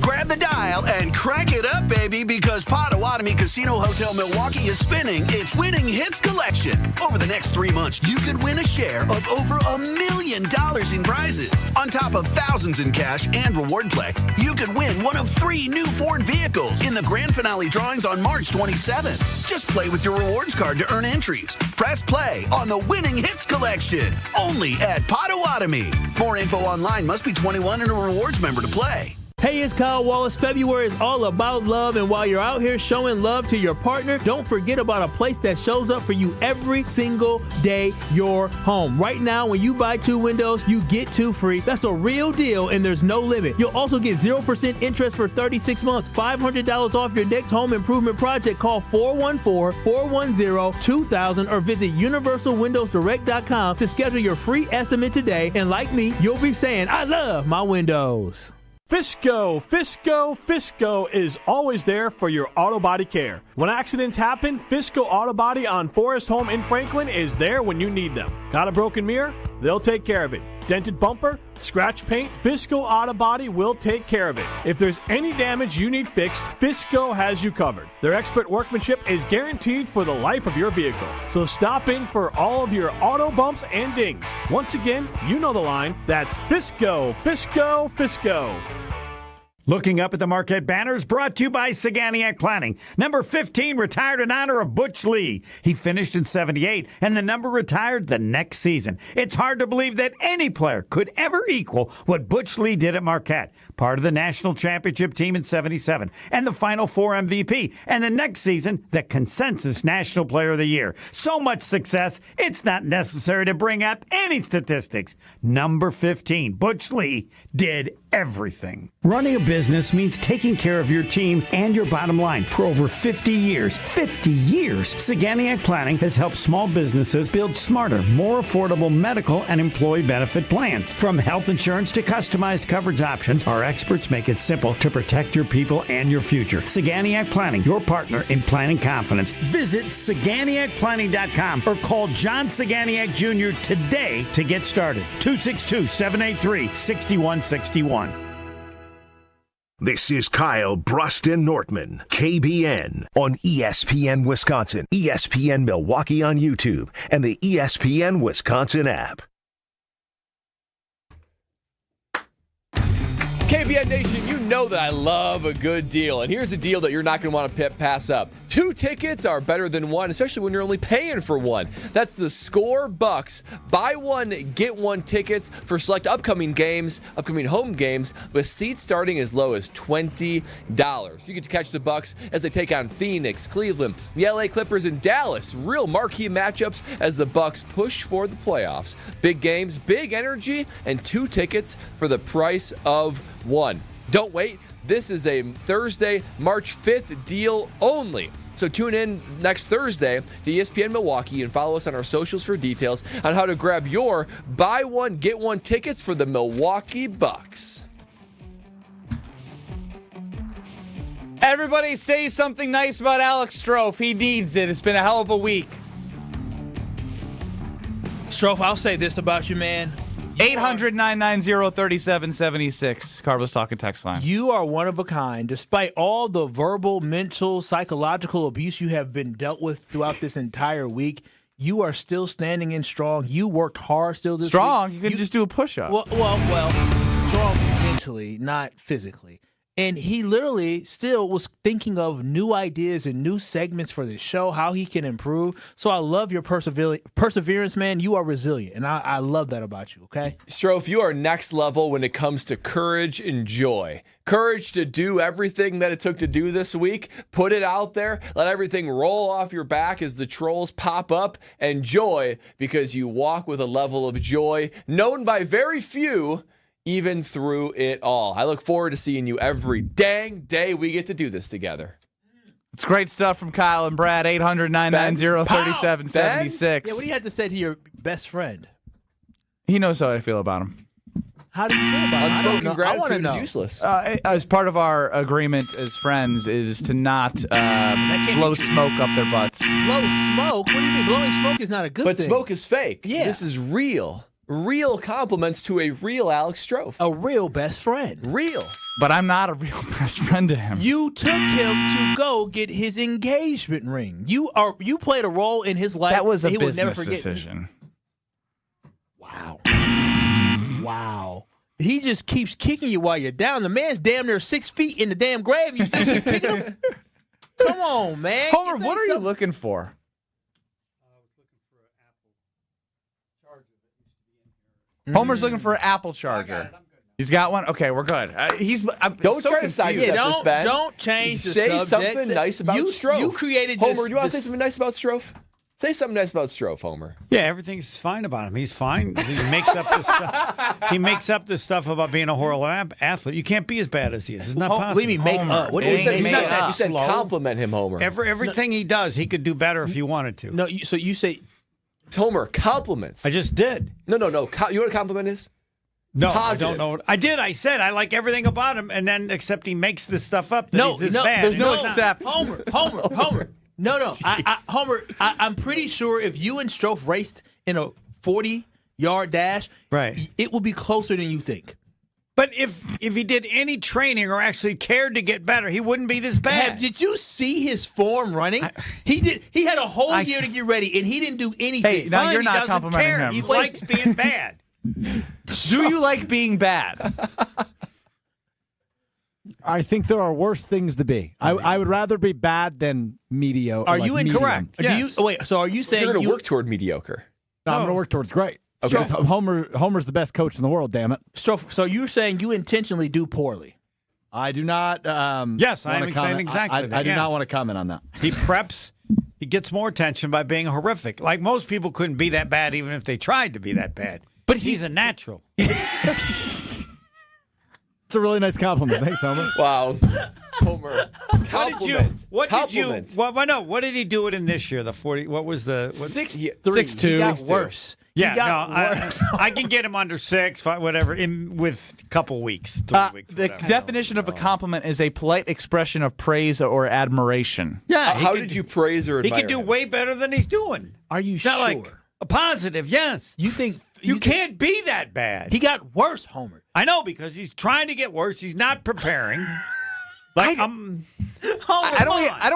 Grab the dial and crank it up, baby, because Potawatomi Casino Hotel Milwaukee is spinning its Winning Hits collection. Over the next 3 months, you could win a share of over $1 million in prizes. On top of thousands in cash and reward play, you could win one of 3 new Ford vehicles in the grand finale drawings on March 27th. Just play with your rewards card to earn entries. Press play on the Winning Hits collection, only at Potawatomi. More info online. Must be 21 and a rewards member to play. Hey, it's Kyle Wallace. February is all about love, and while you're out here showing love to your partner, don't forget about a place that shows up for you every single day you're home. Right now, when you buy 2 windows, you get 2 free. That's a real deal, and there's no limit. You'll also get 0% interest for 36 months, $500 off your next home improvement project. Call 414-410-2000 or visit universalwindowsdirect.com to schedule your free estimate today. And like me, you'll be saying, I love my windows. Fisco is always there for your auto body care. When accidents happen, Fisco Auto Body on Forest Home in Franklin is there when you need them. Got a broken mirror? They'll take care of it. Dented bumper? Scratch paint? Fisco Auto Body will take care of it. If there's any damage you need fixed, Fisco has you covered. Their expert workmanship is guaranteed for the life of your vehicle. So stop in for all of your auto bumps and dings. Once again, you know the line. That's Fisco. Looking up at the Marquette banners, brought to you by Saganiac Planning. Number 15 retired in honor of Butch Lee. He finished in 78, and the number retired the next season. It's hard to believe that any player could ever equal what Butch Lee did at Marquette. Part of the national championship team in 77, and the Final Four MVP, and the next season, the consensus National Player of the Year. So much success, it's not necessary to bring up any statistics. Number 15, Butch Lee, did everything. Running a business means taking care of your team and your bottom line. For over 50 years, Saganiac Planning has helped small businesses build smarter, more affordable medical and employee benefit plans. From health insurance to customized coverage options, our experts make it simple to protect your people and your future. Saganiac Planning, your partner in planning confidence. Visit SaganiacPlanning.com or call John Saganiac Jr. today to get started. 262-783-6161. This is Kyle Brust Nortman, KBN, on ESPN Wisconsin, ESPN Milwaukee on YouTube, and the ESPN Wisconsin app. KBN Nation, you know that I love a good deal, and here's a deal that you're not going to want to pass up. 2 tickets are better than 1, especially when you're only paying for 1. That's the Score Bucks. Buy 1, get 1 tickets for select upcoming home games, with seats starting as low as $20. You get to catch the Bucks as they take on Phoenix, Cleveland, the LA Clippers, and Dallas. Real marquee matchups as the Bucks push for the playoffs. Big games, big energy, and 2 tickets for the price of 1. Don't wait. This is a Thursday, March 5th deal only. So tune in next Thursday to ESPN Milwaukee and follow us on our socials for details on how to grab your buy 1, get 1 tickets for the Milwaukee Bucks. Everybody say something nice about Alex Strofe. He needs it. It's been a hell of a week. Strofe, I'll say this about you, man. 800-990-3776. Carlos talking text line. You are one of a kind. Despite all the verbal, mental, psychological abuse you have been dealt with throughout this entire week, you are still standing in strong. You worked hard still this week. You can just do a push-up. Well, strong mentally, not physically. And he literally still was thinking of new ideas and new segments for this show, how he can improve. So I love your perseverance, man. You are resilient, and I love that about you, okay? Strofe, you are next level when it comes to courage and joy. Courage to do everything that it took to do this week. Put it out there. Let everything roll off your back as the trolls pop up. And joy, because you walk with a level of joy known by very few, even through it all. I look forward to seeing you every dang day we get to do this together. It's great stuff from Kyle and Brad. 800-990-3776. Yeah, what do you have to say to your best friend? He knows how I feel about him. How do you feel about him? Unspoken gratitude is useless. As part of our agreement as friends is to not blow smoke up their butts. Blow smoke? What do you mean? Blowing smoke is not a good thing. But smoke is fake. Yeah. This is real. Real compliments to a real Alex Strofe. A real best friend. Real. But I'm not a real best friend to him. You took him to go get his engagement ring. You played a role in his life. That was a he business would never forget. decision. Wow. Wow. He just keeps kicking you while you're down. The man's damn near 6 feet in the damn grave. You still keep kicking him? Come on, man. Homer, what are you looking for? Homer's looking for an Apple charger. He's got one? Okay, we're good. Don't try to sidestep this, Ben. Don't change the subject. Say something nice about Strofe. You created this. Homer, do you want to say something nice about Strofe? Say something nice about Strofe, Homer. Yeah, everything's fine about him. He's fine. He makes up this stuff. He makes up this stuff about being a horrible athlete. You can't be as bad as he is. It's not possible. What do you mean make up? What do you mean make up? You said compliment him, Homer. Everything he does, he could do better if he wanted to. No, so you say... It's Homer, compliments. I just did. No. You know what a compliment is? No, Positive. I don't know. I did. I said I like everything about him, and then except he makes this stuff up. No, he's this bad. There's no except. Homer. No. Homer, I'm pretty sure if you and Strofe raced in a 40-yard dash, right, it would be closer than you think. But if he did any training or actually cared to get better, he wouldn't be this bad. Did you see his form running? He did. He had a whole year to get ready, and he didn't do anything. Hey, now you're not complimenting him. He likes being bad. Do you like being bad? I think there are worse things to be. I would rather be bad than mediocre. Are you incorrect? Yes. So are you saying you're going to work toward mediocre? No, I'm going to work towards great. Okay. Because Homer's the best coach in the world, damn it. So you're saying you intentionally do poorly? I do not. Yes, I'm saying exactly that. I do not want to comment on that. He preps. He gets more attention by being horrific. Like most people couldn't be that bad even if they tried to be that bad. But he's a natural. It's a really nice compliment. Thanks, Homer. Wow. Homer. What did he do it in this year? The 40. What was the 6'2". He got worse. Yeah, I can get him under 6, 5, whatever, with a couple weeks, 3 weeks. The definition of a compliment is a polite expression of praise or admiration. Yeah. How did you praise or admire He could do him? way better than he's doing. Are you sure? Like a positive, yes. You think you can't be that bad? He got worse, Homer. I know, because he's trying to get worse. He's not preparing. I don't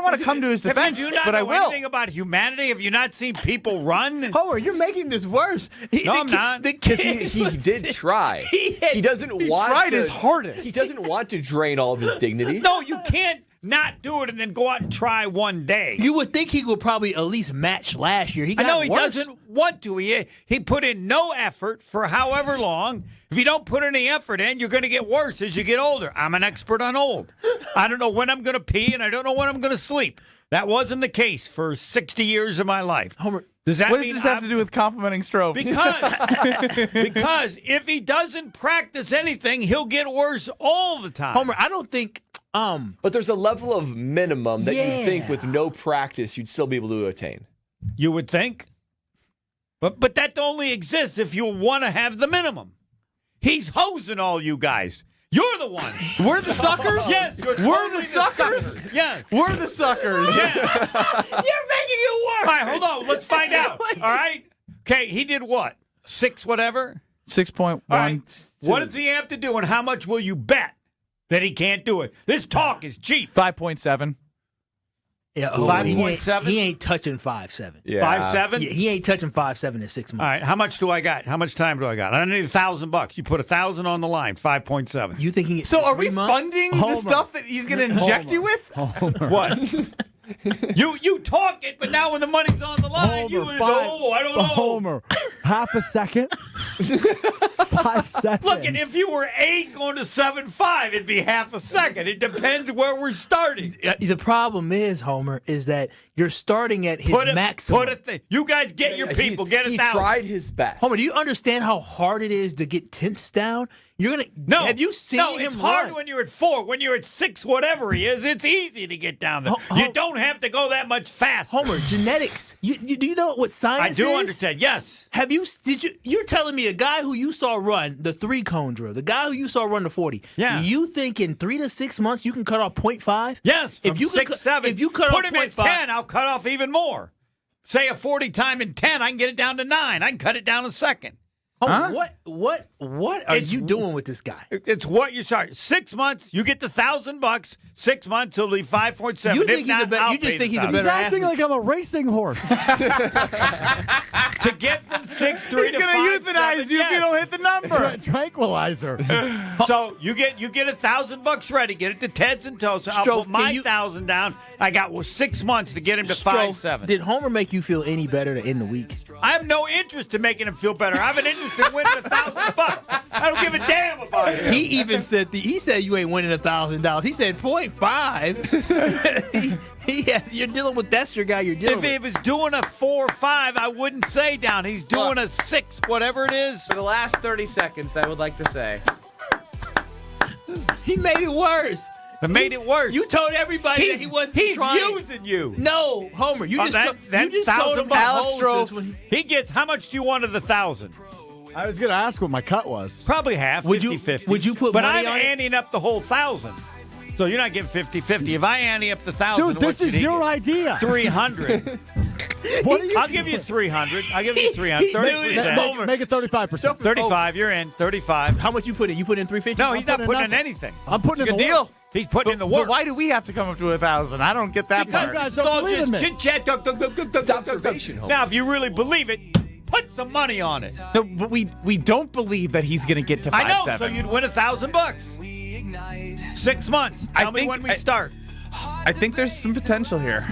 want to come to his defense, Have you not but I know will. anything about humanity? Have you not seen people run? Homer, you're making this worse. No, I'm not. Because he did try. He doesn't want tried to, his hardest. He doesn't want to drain all of his dignity. No, you can't not do it and then go out and try one day. You would think he would probably at least match last year. He doesn't want to. He put in no effort for however long. If you don't put any effort in, you're going to get worse as you get older. I'm an expert on old. I don't know when I'm going to pee, and I don't know when I'm going to sleep. That wasn't the case for 60 years of my life. Homer, what does this have to do with complimenting Strofe? Because if he doesn't practice anything, he'll get worse all the time. Homer, I don't think... But there's a level of minimum that you think with no practice you'd still be able to attain. You would think. But that only exists if you want to have the minimum. He's hosing all you guys. You're the one. We're the suckers? Yes. We're the suckers? Yes. We're the suckers. Yeah. You're making it worse. All right, hold on. Let's find out. All right? Okay, he did what? 6 whatever? 6.1. All right. What does he have to do, and how much will you bet that he can't do it? This talk is cheap. 5.7. Yeah, 5.7? He ain't touching 5.7. Yeah. 5.7? Yeah, he ain't touching 5.7 in 6 months. All right, how much do I got? How much time do I got? I need $1,000. You put 1,000 on the line, 5.7. You think he gets So are we 3 months? funding the stuff that he's going to inject you with? What? You talk it, but now when the money's on the line, you go, I don't know. Homer, half a second? 5 Look, and if you were 8 going to 7.5, it'd be half a second. It depends where we're starting. The problem is, Homer, is that you're starting at his maximum. You guys get your people. Get He 1,000. tried his best. Homer, do you understand how hard it is to get temps down? No. Have you seen him it's hard run? when you're at 4. When you're at 6, whatever he is, it's easy to get down there. You don't have to go that much faster. Homer, genetics. Do you know what science is? I do understand, yes. You're telling me a guy who you saw run the 3-cone drill, the guy who you saw run the 40, you think in 3 to 6 months you can cut off 0.5? Yes, if you 6, 7. If you cut put off him at 0.5, 10, I'll cut off even more. Say a 40 time in 10, I can get it down to 9. I can cut it down a second. Homer, what are you doing with this guy? It's what you start. 6 months, you get the $1,000. 6 months, it'll be 5.7. You think you just think he's a better He's acting like I'm a racing horse. To get from 6'3" He's to going to euthanize you if you don't hit the number. Tranquilizer. So you get $1,000 ready. Get it to Ted's and Toast. I'll put my 1,000 down. I got 6 months to get him to 5.7. Did Homer make you feel any better to end the week? I have no interest in making him feel better. I have an interest than winning $1,000. I don't give a damn about it. He even said he said you ain't winning $1,000. He said 0.5. You're dealing with that's your guy. You're dealing with. If he was doing a 4 or 5, I wouldn't say down. He's doing a 6, whatever it is. For the last 30 seconds, I would like to say. He made it worse. It made it worse. You told everybody that he wasn't trying. He's using you. No, Homer. You just told him about Alex Strofe. He gets, how much do you want of the 1,000? I was going to ask what my cut was. Probably half, 50-50. Would you put but money I'm on it? anteing up the whole 1,000. So you're not getting 50-50. If I ante up the 1,000, Dude, this is your idea. 300. I'll give you 300. I'll give you 300. 30%. Make it 35%. 35. You're in. 35. How much you put in? You put in 350? No, he's not putting in anything. I'm putting in Good deal. He's putting in the work. But why do we have to come up to 1,000? I don't get that Because part. you guys don't believe in me. Chit chat. It's observation, Homer. Now, if you really believe it, put some money on it. No, but we don't believe that he's going to get to 5-7. I know. So you'd win $1,000. 6 months. Tell me when we start. I think there's some potential here.